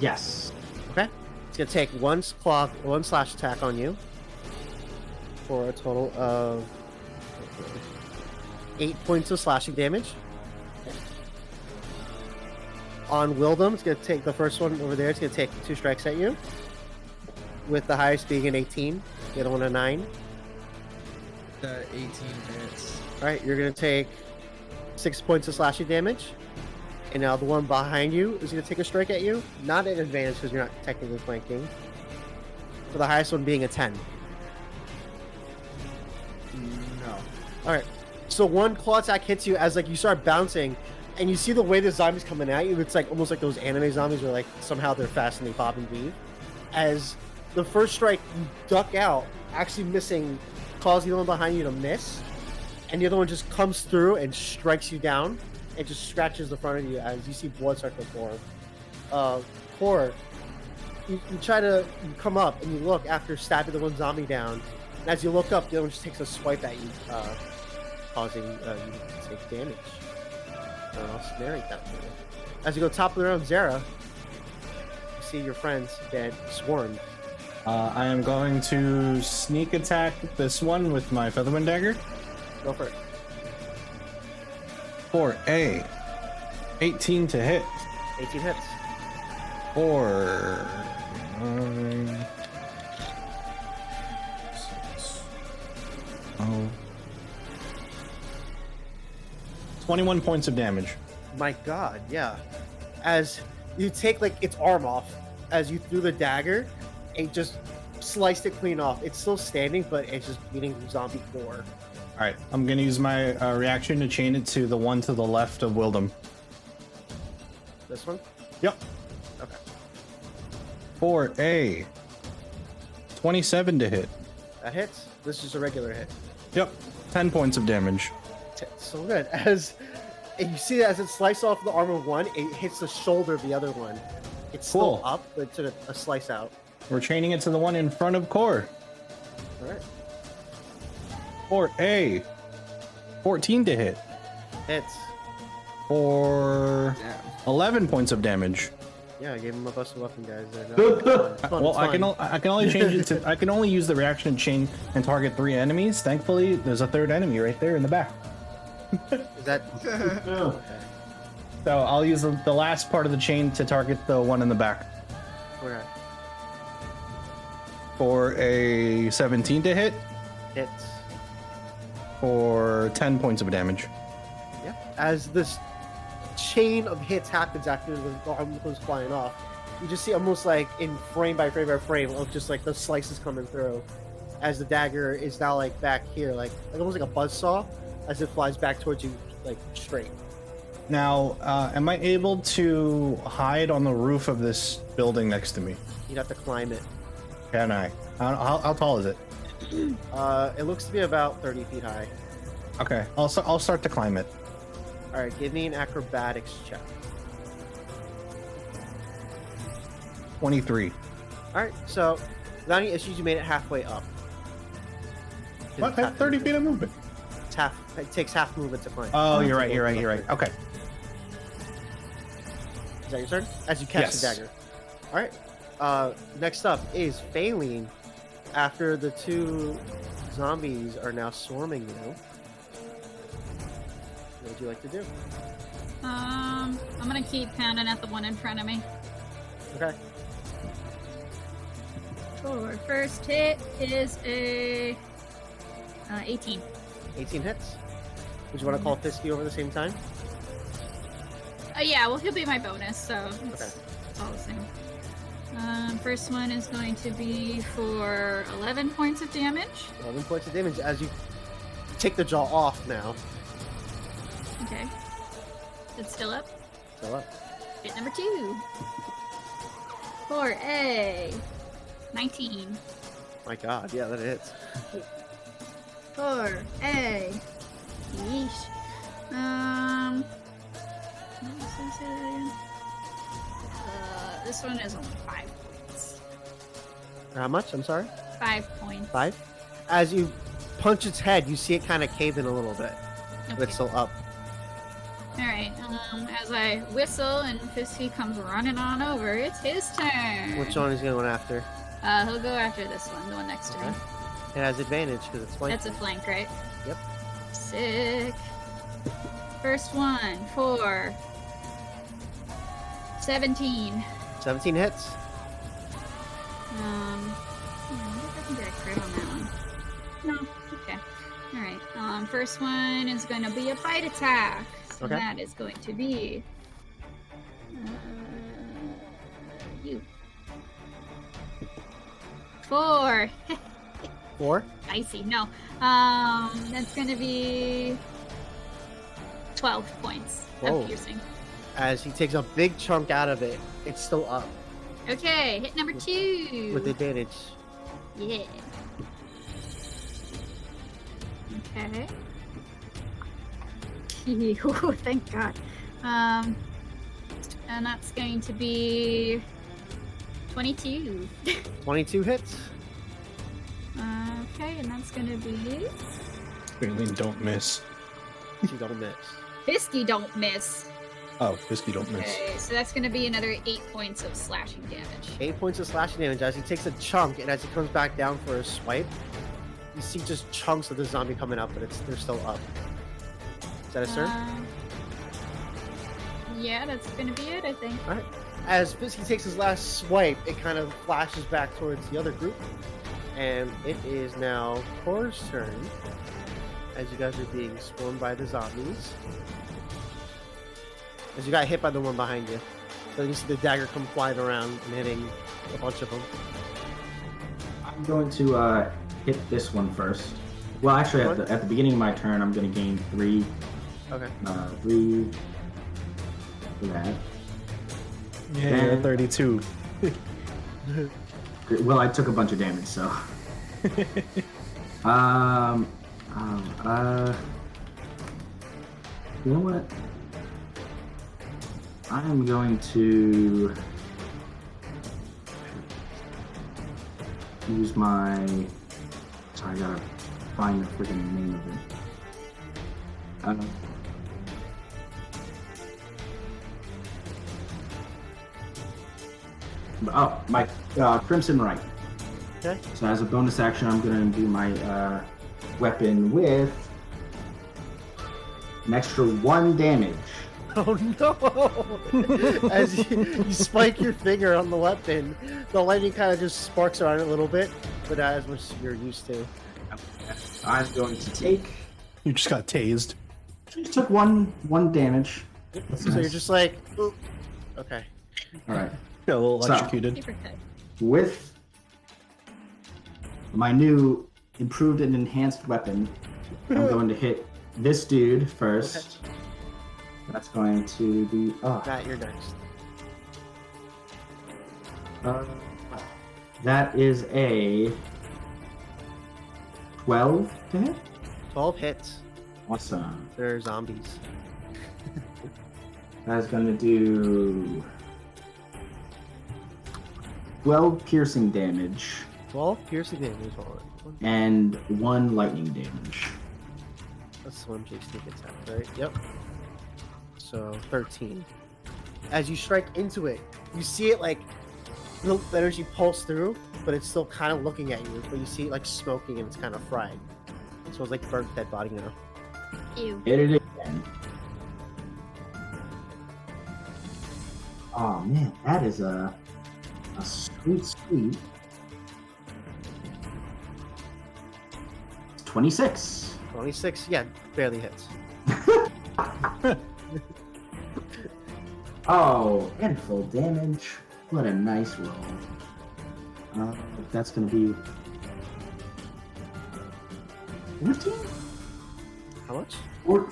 Yes. Okay. It's gonna take one slash attack on you for a total of 8 points of slashing damage. On Wildem, it's gonna take the first one over there. It's gonna take 2 strikes at you, with the highest being an 18, the other one a 9. The 18 hits. All right, you're gonna take 6 points of slashing damage. And now the one behind you is going to take a strike at you. Not an advantage because you're not technically flanking. For the highest one being a 10. No. Alright. So one claw attack hits you as like you start bouncing, and you see the way the zombies coming at you. It's like almost like those anime zombies where like somehow they're fast and they bob and weave. As the first strike, you duck out, actually missing, causing the one behind you to miss. And the other one just comes through and strikes you down. It just scratches the front of you as you see blood start to form. Core, you come up and you look after stabbing the one zombie down. And as you look up, the other one just takes a swipe at you, causing you to take damage. I'll narrate that for you. As you go top of the round, Zara, you see your friends get swarmed. I am going to sneak attack this one with my Featherwind Dagger. Go for it. For a 18 to hit. 18 hits. For 9, 6, 21 points of damage. My god, yeah. As you take like its arm off, as you threw the dagger, it just sliced it clean off. It's still standing, but it's just beating zombie core. All right, I'm gonna use my reaction to chain it to the one to the left of Wildem. This one? Yep. Okay. For a 27 to hit. That hits. This is a regular hit. Yep. 10 points of damage. So good. As and you see that as it slices off the arm of one, it hits the shoulder of the other one. It's still Cool. up, but it took a slice out. We're chaining it to the one in front of Core. All right. For a 14 to hit. Hits. For Damn. 11 points of damage. Yeah, I gave him a busted weapon, guys. It's fun, Well, it's I fun. can only change it to. I can only use the reaction chain and target 3 enemies. Thankfully, there's a third enemy right there in the back. Is that okay? So I'll use the last part of the chain to target the one in the back. Okay. For a 17 to hit. Hits. For 10 points of damage. Yeah. As this chain of hits happens after the arm goes flying off, you just see almost like in frame by frame by frame of just like the slices coming through. As the dagger is now like back here, like almost like a buzzsaw, as it flies back towards you, like straight. Now, am I able to hide on the roof of this building next to me? You'd have to climb it. Can I? How tall is it? It looks to be about 30 feet high. Okay, I'll start to climb it. All right, give me an acrobatics check. 23. All right, so without any issues, you made it halfway up. What? I have 30 feet of movement. It's half. It takes half movement to climb. Oh, you're right. Okay. Is that your turn? As you catch Yes. the dagger. All right. Next up is Failing. After the 2 zombies are now swarming you, what would you like to do? I'm gonna keep pounding at the one in front of me. Okay. For first hit is a 18. 18 hits. Would you want to call Fisky over the same time? Yeah, well, he'll be my bonus, so it's, Okay. it's all the same. First one is going to be for 11 points of damage. 11 points of damage as you take the jaw off now. Okay. It's still up. Still up. Hit number 2. For a 19. My god, yeah, that hits. For a yeesh. What was I say that again? This one is only 5 points. How much? I'm sorry? 5 points. 5? As you punch its head, you see it kind of cave in a little bit. But Okay. it's still up. Alright, as I whistle and Fisky comes running on over, it's his turn. Which one is he going after? He'll go after this one, the one next to me. Okay. It has advantage because it's flanking. That's a flank, right? Yep. Sick. First one for 17. 17 hits. I wonder if I can get a crit on that one. No. Okay. Alright. First one is going to be a bite attack. So Okay. that is going to be you. 4. 4. Icy. No. That's going to be 12 points Whoa. of piercing. As he takes a big chunk out of it, it's still up Okay, hit number 2. with advantage. Yeah. Okay. Ooh, thank God. And that's going to be 22. 22 hits. Okay, and that's going to be Really don't miss. You don't miss. Fisky don't miss. Oh, Whiskey don't miss. Okay, so that's going to be another 8 points of slashing damage. 8 points of slashing damage as he takes a chunk, and as he comes back down for a swipe, you see just chunks of the zombie coming up, but they're still up. Is that a turn? Yeah, that's going to be it, I think. All right. As Fisky takes his last swipe, it kind of flashes back towards the other group, and it is now Cora's turn. As you guys are being swarmed by the zombies. As you got hit by the one behind you. So you see the dagger come flying around and hitting a bunch of them. I'm going to hit this one first. Well, actually, at the beginning of my turn, I'm going to gain 3. Okay. 3 for that. Yeah, 32. Well, I took a bunch of damage, so. You know what? I'm going to use my. Sorry, I gotta find the freaking name of it. Oh, my Crimson Right. Okay. So as a bonus action, I'm going to do my weapon with an extra 1 damage. Oh no! As you spike your finger on the weapon, the lightning kind of just sparks around it a little bit, but not as much as you're used to. I'm going to take. You just got tased. Just took one damage. That's So nice. you're just like, ooh. Okay. All right. Got a little So- electrocuted. Paper cut. With my new improved and enhanced weapon, I'm going to hit this dude first. That's going to be. Oh, Matt, you're next. that is a 12 to hit. 12 hits. Awesome. They're zombies. That's going to do 12 piercing damage 12 piercing damage. Hold on. and 1 lightning damage. That's the one Jake Sneak attack, right? Yep. So 13. As you strike into it, you see it like the energy pulse through, but it's still kind of looking at you. But you see it like smoking and it's kind of fried. So it's like burnt dead body now. Ew. Hit it again. Oh man, that is a sweet. 26. 26. Yeah, barely hits. Oh, and full damage. What a nice roll. That's gonna be 14? How much?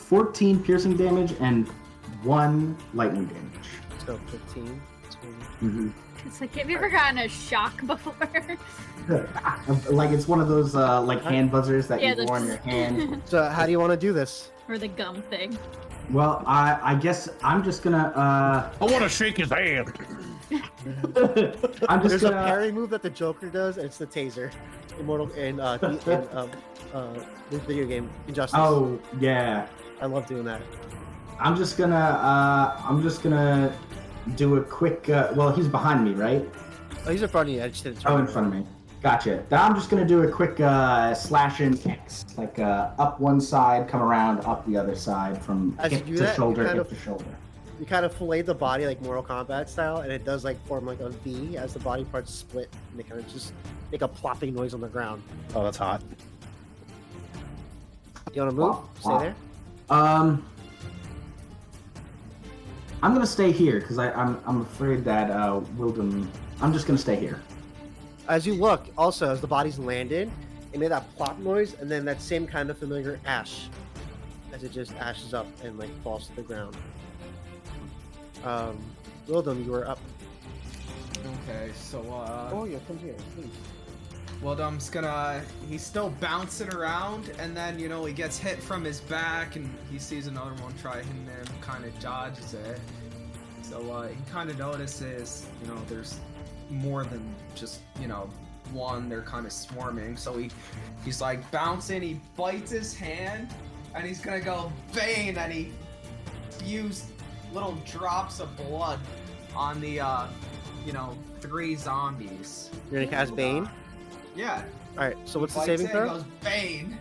14 piercing damage and 1 lightning damage. So 15. 20. It's like, have you ever gotten a shock before? Like it's one of those like hand buzzers that Yeah, you wore on your hand. So how do you want to do this? Or the gum thing. Well, I guess I'm just gonna I want to shake his hand. I'm just There's a gonna parry move that the Joker does, and it's the taser. Immortal in this video game Injustice. Oh yeah. I love doing that. I'm just gonna do a quick well, he's behind me, right? Oh, he's in front of you. I just did it. Oh, in front of me. Gotcha. Then I'm just gonna do a quick slash and X, like up one side, come around, up the other side, from As you hip do to that, you shoulder, kind hip of- to shoulder. You kind of fillet the body like Mortal Kombat style, and it does like form like a V as the body parts split, and they kind of just make a plopping noise on the ground. Oh, that's hot. You want to move? Wow. Stay Wow. there. I'm gonna stay here because I'm afraid that Wildem. I'm just gonna stay here. As you look, also as the bodies landed, it made that plop noise, and then that same kind of familiar ash, as it just ashes up and like falls to the ground. Wildem, you are up. Okay, so Oh, yeah, come here, please. Wildem's he's still bouncing around, and then, you know, he gets hit from his back, and he sees another one try hitting him, kind of dodges it. So, he kind of notices, you know, there's more than just, you know, one, they're kind of swarming. So he's like bouncing, he bites his hand, and he's gonna go Bane, and he spews little drops of blood on the, you know, 3 zombies. You're gonna cast Bane? Yeah. Alright, so what's the Bites saving it, throw? He goes Bane.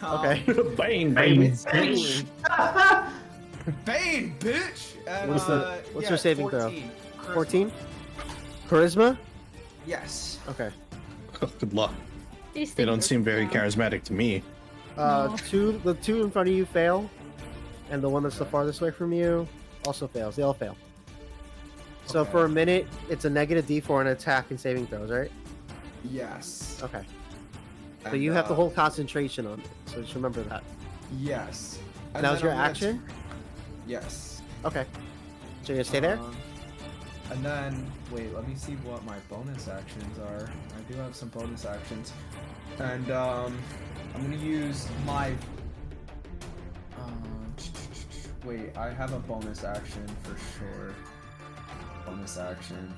Okay. Bane, Bane. Bane, bitch! And, What's your saving throw? 14. Charisma. 14? Charisma? Yes. Okay. Good luck. These They don't things are seem very down. charismatic to me. No. The two in front of you fail, and the one that's the farthest away from you also fails. They all fail. So Okay. for a minute, it's a negative D4 on attack and saving throws, right? Yes. Okay. So And, you have to hold concentration on it. So just remember that. Yes. And Now's then your I'm gonna action? Yes. Okay. So you're gonna stay there? And then, wait, let me see what my bonus actions are. I do have some bonus actions. And, I'm gonna use my... wait, I have a bonus action for sure. Bonus action.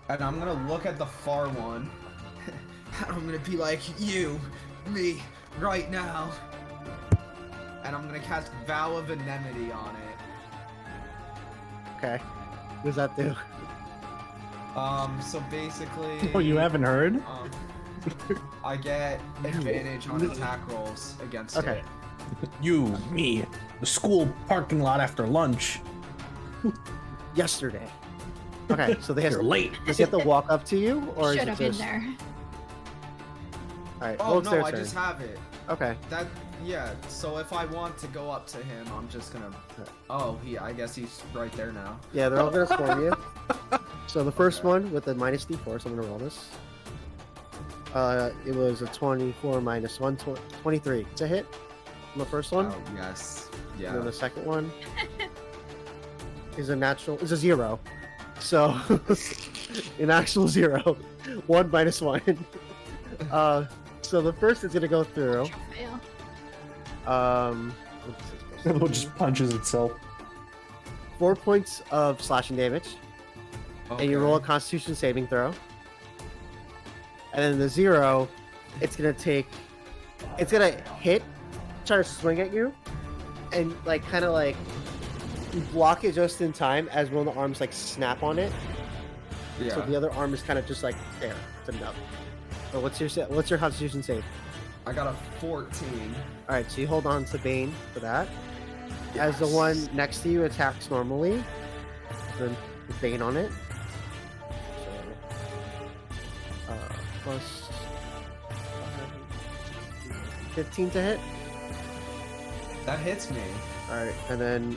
And I'm gonna look at the far one. I'm gonna be like, you, me, right now. And I'm gonna cast Vow of Enmity on it. Okay. What does that do? So basically... Oh, you haven't heard? I get advantage on attack rolls against Okay. it. You, me, the school parking lot after lunch. Yesterday. Okay, so they have You're late. does he have to walk up to you, or Should is it have been just... there. Alright, Oh, well, it's no, their I turn. just have it. Okay. That, yeah, so if I want to go up to him, I'm just gonna... Oh, I guess he's right there now. Yeah, they're all gonna swarm you. So the first one with the minus D4, so I'm gonna roll this. It was a 24 minus 1, 23. It's a hit on the first one. Oh, yes. And then Yeah. the second one is a 0. So an actual 0. 1 minus 1. So the first is gonna go through. Fail. It just punches itself. 4 points of slashing damage. And you roll a Constitution saving throw. And then the 0, it's gonna hit, try to swing at you, and like kind of like you block it just in time as one of the arms like snap on it. Yeah. So the other arm is kind of just like there. It's enough. So what's your Constitution save? I got a 14. All right, so you hold on to Bane for that. As the one next to you attacks normally, then with Bane on it. So, plus 15 to hit. That hits me. All right, and then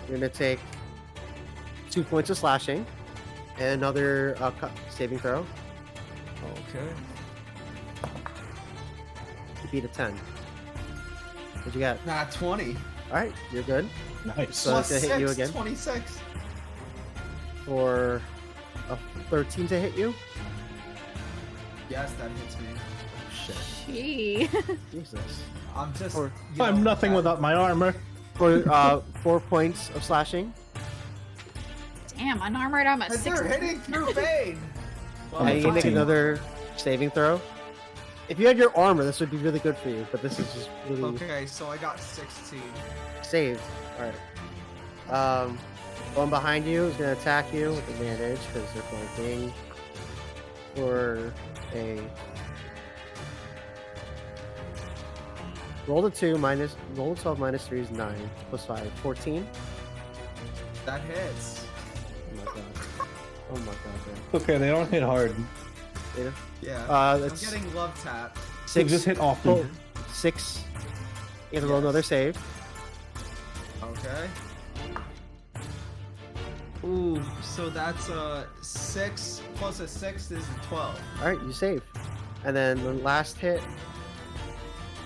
you're gonna take 2 points of slashing and another saving throw. Okay. You beat a 10. What'd you got? Nah, 20. All right, you're good. Nice. So Plus it's gonna hit you 6, again 26. for a 13 to hit you. Yes, that hits me. Shit, Gee. Jesus. I'm just... Or- you I'm know, nothing that- without my armor. For 4 points of slashing, Damn, unarmored, I'm a And 6. they're hitting through Bane! I'm and you can make 15. another saving throw. If you had your armor, this would be really good for you, but this is just really Okay, so I got 16. saved. All right. One behind you is going to attack you with advantage because they're flanking. For a roll a 2 minus roll a 12 minus 3 is 9 plus 5 14. That hits. Oh my god. Oh my god. Man. Okay, they don't hit hard. Yeah. I'm That's getting love tap. They just hit often. 6. You have to roll another save. Okay. Ooh, so that's 6 plus a 6 is a 12. All right, you save. And then the last hit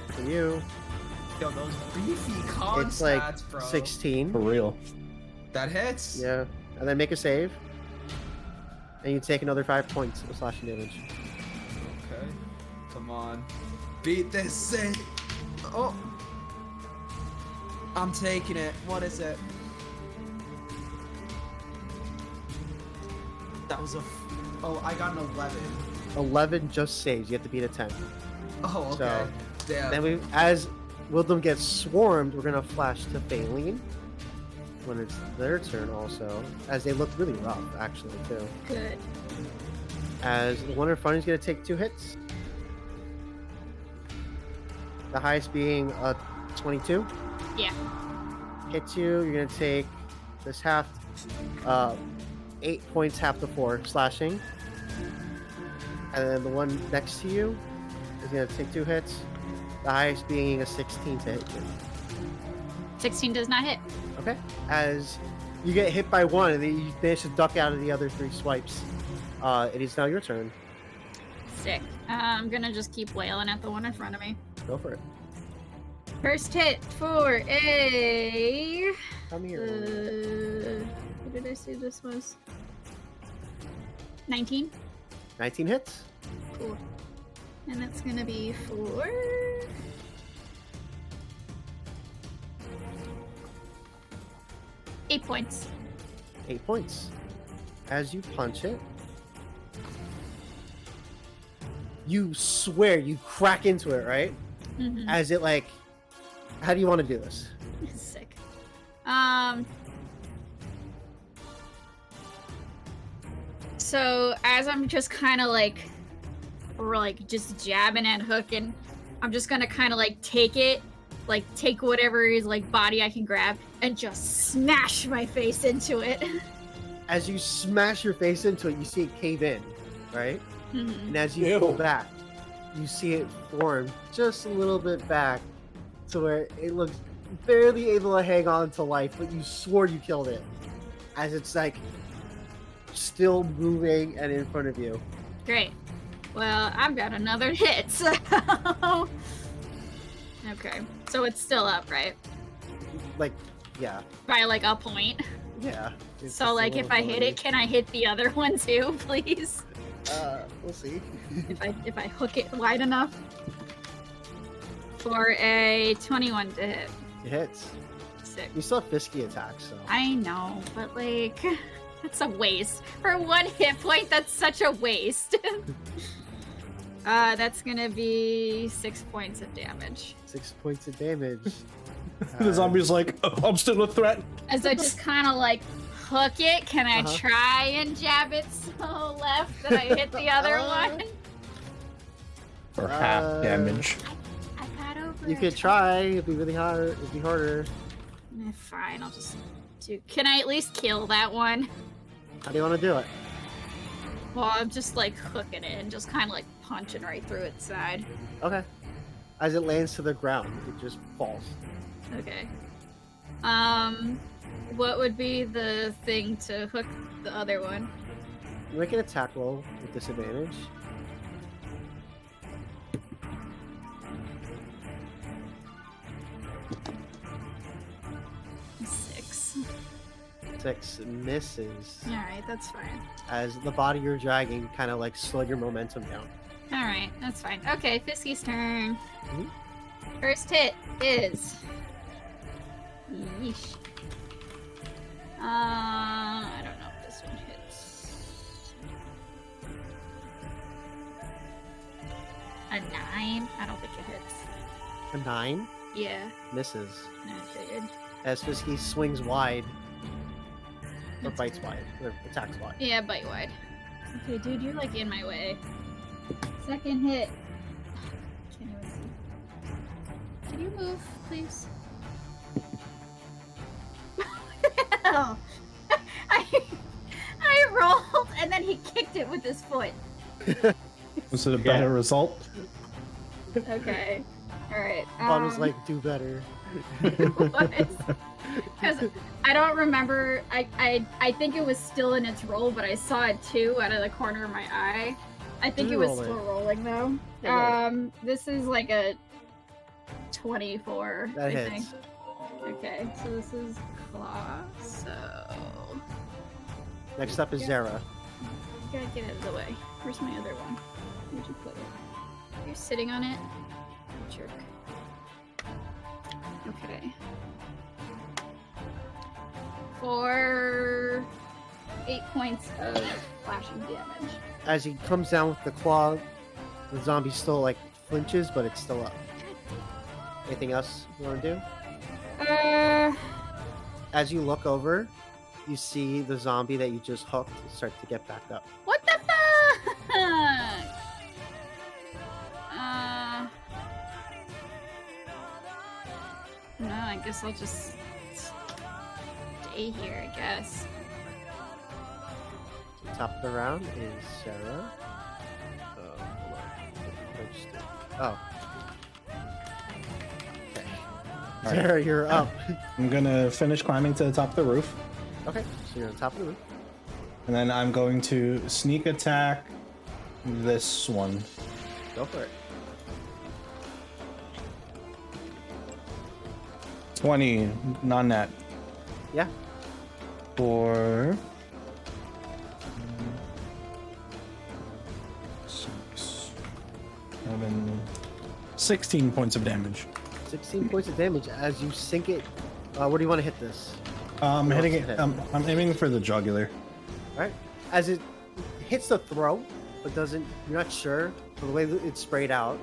for you, Yo, those beefy con it's like stats, bro. 16. For real. That hits. Yeah. And then make a save. And you take another 5 points of slashing damage. Okay. Come on. Beat this save. Oh. I'm taking it. What is it? That was a. Oh, I got an 11. 11 just saves. You have to beat a 10. Oh, okay. So, Damn. Then as Wildem gets swarmed, we're gonna flash to Baleen when it's their turn also, as they look really rough actually too. Good. As the one in front is gonna take 2 hits. The highest being a 22. Yeah. Hits you, you're gonna take this half 8 points, half to 4 slashing. And then the one next to you is gonna take 2 hits. The highest being a 16 to hit you. 16 does not hit. Okay. As you get hit by one, and then you manage to duck out of the other 3 swipes. It is now your turn. Sick. I'm gonna just keep wailing at the one in front of me. Go for it. First hit for a. Come here. What did I say this was? 19. 19 hits. Cool. And that's gonna be for. 8 points. 8 points. As you punch it, you swear you crack into it, right? Mm-hmm. As it like, how do you want to do this? Sick. So as I'm just kind of like, or like just jabbing and hooking, I'm just gonna kind of like take it, like take whatever is like body I can grab and just smash my face into it. As you smash your face into it, you see it cave in, right? Mm-hmm. And as you Ew. pull back, you see it form just a little bit back to where it looks barely able to hang on to life, but you swore you killed it. As it's like still moving and in front of you. Great. Well, I've got another hit, so... Okay, so it's still up, right? Like, yeah. By like a point. Yeah. It's So just a like if I little hit it, can I hit the other one too, please? we'll see. If I hook it wide enough. For a 21 to hit. It hits. Sick. You still have Fisky attacks, so. I know, but like that's a waste. For 1 hit point, that's such a waste. That's gonna be 6 points of damage. 6 points of damage. The zombie's like, oh, I'm still a threat. As I just kind of like hook it, can I Uh-huh. try and jab it so left that I hit the other one? For half damage. I got over You it. could try. It'd be really hard. It'd be harder. Fine, I'll just do. Can I at least kill that one? How do you want to do it? Well, I'm just like hooking it and just kind of like punching right through its side. Okay. As it lands to the ground, it just falls. Okay. What would be the thing to hook the other one? You make an attack roll with disadvantage. Six. 6 misses. Alright, that's fine. As the body you're dragging kind of like slow your momentum down. Alright, that's fine. Okay, Fisky's turn. Mhm. First hit is. Yeesh. I don't know if this one hits. A 9? I don't think it hits. A 9 Yeah, misses. I figured. As Fisky swings wide. Or bites wide. Or attacks wide. Yeah, bite wide. Okay, dude, you're like in my way. Second hit. Can't even see. Can you move, please? Oh. I rolled and then he kicked it with his foot. Was it a better result? Okay. All right. Paul was like, do better. Because I don't remember. I think it was still in its roll, but I saw it too out of the corner of my eye. I think it was Roll it. still rolling though. Yeah, roll This is like a 24. That I hits. think. Okay, so this is claw. So Next up is Yeah. Zara. you gotta get out of the way. Where's my other one? Where'd you put it? You're sitting on it. Jerk. Okay. For 8 points of slashing damage. As he comes down with the claw, the zombie still like flinches, but it's still up. Anything else you want to do? As you look over, you see the zombie that you just hooked start to get back up. What the fuck? No, I guess I'll just stay here, I guess. Top of the round is Sarah. Hold on. What did I just do? Oh. Okay. All right. Sarah, you're up. I'm gonna finish climbing to the top of the roof, Okay, so you're on top of the roof. and then I'm going to sneak attack this one. Go for it. 20 non-net Yeah. for 16 points of damage. 16 points of damage as you sink it. Where do you want to hit this? I'm hitting else it. hit? I'm aiming for the jugular. Alright. As it hits the throat, but doesn't, you're not sure. So the way that it's sprayed out,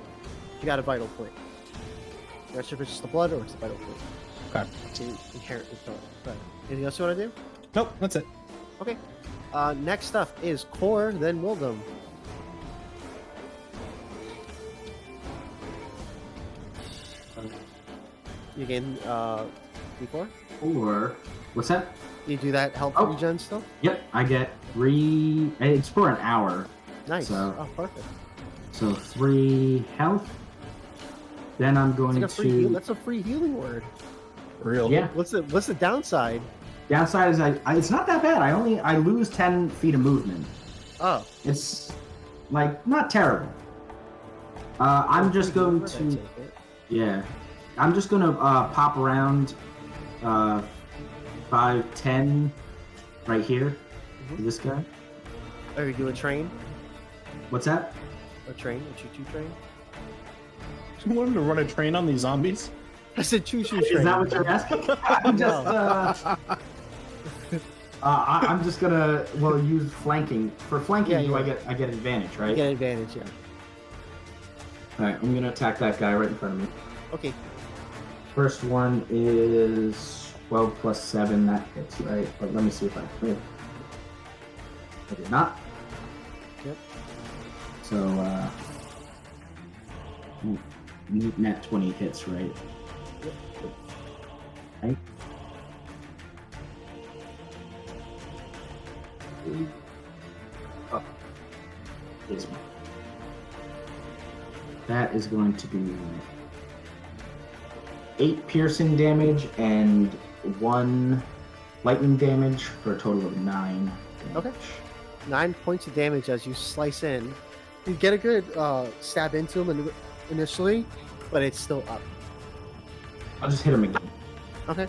you got a vital point. You're not sure if it's just the blood or it's the vital point. Okay. It's inherently felt. Right. Anything else you want to do? Nope, that's it. Okay. Next up is Core, then Wildem. You gain D4? Or what's that? You do that health Oh. regen still? Yep, I get 3. It's for an hour, Nice. So- Oh, perfect. so 3 health. Then I'm It's going like a free heal. to. That's a free healing word. Real. Yeah. What's the downside? Downside is it's not that bad. I lose 10 feet of movement. Oh, It's like not terrible. I'm just free healing going word, I'd to. take it. Yeah, I'm just gonna pop around 5, 10 right here. Mhm. To this guy. Are you doing train? What's that? A train? A choo-choo train? You want him to run a train on these zombies? I said choo-choo train. Is that what you're asking? I'm just. I'm just gonna use flanking. For flanking, Yeah, I yeah. get advantage, You right? get advantage, yeah. All right, I'm gonna attack that guy right in front of me. Okay. First one is 12 plus 7. That hits, right? But let me see if I crit. I did not. Yep. So, net 20 hits, right? Yep. Right. Oh. Yes, ma'am. That is going to be 8 piercing damage and 1 lightning damage for a total of 9 damage. Okay. 9 points of damage as you slice in. You get a good stab into him initially, but it's still up. I'll just hit him again. Okay.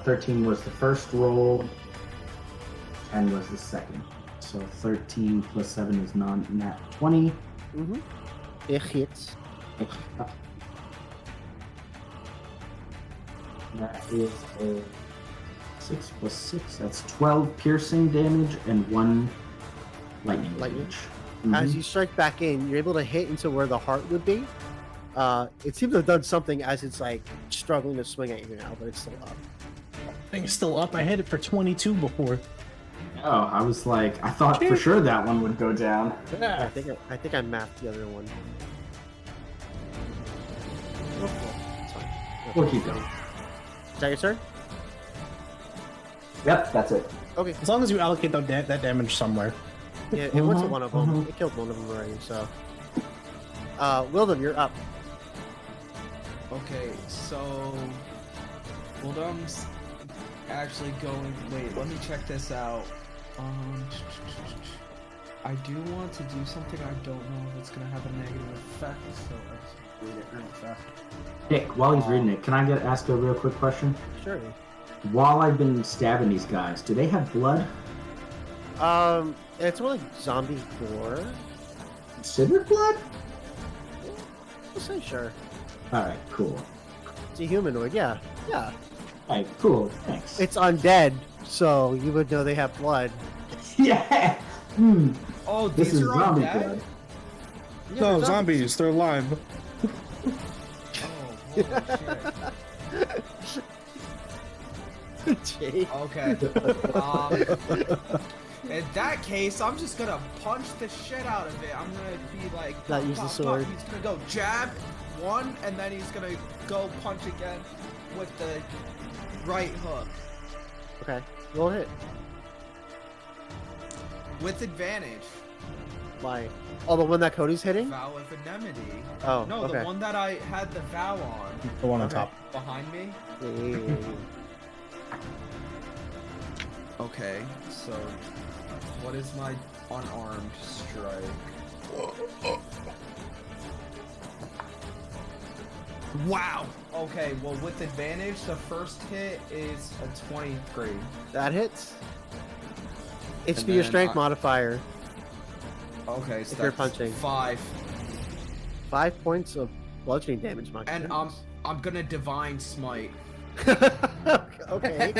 13 was the first roll, 10 was the second. So 13 plus 7 is nat 20. Mm-hmm. It hits. That is a 6 plus 6. That's 12 piercing damage and 1 lightning damage. As you strike back in, you're able to hit into where the heart would be. It seems to have done something as it's like struggling to swing at you now, but it's still up. Thing's still up. I hit it for 22 before. Oh, I was like, I thought for sure that one would go down. I think I mapped the other one. It's fine. We'll keep going. Is that your turn? Yep, that's it. Okay. As long as you allocate that damage somewhere. Yeah, it went to Mhm, one of them. mhm. It killed one of them already, so. Wildem, you're up. Okay, so Wildem's actually going. Wait, let me check this out. I do want to do something. I don't know if it's gonna have a negative effect, so let's read it real fast. Nick, while he's reading it, can I ask a real quick question? Sure. While I've been stabbing these guys, do they have blood? It's more like zombie gore. Considered blood? I'll say sure. Alright, cool. It's a humanoid, yeah. Yeah. Alright, cool, thanks. It's undead, so you would know they have blood. Yeah! Hmm. Oh, This these is are zombie undead? blood. Yeah, No, they're zombies. They're alive. Oh, holy shit. Jay. Okay. In that case, I'm just gonna punch the shit out of it. I'm gonna be like, Not use the sword. He's gonna go jab one, and then he's gonna go punch again with the right hook Okay, roll a hit. with advantage. Why? Oh, the one that Cody's hitting? Vow of Enmity. Oh, No, okay. the one that I had the vow on. The one on Okay. top. Behind me. Yeah. Okay, so what is my unarmed strike? Wow! Okay, well with advantage, the first hit is a 23. That hits. It's And be your then strength I- modifier. Okay, so If you're that's punching. 5. 5 points of bludgeoning damage, my And goodness. I'm gonna divine smite. Okay.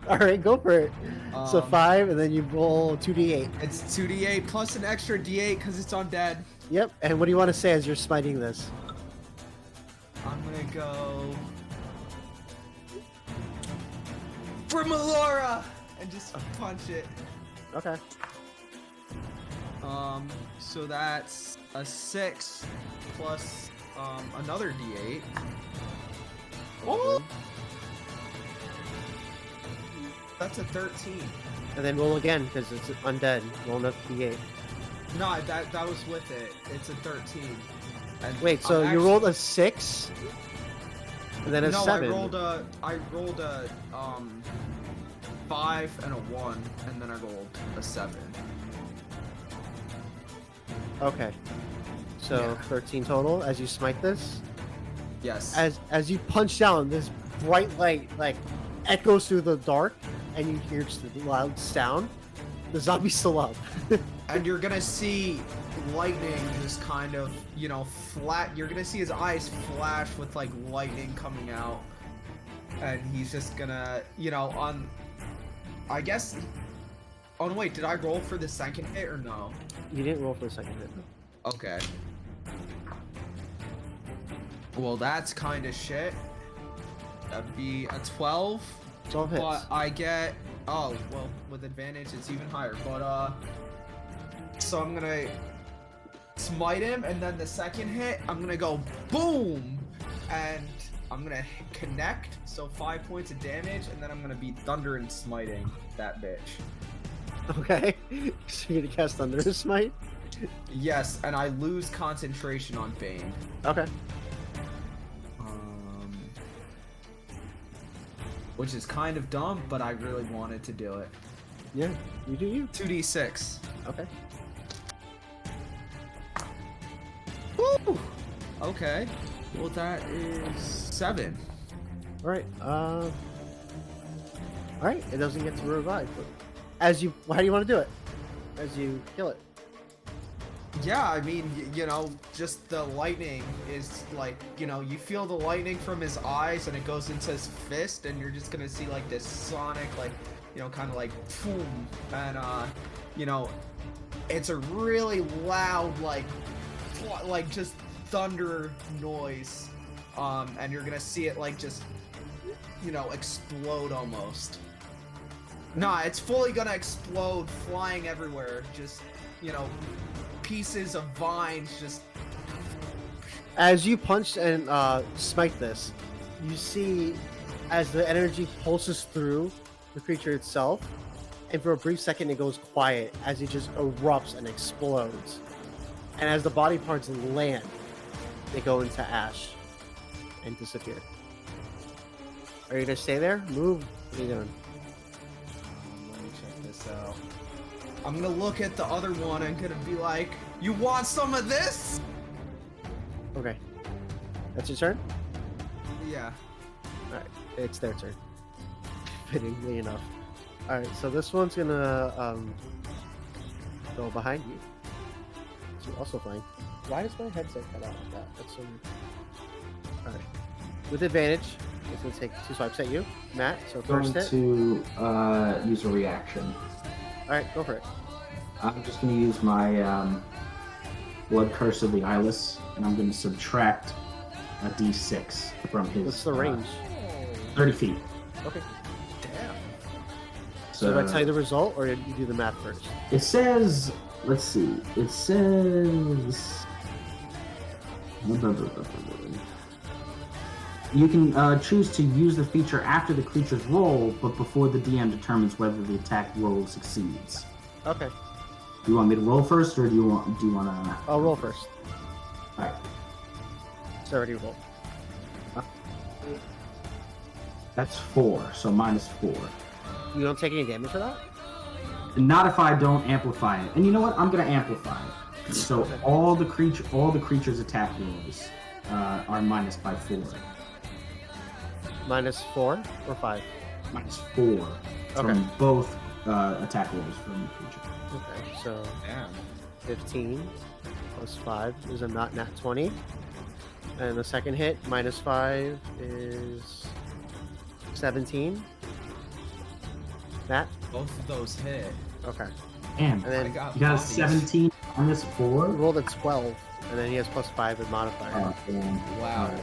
All right, go for it. So 5, and then you roll 2d8. It's 2d8 plus an extra d8 because it's undead. Yep. And what do you want to say as you're smiting this? I'm gonna go for Melora and just punch it. Okay. So that's a 6 plus another d8. Oh! That's a 13. And then roll again because it's undead. Roll another d8. No, that was with it. It's a 13. And Wait, so I'm you rolled a 6, and then a no, 7. I rolled a 5 and a 1, and then I rolled a 7. Okay. So Yeah. 13 total as you smite this. Yes. As you punch down, this bright light like echoes through the dark, and you hear just a loud sound. The zombie's still up. And you're gonna see lightning just kind of, flat. You're gonna see his eyes flash with like lightning coming out, and he's just gonna, I guess. Oh no, wait, did I roll for the second hit or no? You didn't roll for the second hit. Okay. Well, that's kind of shit. That'd be a 12. 12 hits. But I get. Oh, well, with advantage, it's even higher. But, so I'm gonna smite him, and then the second hit, I'm gonna go boom! And I'm gonna connect, so 5 points of damage, and then I'm gonna be thunder and smiting that bitch. Okay. So you're gonna cast Thunderous Smite? Yes, and I lose concentration on Bane. Okay. Which is kind of dumb, but I really wanted to do it. Yeah, you do you. 2d6. Okay. Woo! Okay. Well, that is 7. Alright, alright, it doesn't get to revive, but how do you want to do it? As you kill it. Yeah, I mean, just the lightning is like, you feel the lightning from his eyes and it goes into his fist, and you're just gonna see like this sonic, like, kind of like boom, and it's a really loud, like just thunder noise, and you're gonna see it like just, explode almost. Nah, it's fully gonna explode, flying everywhere, just, pieces of vines just. As you punch and smite this, you see as the energy pulses through the creature itself, and for a brief second it goes quiet as it just erupts and explodes. And as the body parts land, they go into ash and disappear. Are you gonna stay there? Move. What are you doing? Let me check this out. I'm gonna look at the other one and gonna be like, "You want some of this?" Okay. That's your turn? Yeah. Alright, it's their turn. Fittingly enough. Alright, so this one's gonna go behind you. So also fine. Why does my headset cut out like that? That's so weird. Alright. With advantage, it's gonna take 2 swipes at you. Matt, so Going first hit. to use a reaction. Alright, go for it. I'm just going to use my Blood Curse of the Eyeless, and I'm going to subtract a d6 from his. What's the range? 30 feet. Okay. Damn. So do I tell you the result, or you do the math first? It says, let's see, it says... You can choose to use the feature after the creature's roll, but before the DM determines whether the attack roll succeeds. Okay. Do you want me to roll first, or do you want to... I'll roll first. Alright. It's already rolled. That's 4, so -4. You don't take any damage for that? Not if I don't amplify it. And you know what? I'm gonna amplify it. So all the creature's attack rolls are minus by 4. -4 or 5? -4 from both attack rolls from the creature. Okay, so Damn. 15 plus 5 is a not nat 20. And the second hit, -5 is 17. That? Both of those hit. Okay. Damn. And then I got You got a bodies. 17 on this he 4? rolled a 12, and then he has +5 with modifier. Oh, damn. Wow.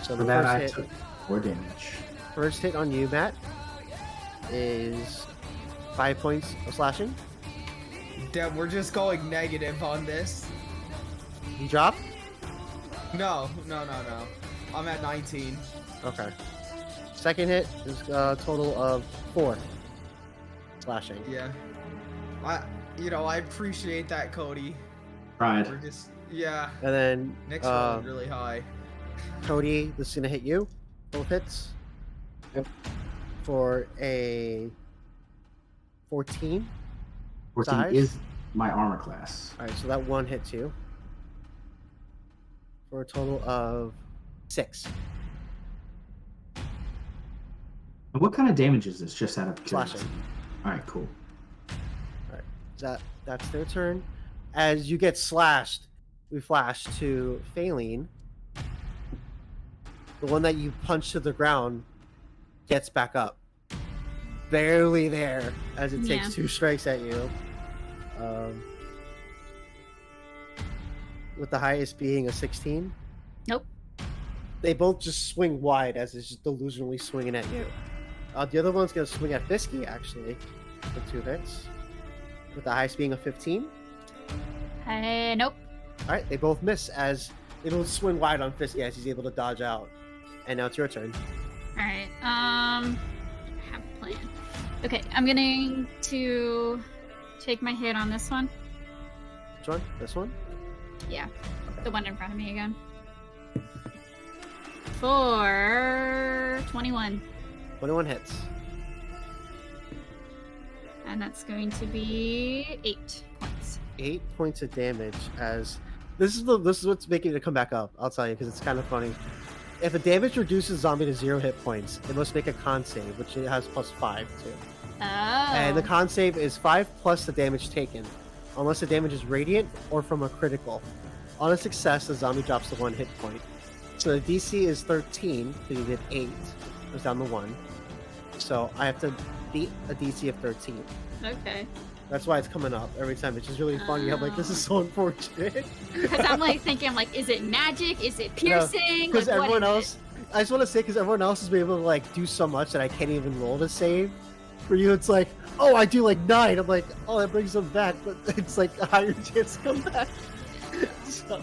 So For the that, I first took 4 damage. hit on you, Matt, is 5 points of slashing. Damn, we're just going negative on this. You drop? No. I'm at 19. Okay. Second hit is a total of 4 slashing. Yeah. I appreciate that, Cody. Right. We're just, yeah. And then Nick's rolling really high. Cody, this is gonna hit you. Both hits. Yep. For a 14. 14 Size? is my armor class. Alright, so that one hits you. For a total of 6. And what kind of damage is this, just out of curiosity? Slashing. Alright, cool. That's their turn. As you get slashed, we flash to Phaline. The one that you punch to the ground gets back up. Barely there, as it takes 2 strikes at you. With the highest being a 16. Nope. They both just swing wide as it's just delusionally swinging at you. The other one's going to swing at Fisky, actually, with 2 hits. With the highest being a 15. Nope. Alright, they both miss as it'll swing wide on Fisky as he's able to dodge out. And now it's your turn. Alright, I have a plan. Okay, I'm going to take my hit on this one. Which one? This one? Yeah, the one in front of me again. For 21. 21 hits. And that's going to be 8 points. 8 points of damage as this is what's making it come back up. I'll tell you because it's kind of funny. If a damage reduces zombie to 0 hit points, it must make a con save, which it has +5 too. Oh. And the con save is 5 plus the damage taken, unless the damage is radiant or from a critical. On a success, the zombie drops to 1 hit point. So the DC is 13 because you did 8. It was down to 1. So I have to beat a DC of 13. Okay. That's why it's coming up every time. It's just really funny. I'm like, this is so unfortunate. Because I'm like thinking, like, is it magic? Is it piercing? Because Like, what everyone is else, I just want to say, because everyone else has been able to like do so much that I can't even roll to save. For you, it's like, oh, I do like 9. I'm like, oh, that brings them back, but it's like a higher chance to come back. So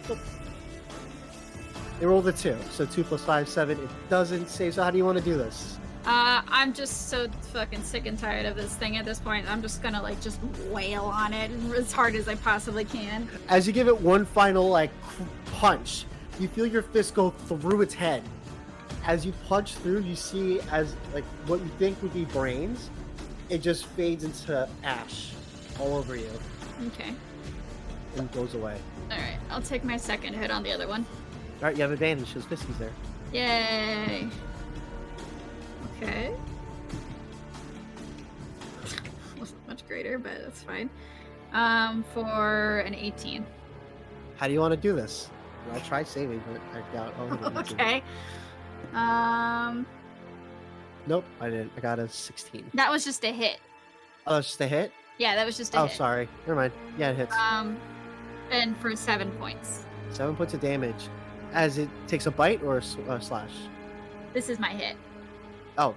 they rolled a 2, so 2 plus 5, 7. It doesn't save. So how do you want to do this? I'm just so fucking sick and tired of this thing at this point. I'm just gonna like just wail on it as hard as I possibly can. As you give it one final like punch, you feel your fist go through its head. As you punch through, you see as like what you think would be brains, it just fades into ash all over you Okay. and goes away. Alright, I'll take my second hit on the other one. Alright, you have advantage because Fisky's there. Yay! Okay. Wasn't much greater, but that's fine. For an 18. How do you want to do this? I'll try saving, but I doubt I'll hit it. Okay. Nope, I didn't. I got a 16. That was just a hit. Oh, that's just a hit? Yeah, that was just a Oh, hit. sorry. Never mind. Yeah, it hits. And for 7 points. 7 points of damage. As it takes a bite or a slash? This is my hit. Oh.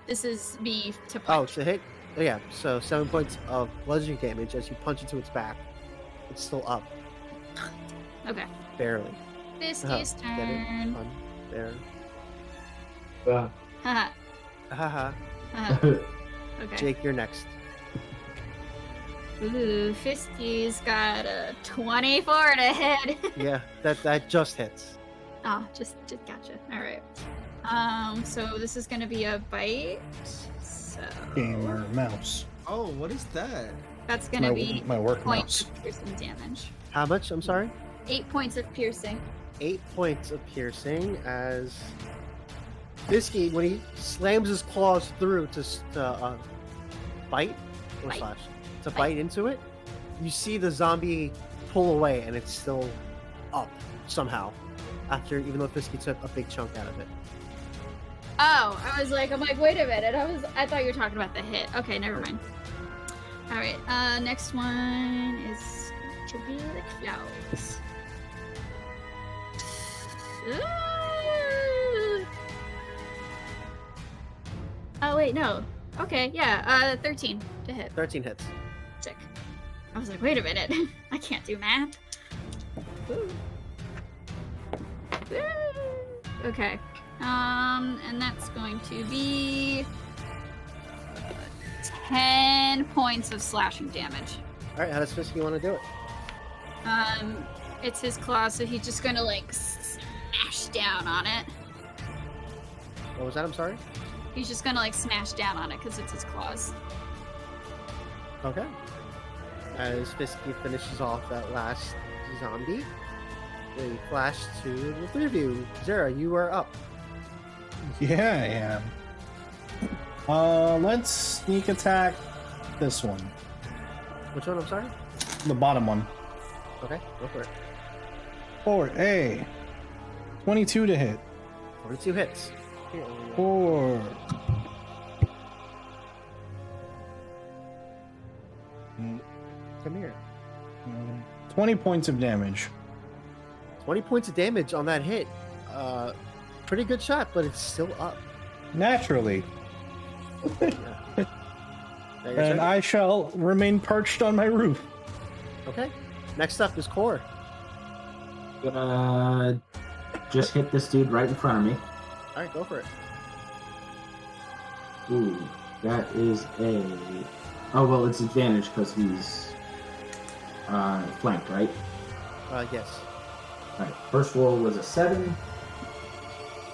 This is me to Oh, punch. it's a hit? Oh, yeah, so 7 points of bludgeoning damage as you punch into its back. It's still up. Okay. Barely. Fisky's Get it? turn. Fun. There. Haha. Haha. Haha. Okay. Jake, you're next. Ooh, Fisky's got a 24 to hit. Yeah, that just hits. Oh, just gotcha. All right. So this is gonna be a bite. So Gamer mouse. Oh, what is that? that's gonna be My work points mouse. of piercing damage. How much? I'm sorry? 8 points of piercing. 8 points of piercing as Fisky, when he slams his claws through to bite or Bite. slash to Bite. bite into it, you see the zombie pull away and it's still up somehow. After, even though Fisky took a big chunk out of it. Oh, I'm like, wait a minute. I thought you were talking about the hit. Okay, never mind. All right. Next one is to be the clouds. Ooh. Oh wait, no. Okay, yeah. 13 to hit. 13 hits. Sick. I was like, wait a minute. I can't do math. Ooh. Ooh. Okay. And that's going to be 10 points of slashing damage. Alright, how does Fisky want to do it? It's his claw, so he's just gonna like smash down on it. What was that? I'm sorry? He's just gonna like smash down on it because it's his claws. Okay. As Fisky finishes off that last zombie, we flash to the three of you. Zara, you are up. Yeah, I am. Let's sneak attack this one. Which one? I'm sorry? The bottom one. Okay, go for it. For a 22 to hit. 42 hits. Here, For come here. 20 points of damage. 20 points of damage on that hit. Pretty good shot, but it's still up. Naturally. Now your And turn. I shall remain perched on my roof. Okay. Next up is Core. Gonna just hit this dude right in front of me. All right, go for it. Ooh, that is a. Oh well, it's advantage because he's flanked, right? Yes. All right. First roll was a 7.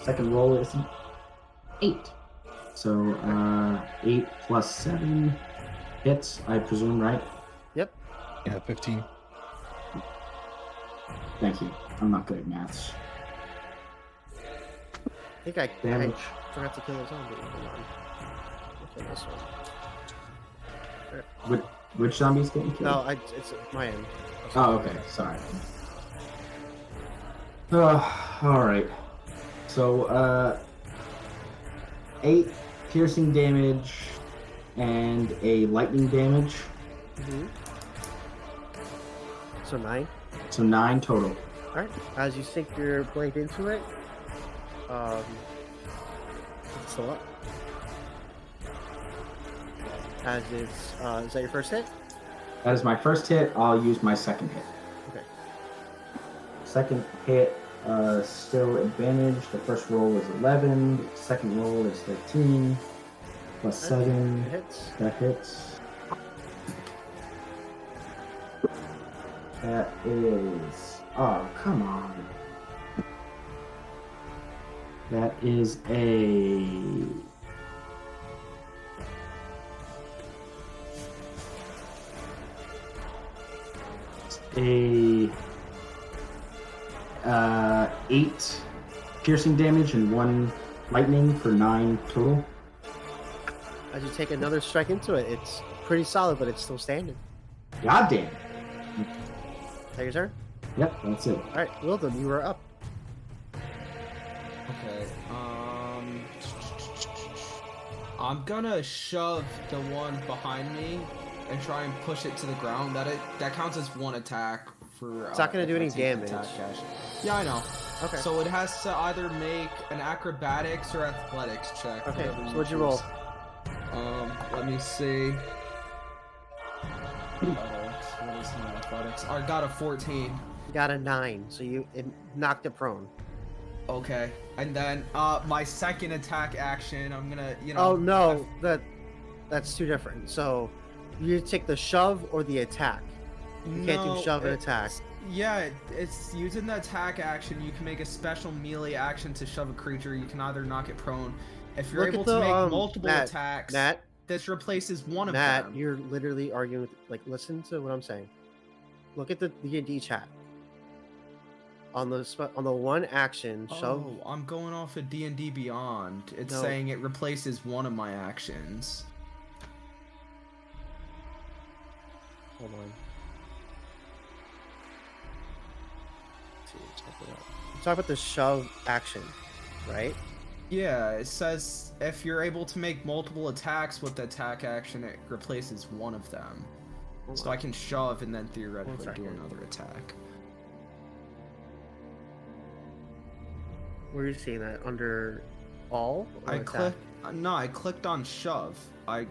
Second roll is an 8. So 8 plus 7 hits, I presume, right? Yep. Yeah, 15. Thank you. I'm not good at maths. I think I Damage. forgot to kill a zombie. Hold on. Okay, this one. Which zombie's getting killed? No, it's my end. Oh, okay. Sorry. All right. So 8 piercing damage and a lightning damage. Mm-hmm. So 9. So 9 total. All right. As you sink your blade into it, it's still up. As is that your first hit? That is my first hit. I'll use my second hit. Okay. Second hit Still advantage. The first roll was 11. The second roll is 13. Plus 7. That hits. That hits. That is... Oh, come on. That is a... A 8 piercing damage and 1 lightning for 9 total. As you take another strike into it, it's pretty solid, but it's still standing. God damn. Take your turn. Yep, that's it. All right, Wilden, you are up. Okay. I'm gonna shove the one behind me and try and push it to the ground. That counts as one attack for. It's not gonna do any damage. Yeah, I know. Okay. So it has to either make an acrobatics or athletics check. Okay. whatever So what'd you choose. roll? Let me see. Athletics. What is my athletics? I got a 14. You got a 9, so it knocked it prone. Okay. And then my second attack action, I'm gonna, Oh no, that's too different. So you take the shove or the attack. You can't do shove and attack. Yeah, it's using the attack action. You can make a special melee action to shove a creature. You can either knock it prone. If you're Look able at to the, make multiple Matt, attacks, Matt, this replaces one of Matt, them. you're literally arguing with, listen to what I'm saying. Look at the D&D chat. On the one action, shove. Oh, I'm going off of D&D Beyond. It's No. saying it replaces one of my actions. Hold on. Let's see, check it out. You talk about the shove action, right? Yeah, it says if you're able to make multiple attacks with the attack action, it replaces one of them. Hold So on. I can shove and then theoretically do second. another attack. Where are you seeing that? Under all? Or I attack? clicked. No, I clicked on shove. I'm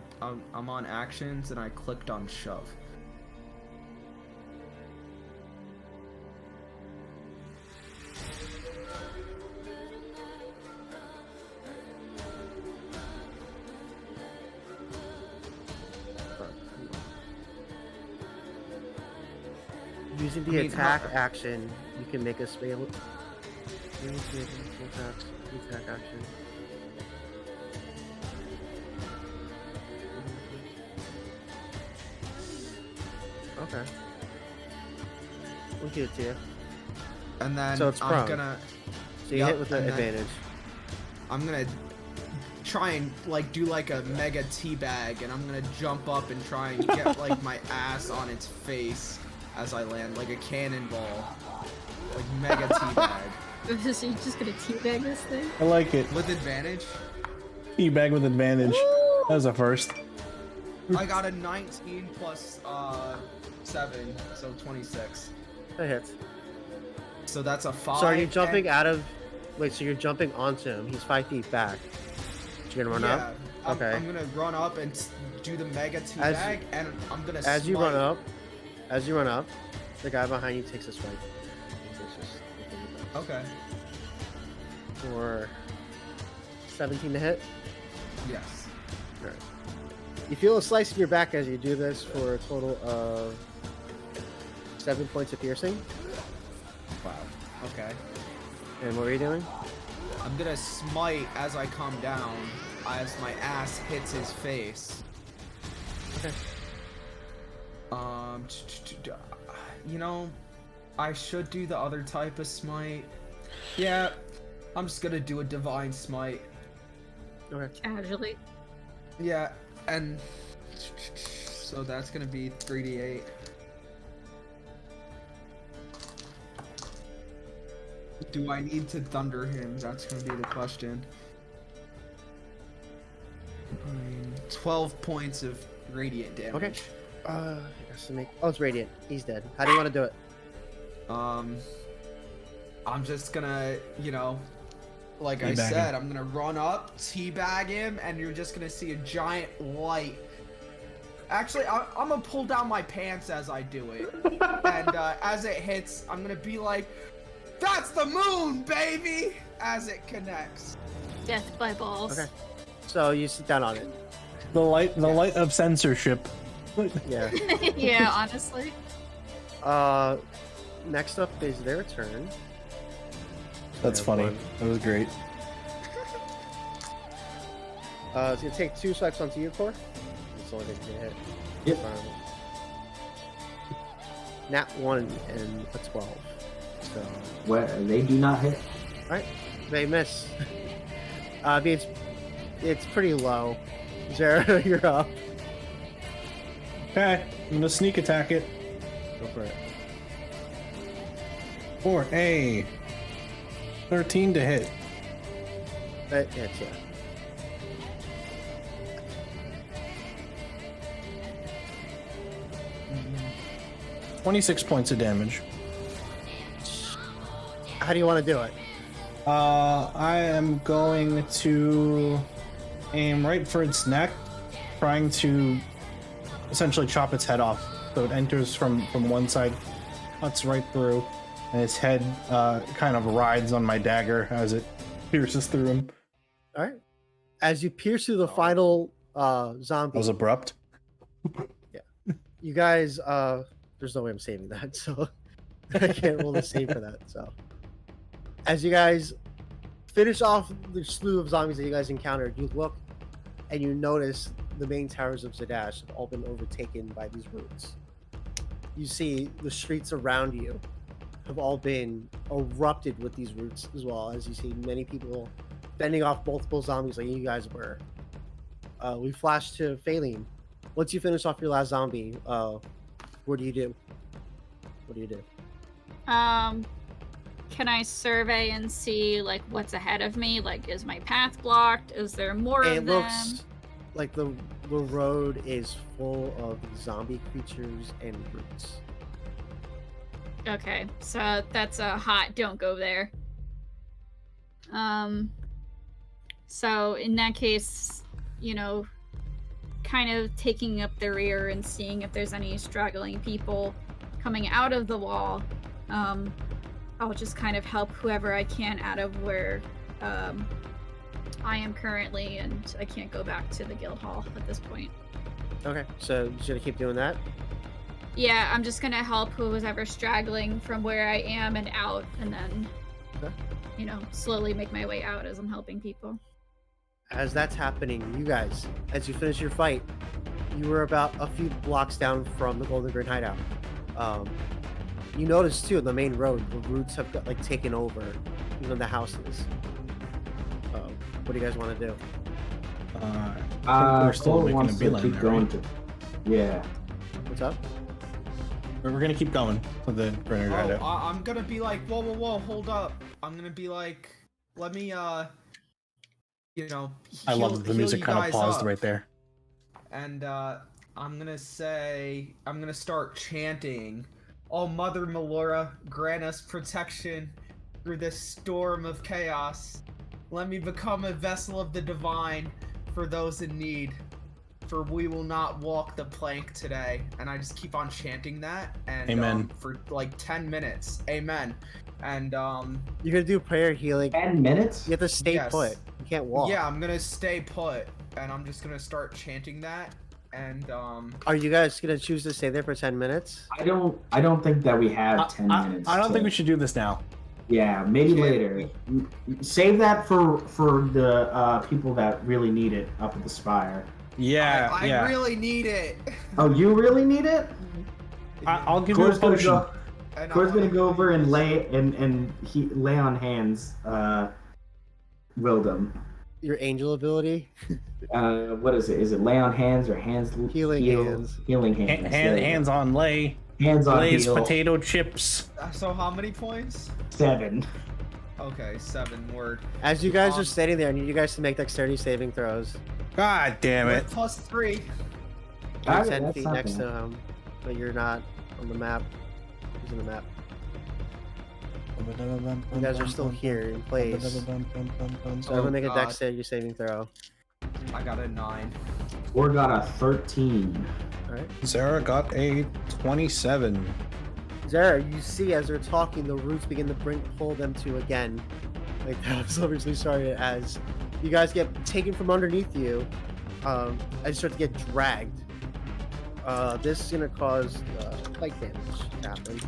on actions and I clicked on shove. Using the attack action, you can make a spell. Attack action. Okay. We'll give it to you. And then So it's I'm prone. gonna. So you Yep, hit with the and then- advantage. I'm gonna try and do like a mega teabag, and I'm gonna jump up and try and get like my ass on its face as I land, like a cannonball, like mega teabag So you're just gonna teabag this thing? I like it. with advantage. Teabag with advantage. That was a first. I got a 19 plus 7, so 26. That hits. So that's a 5. So are you jumping out of? Wait, so you're jumping onto him? He's 5 feet back. You're gonna run Yeah, up. Okay. I'm gonna run up and do the mega teabag, and I'm gonna. As you smite. run up, the guy behind you takes a strike. Okay. For 17 to hit. Yes. Alright. You feel a slice in your back as you do this for a total of 7 points of piercing. Wow. Okay. And what were you doing? I'm gonna smite as I come down, as my ass hits his face. Okay. You know, I should do the other type of smite. Yeah, I'm just gonna do a divine smite. Okay. Casually. Yeah, and so that's gonna be 3d8. Do I need to thunder him? That's gonna be the question. 12 points of radiant damage. Okay. I guess to make. Oh, it's radiant. He's dead. How do you want to do it? I'm just gonna, like I Teabag said, him. I'm gonna run up, teabag him, and you're just gonna see a giant light. Actually, I'm gonna pull down my pants as I do it, and as it hits, I'm gonna be like, That's the moon, baby! As it connects. Death by balls. Okay. So you sit down on it. The light of censorship. Yeah. Yeah, honestly. Next up is their turn. That's Yeah, funny. one. That was great. It's gonna take 2 swipes onto you, Core. That's the only thing you can hit. Yep. Nat 1 and a 12. So, Where they do not hit. alright. They miss. It's pretty low. Zara, you're up. Okay, I'm gonna sneak attack it Go for it. for a 13 to hit. That hits you. Mm-hmm. 26 points of damage. How do you want to do it? I am going to aim right for its neck, trying to essentially chop its head off. So it enters from one side, cuts right through, and its head kind of rides on my dagger as it pierces through him. All right. As you pierce through the final zombie, That was abrupt. you guys, there's no way I'm saving that, so I can't roll the save for that. So, as you guys finish off the slew of zombies that you guys encountered, you look and you notice the main towers of Zadash have all been overtaken by these roots. You see the streets around you have all been erupted with these roots as well, as you see many people fending off multiple zombies like you guys were. We flash to Phaline. Once you finish off your last zombie, what do you do? What do you do? Can I survey and see like what's ahead of me? Like, is my path blocked? Is there more It of them? looks like the road is full of zombie creatures and roots. Okay, so that's a hot don't go there. So in that case, kind of taking up the rear and seeing if there's any straggling people coming out of the wall. I'll just kind of help whoever I can out of where I am currently, and I can't go back to the guild hall at this point. Okay, so you should keep doing that. Yeah, I'm just gonna help who was ever straggling from where I am and out, and then, Okay. slowly make my way out as I'm helping people. As that's happening, you guys, as you finish your fight, you were about a few blocks down from the Golden Grin hideout. You notice too, the main road, the roots have got taken over, even the houses. What do you guys want to do? We're still Cole making a wants to beeline keep there, going right? Yeah. What's up? We're gonna keep going to the Grinner hideout. I'm gonna be like, whoa, hold up. I'm gonna be like, let me, I love that the music kind of paused right there. And I'm gonna start chanting, "Oh Mother Melora, grant us protection through this storm of chaos. Let me become a vessel of the divine for those in need. For we will not walk the plank today." And I just keep on chanting that, and Amen. For like 10 minutes. Amen. And You're gonna do prayer healing. 10 minutes? You have to stay Yes. put. You can't walk. yeah, I'm gonna stay put, and I'm just gonna start chanting that. And Are you guys gonna choose to stay there for 10 minutes? I don't think that we have 10 minutes. I don't think to- we should do this now. Yeah, maybe Yeah, later. Save that for the people that really need it up at the spire. Yeah, I really need it. Oh, you really need it? I'll give you a Core's gonna potion. go. And Core's I gonna wanna go be over and this. lay on hands. Wildem. Your angel ability? What is it? Is it lay on hands or hands? Healing hands. Healing hands. There you go. Hands on lay. Hands on Lay's heal. potato chips. So how many points? 7. Okay, 7 word. As you guys are standing there, I need you guys to make dexterity saving throws. God damn it. Plus 3. You're Alright, 10 that's feet not next bad. to him, but you're not on the map. Who's in the map? You guys are still here in place. So I'm gonna make a God. dexterity saving throw. I got a 9. Or got a 13. Alright. Sarah got a 27. Zara, you see as they're talking, the roots begin to pull them to again. Like that was originally started as you guys get taken from underneath you, as you start to get dragged. This is gonna cause quite damage to happen.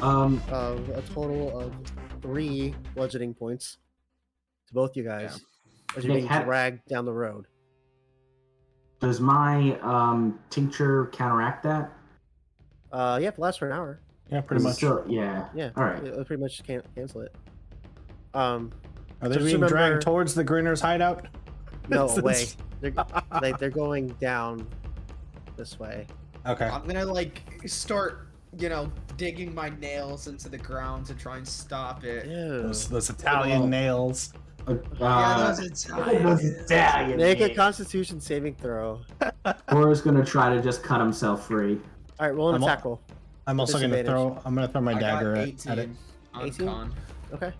A total of 3 bludgeoning points to both you guys as you're being dragged down the road. Does my tincture counteract that? Yeah, it lasts for an hour. Yeah, pretty much. Yeah. All right. It'll pretty much cancel it. Are they being dragged towards the Grinner's hideout? No, away. They're going down this way. Okay. I'm gonna start, digging my nails into the ground to try and stop it. Those Italian nails. Yeah, those Italian. Make a Constitution saving throw. Cora's gonna try to just cut himself free. All right, roll an attack roll. I'm also gonna throw. I'm gonna throw my dagger at it. 18. Okay.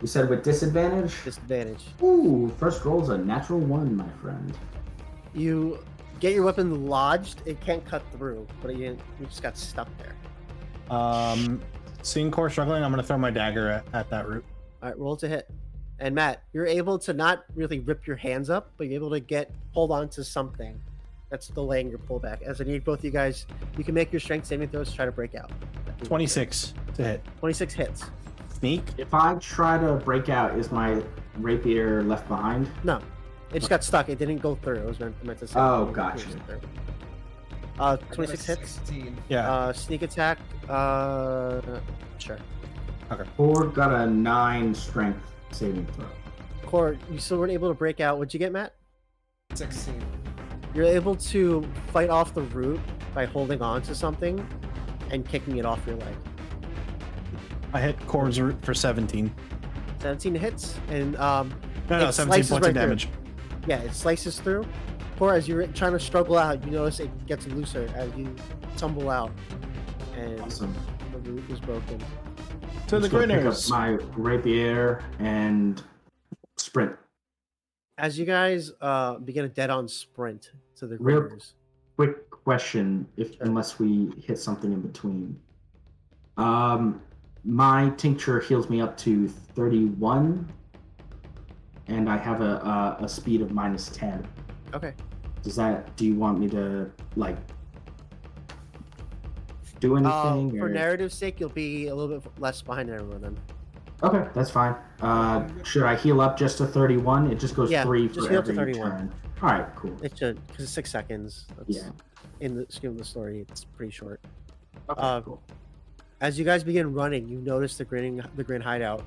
You said with disadvantage? Disadvantage. Ooh, first roll's a natural 1, my friend. You get your weapon lodged. It can't cut through, but you just got stuck there. Seeing Cora struggling, I'm gonna throw my dagger at that root. All right, roll to hit. And Matt, you're able to not really rip your hands up, but you're able to hold on to something that's delaying your pullback. As I need both of you guys, you can make your strength saving throws to try to break out. 26 to hit. 26 hits. Sneak. If I try to break out, is my rapier left behind? No, it just got stuck. It didn't go through. It was meant to. Oh, gotcha. 26 hits. 16. Yeah. Sneak attack. Sure. Okay. Core got a 9 strength saving throw. Core, you still weren't able to break out. What'd you get, Matt? 16. You're able to fight off the root by holding on to something and kicking it off your leg. I hit Core's root for 17. 17 hits, and No, 17 points of damage. Yeah, it slices through. Core, as you're trying to struggle out, you notice it gets looser as you tumble out, and Awesome. the root is broken. To the Grinners. My rapier and sprint. As you guys begin a dead-on sprint to the Real Grinners. quick question, unless we hit something in between. My tincture heals me up to 31, and I have a speed of -10. Okay. Do you want me to do anything? For or... narrative's sake, you'll be a little bit less behind everyone then. Okay, that's fine. Should I heal up just to 31? It just goes 3 just for heal up to every 31. turn. All right, cool. It should, because it's 6 seconds. That's, in the scheme of the story, it's pretty short. Okay, cool. As you guys begin running, you notice the Grin hideout.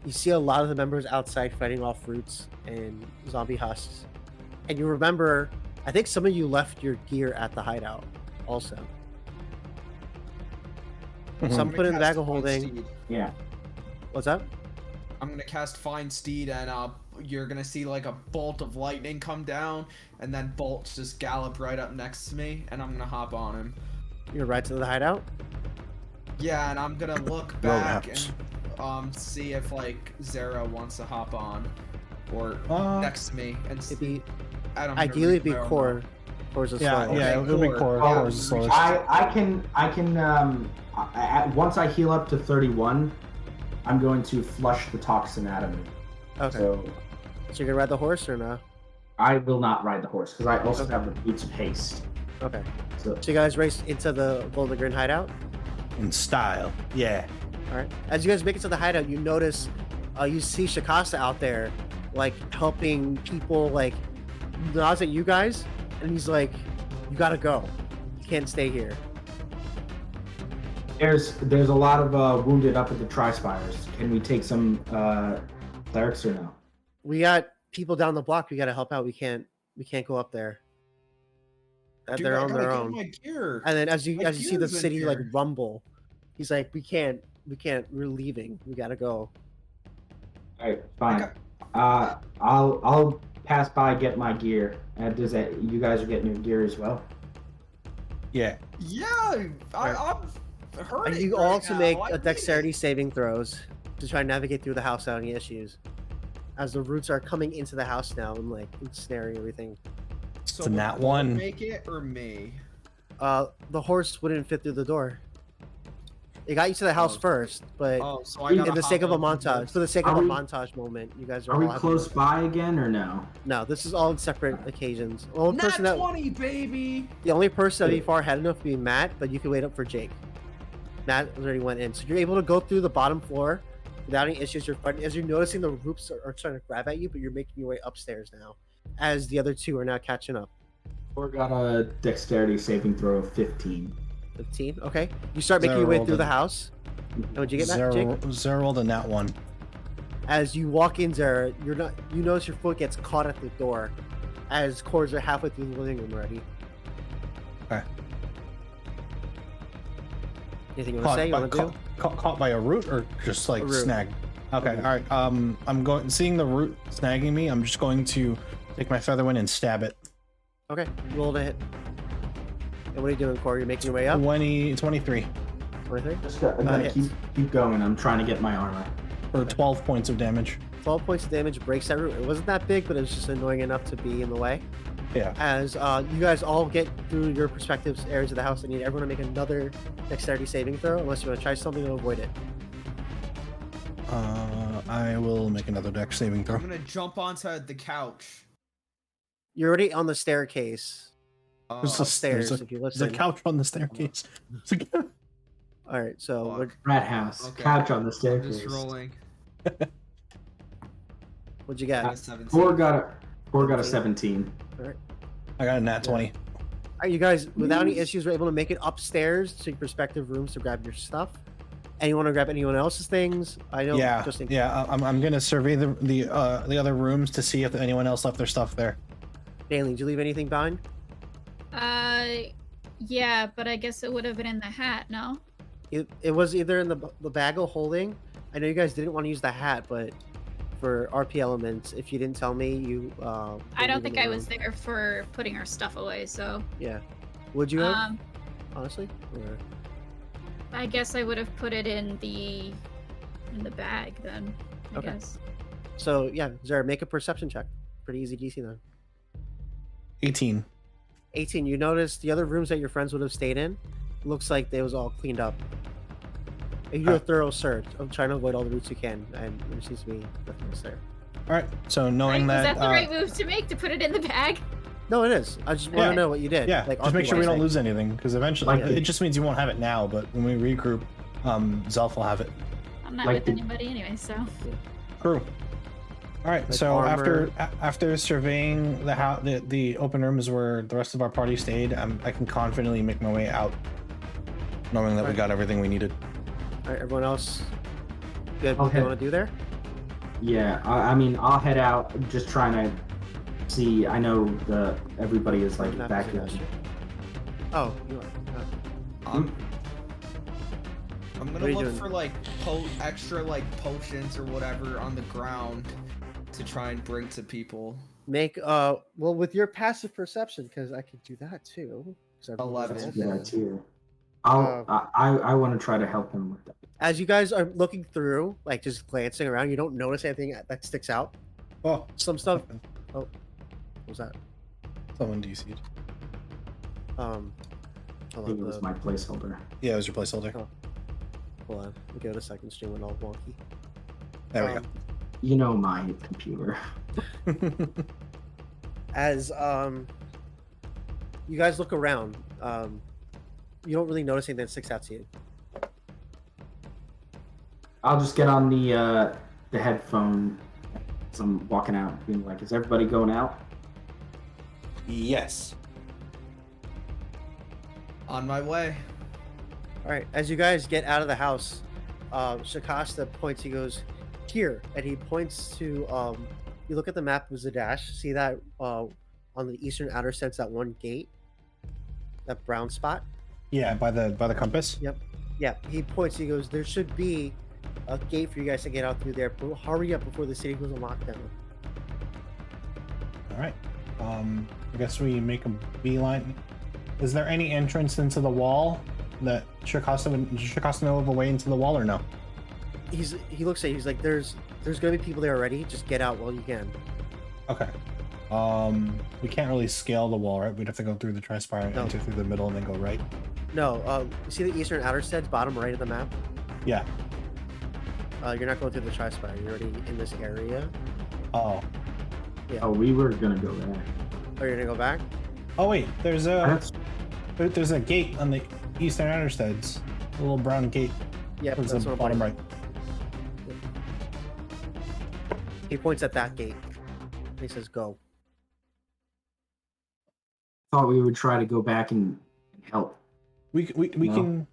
You see a lot of the members outside fighting off roots and zombie husks. And you remember, I think some of you left your gear at the hideout also. Some put it in the bag of holding. Yeah. What's up? I'm gonna cast Find Steed, and you're gonna see a bolt of lightning come down, and then bolts just gallop right up next to me, and I'm gonna hop on him. You're right to the hideout? Yeah, and I'm gonna look back and see if Zara wants to hop on or next to me and see. Ideally, it'd be Core. Core's a slow. Yeah, it would be Core. Core's the slowest. I can once I heal up to 31, I'm going to flush the toxin out of me. Okay. So you're gonna ride the horse or no? I will not ride the horse because I also have the boots of haste. Okay. So you guys race into the Golden Grin hideout? In style. Yeah. All right. As you guys make it to the hideout, you notice, you see Shikasa out there, helping people, nods at you guys, and he's like, "You gotta go. You can't stay here." There's a lot of wounded up at the Tri Spires. Can we take some clerics or no? We got people down the block. We gotta help out. We can't go up there. Dude, they're on their own. And then as you see the city rumble, he's like, "We can't. We're leaving. We gotta go." All right, fine. I'll pass by, get my gear. Does that? You guys are getting your gear as well? Yeah. Yeah, I'm hurting. And you all to make a dexterity saving throws to try and navigate through the house without any issues. As the roots are coming into the house now and ensnaring everything. So it's a nat 1. Make it or me? The horse wouldn't fit through the door. It got you to the house first, but Oh, so I got in the sake of a montage, for the sake of a montage moment, you guys are. Are we all close by again or no? No, this is all in separate occasions. The only person Nat 20, baby. the only person that be far ahead enough to be Matt, but you can wait up for Jake. Matt already went in, so you're able to go through the bottom floor without any issues. You're fighting as you're noticing the roots are trying to grab at you, but you're making your way upstairs now, as the other two are now catching up. Or got a dexterity saving throw of 15. 15. Okay, you start making your way through the house. And what'd you get, Matt? Jake? Zero rolled a nat 1. As you walk in there, you notice your foot gets caught at the door, as cords are halfway through the living room already. Okay. Anything you want to say? You want to do? Caught by a root or just like snagged? Okay, all right. I'm seeing the root snagging me. I'm just going to take my feather wind and stab it. Okay, roll to hit. And what are you doing, Corey? You're making your way up? 23. 23? Just gotta keep going. I'm trying to get my armor. For 12 points of damage. 12 points of damage breaks that root. It wasn't that big, but it was just annoying enough to be in the way. Yeah. As you guys all get through your respective areas of the house, I need everyone to make another dexterity saving throw, unless you want to try something to avoid it. I will make another dex saving throw. I'm gonna jump onto the couch. You're already on the staircase. Upstairs, if you There's listen. a couch on the staircase. All right, so we're, Rat house. Okay. Couch on the I'm staircase. just rolling. what'd you get? 17. Four got a 17. I got a nat 20. All right, you guys, without any issues, were able to make it upstairs to your respective rooms to grab your stuff. And you want to grab anyone else's things? I know. Yeah, Just in I'm gonna survey the other rooms to see if anyone else left their stuff there. Daily, did you leave anything behind? Yeah, but I guess it would have been in the hat, no? It was either in the bag of holding. I know you guys didn't want to use the hat, but for RP elements, if you didn't tell me, you. I don't think I was there for putting our stuff away, so. Yeah. Would you have? Honestly? Or... I guess I would have put it in the bag then. I guess. So yeah, Zara, make a perception check. Pretty easy DC then. 18. 18. You notice the other rooms that your friends would have stayed in. Looks like they was all cleaned up. You do a thorough search of trying to avoid all the routes you can, and there seems to be nothing else there. All right. So knowing Was that that the right move to make, to put it in the bag? No, it is. I just want to know what you did. Yeah. Like, just make sure we don't RP-wise. lose anything, because eventually it just means you won't have it now. But when we regroup, Zelf will have it. I'm not Like with anybody anyway, so. True. All right. Like so armor. after surveying the house, the open rooms where the rest of our party stayed, I can confidently make my way out, knowing that we got everything we needed. All right, everyone else. Good. What do you want to do there? Yeah, I mean, I'll head out. Just trying to see. I know everybody is like Not back busy, here. actually. Oh, you are. I'm What gonna are you look doing? for like extra like potions or whatever on the ground to try and bring to people. Make well with your passive perception, because I could do that too. 'Cause I've 11. rolled Yeah, that. too. I want to try to help him with that. As you guys are looking through, like just glancing around, you don't notice anything that sticks out. Oh, Some stuff. Oh, what was that? someone DC'd. Hold It on. was my placeholder. Yeah, it was your placeholder. Oh. Hold on. We'll give it a second. Stream went all wonky. There we You know my computer. go. As you guys look around, you don't really notice anything that sticks out to you. I'll just get on the headphone as I'm walking out, being like, "Is everybody going out?" Yes. On my way. All right. As you guys get out of the house, Shakasta points. He goes, "Here," and he points to. You look at the map of Zadash. See that on the eastern outer sense, that one gate, that brown spot. Yeah, by the compass. Yep. Yeah. He points. He goes, "There should be a gate for you guys to get out through there. But hurry up before the city goes on lockdown." All right. I guess we make a beeline. Is there any entrance into the wall that Shakasta know of a way into the wall or no? He looks at you. He's like, "There's gonna be people there already. Just get out while you can." Okay. We can't really scale the wall, right? We'd have to go through the Tri Spire, No. enter through the middle, and then go right. No, you see the eastern outer steads, bottom right of the map? Yeah. You're not going through the Tri Spire. You're already in this area. Oh. Yeah. Oh, we were gonna go there. Oh, you're gonna go back? Oh wait, there's That's a gate on the eastern outer steads. A little brown gate. Yeah, Towards that's the what I'm bottom pointing. right. He points at that gate. He says, "Go." thought we would try to go back and help. We No. can.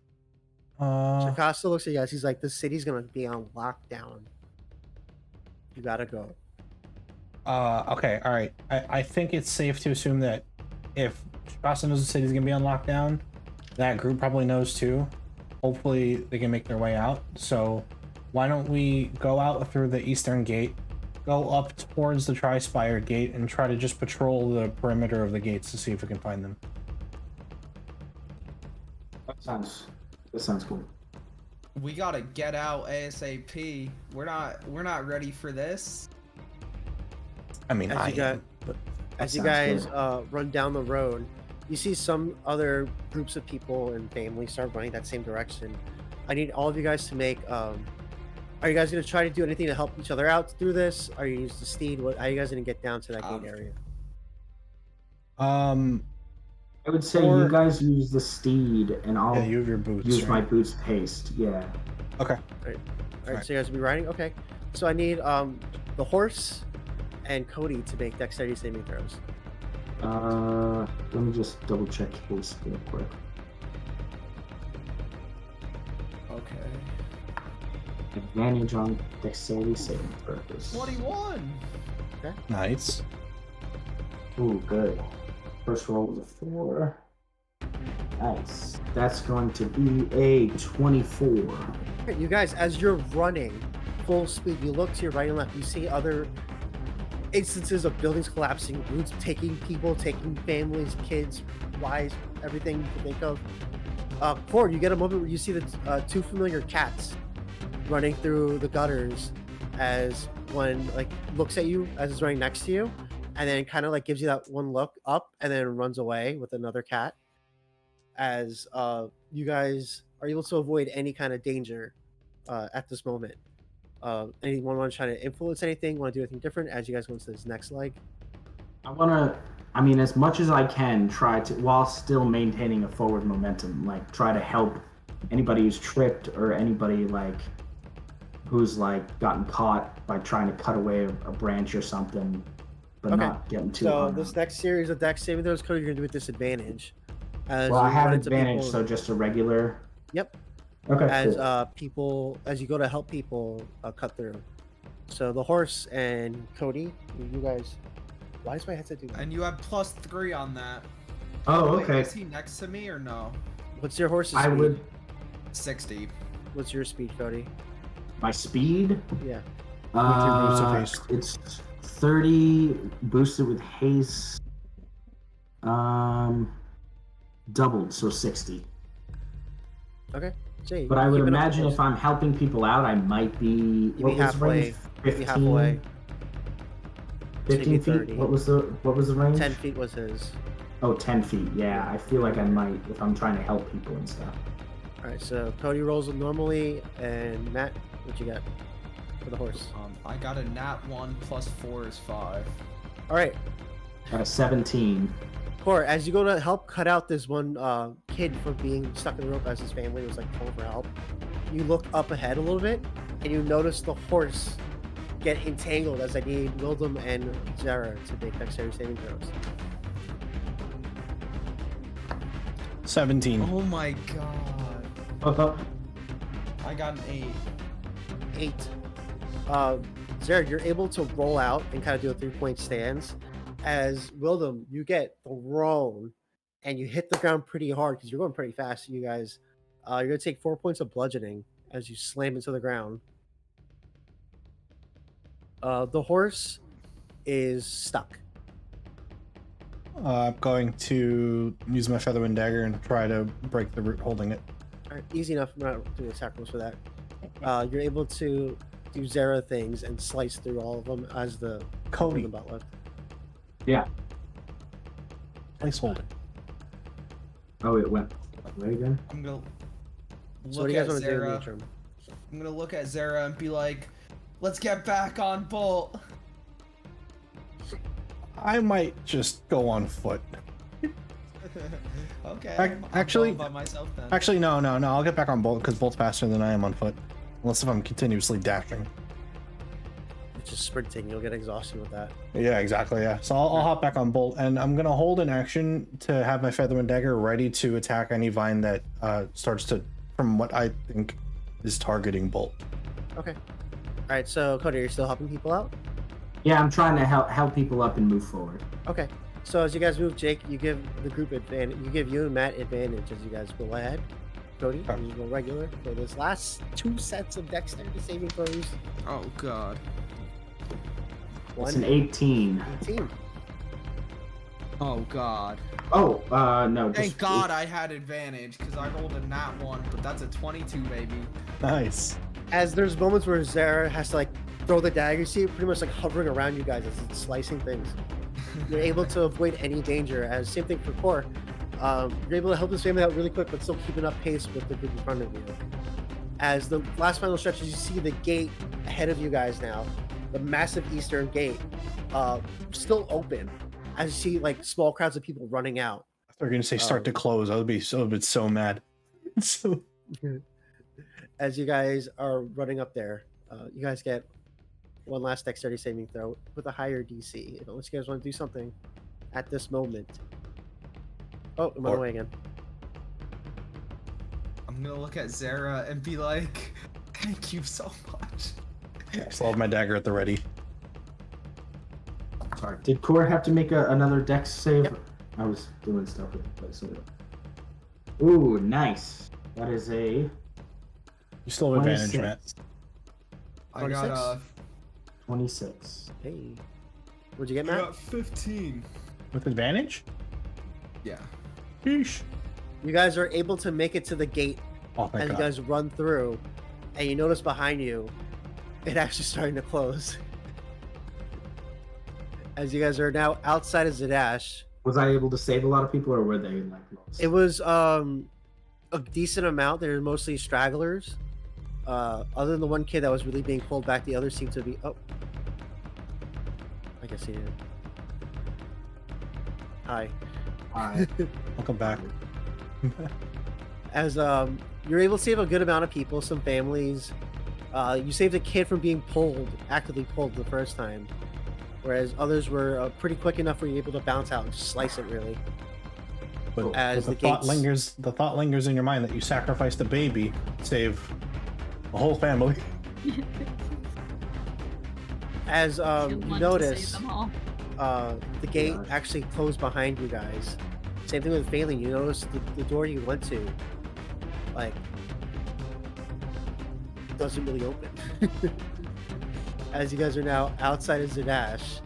Costa looks at you guys. He's like, "This city's gonna be on lockdown. You gotta go." Okay, all right. I think it's safe to assume that if Costa knows the city's gonna be on lockdown, that group probably knows too. Hopefully they can make their way out. So why don't we go out through the eastern gate, go up towards the Tri Spire gate, and try to just patrol the perimeter of the gates to see if we can find them. That sounds cool. We gotta get out ASAP. We're not ready for this. I mean, As you am, but As you sounds guys run down the road, you see some other groups of people and families start running that same direction. I need all of you guys to make. Are you guys going to try to do anything to help each other out through this? Are you use the steed? How are you guys going to get down to that gate area? I would say Or- you guys use the steed, and I'll yeah, you have your boots. use my right? boots haste. Yeah. Okay. All right, Alright. so you guys will be riding. Okay, so I need the horse and Cody to make dexterity saving throws. Let me just double check haste real quick. Okay. Advantage on dexterity saving throws. 21. Nice. Ooh, good. First roll was a 4. Nice. That's going to be a 24. Okay, you guys, as you're running full speed, you look to your right and left. You see other instances of buildings collapsing, roots taking people, taking families, kids, wives, everything you can think of. Ford, you get a moment where you see the two familiar cats running through the gutters as one like looks at you as it's running next to you, and then kind of like gives you that one look up and then runs away with another cat. As you guys are able to avoid any kind of danger at this moment. Anyone want to try to influence anything? Want to do anything different as you guys go into this next leg? I mean, as much as I can, try to, while still maintaining a forward momentum, like try to help anybody who's tripped or anybody like who's like gotten caught by trying to cut away a branch or something, but Okay. not getting too. So hung this up. next series of dex saving throws, Cody, you're gonna do with disadvantage. As Well, I you have run into advantage, people- so just a regular. Yep. Okay. As cool. people, as you go to help people cut through. So the horse and Cody, you guys. Why is my headset doing that? And you have +3 on that. Oh, Wait, okay. Is he next to me or no? What's your horse's I speed? would. 60. What's your speed, Cody? My speed. Yeah. your boost of haste. It's 30 boosted with haste. Doubled, so 60. Okay. Jay, But I would keep it up, imagine horse. if I'm helping people out, I might be. You'd be What was the halfway. range? You'd be halfway. 15 30. feet. What was the range? 10 feet was his. Oh, 10 feet. Yeah, I feel like I might if I'm trying to help people and stuff. All right. So Cody rolls normally, and Matt, what you got for the horse? I got a nat 1 +4 is 5. All right. Got a 17. Core, as you go to help cut out this one kid from being stuck in the rope as his family was like calling for help, you look up ahead a little bit and you notice the horse get entangled as I need Wildem and Zara to make dexterity saving throws. 17. Oh my god. I got an 8. 8. Zara, you're able to roll out and kind of do a 3-point stance. As Wildem, you get thrown and you hit the ground pretty hard because you're going pretty fast, you guys. You're going to take 4 points of bludgeoning as you slam into the ground. The horse is stuck. I'm going to use my Featherwind Dagger and try to break the root holding it. All right, easy enough. I'm not doing attack rolls for that. You're able to do Zara things and slice through all of them as the Cody. about left. Yeah. Placeholder. Oh, it went. Wait again. I'm gonna So what look do you guys at want to do in the Zara. interim? I'm gonna look at Zara and be like, "Let's get back on Bolt." I might just go on foot. Okay. Ac- I'm actually- going by myself then. Actually, no. I'll get back on Bolt because Bolt's faster than I am on foot. Unless if I'm continuously dashing. It's just sprinting. You'll get exhausted with that. Yeah, exactly. Yeah. So I'll hop back on Bolt, and I'm gonna hold an action to have my Featherwind Dagger ready to attack any vine that starts to, from what I think, is targeting Bolt. Okay. All right. So Cody, are you still helping people out? Yeah, I'm trying to help people up and move forward. Okay. So as you guys move, Jake, you give the group advantage. You give you and Matt advantage as you guys go ahead. Cody, Okay. you go regular for this last 2 sets of dexterity saving throws. Oh God. It's an 18. 18. Oh God. Oh, no. Thank just- God I had advantage because I rolled a nat 1, but that's a 22, baby. Nice. As there's moments where Zara has to like throw the dagger, you see it pretty much like hovering around you guys as it's slicing things. You're able to avoid any danger. As same thing for Core. You're able to help this family out really quick, but still keeping up pace with the group in front of you. As the last final stretches, you see the gate ahead of you guys now, the massive eastern gate, still open. As you see like small crowds of people running out. They're gonna say start to close. I would be so mad. So As you guys are running up there, you guys get one last dexterity saving throw with a higher DC. Unless you guys want to do something at this moment. Oh, I'm on the way again. I'm gonna look at Zara and be like, "Thank you so much." I still have my dagger at the ready. Sorry. Did Core have to make another dex save? Yep. I was doing stuff with it, but so. Ooh, nice. That is a You still have advantage, 26. Matt. I got 26. Hey, what'd you get, I Matt? got 15. With advantage? Yeah. Sheesh. You guys are able to make it to the gate Oh, thank as you God. guys run through, and you notice behind you, it actually starting to close. As you guys are now outside of Zadash, Was I able to save a lot of people, or were they like lost? it was a decent amount. They're mostly stragglers. Other than the one kid that was really being pulled back, the others seem to be. Oh, I guess he did. Hi. Alright. Welcome back. As you're able to save a good amount of people, some families. You saved a kid from being actively pulled the first time, whereas others were pretty quick enough where you're able to bounce out and just slice it really. But, As but the the thought gates- lingers in your mind that you sacrificed a baby to save a whole family. As You you want to save notice, them all. the gate Gosh. actually closed behind you guys. Same thing with Phelan. You notice the door you went to, like, doesn't really open. As you guys are now outside of Zadash,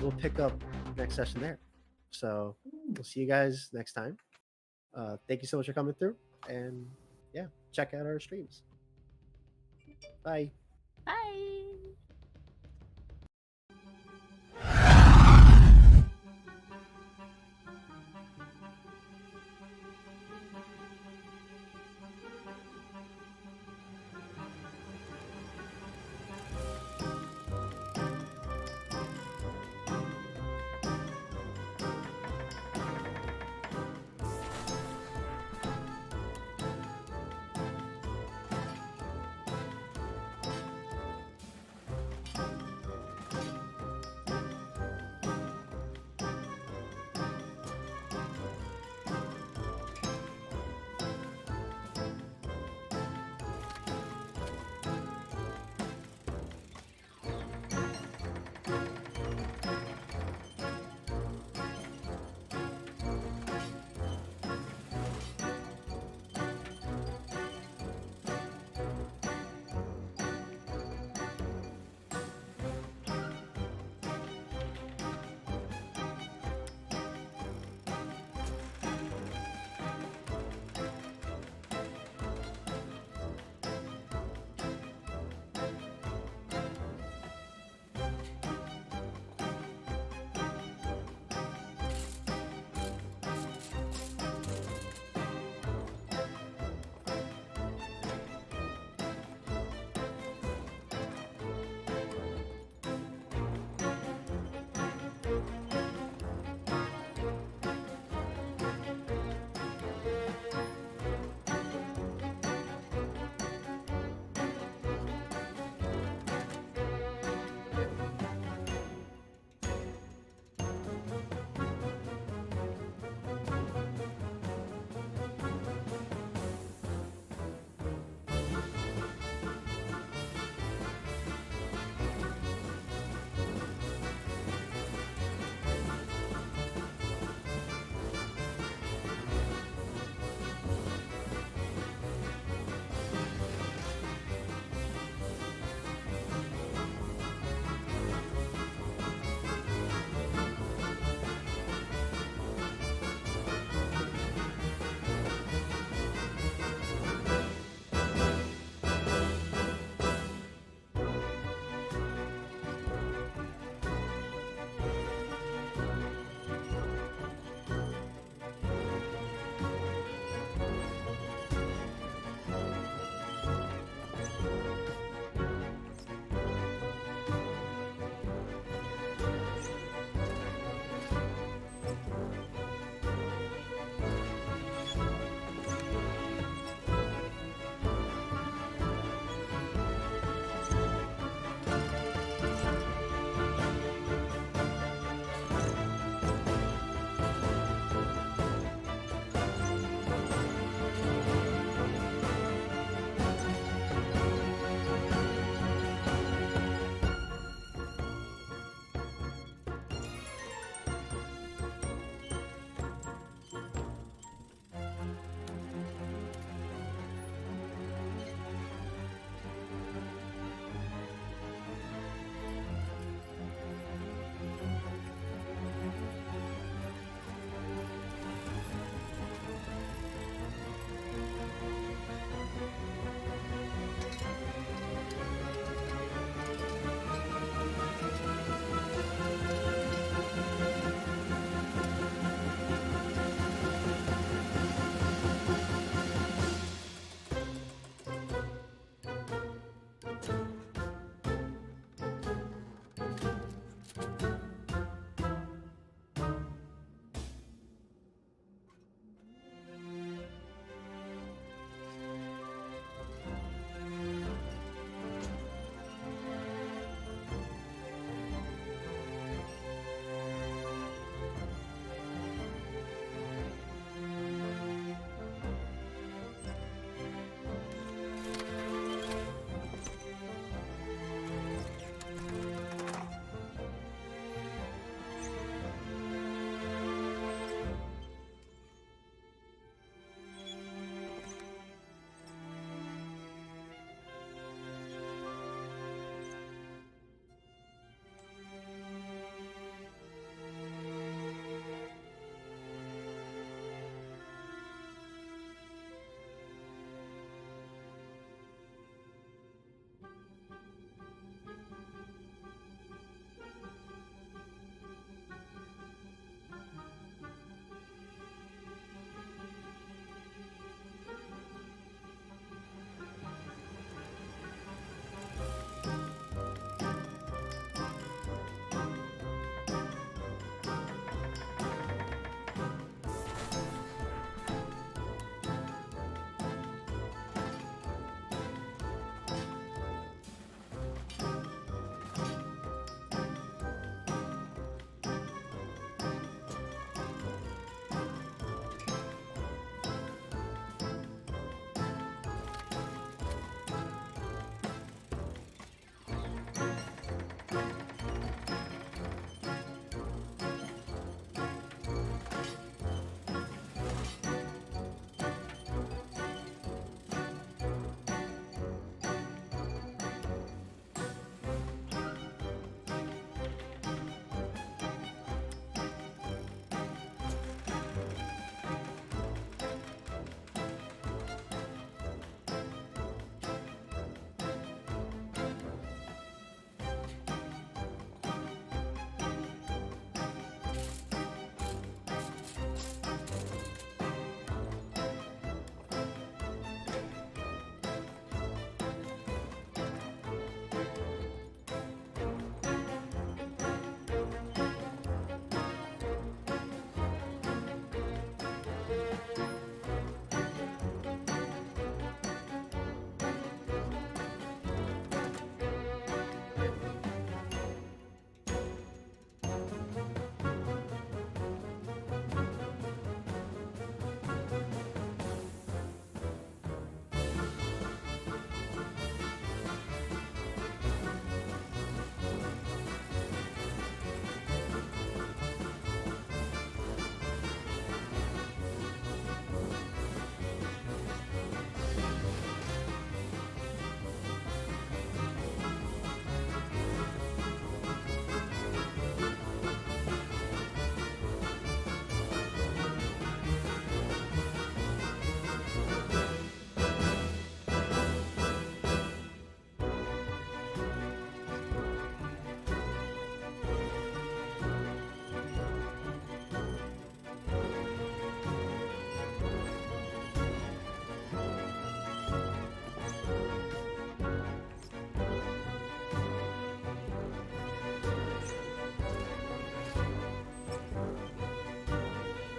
we'll pick up next session there. So we'll see you guys next time. Thank you so much for coming through, and yeah, check out our streams. Bye. Bye.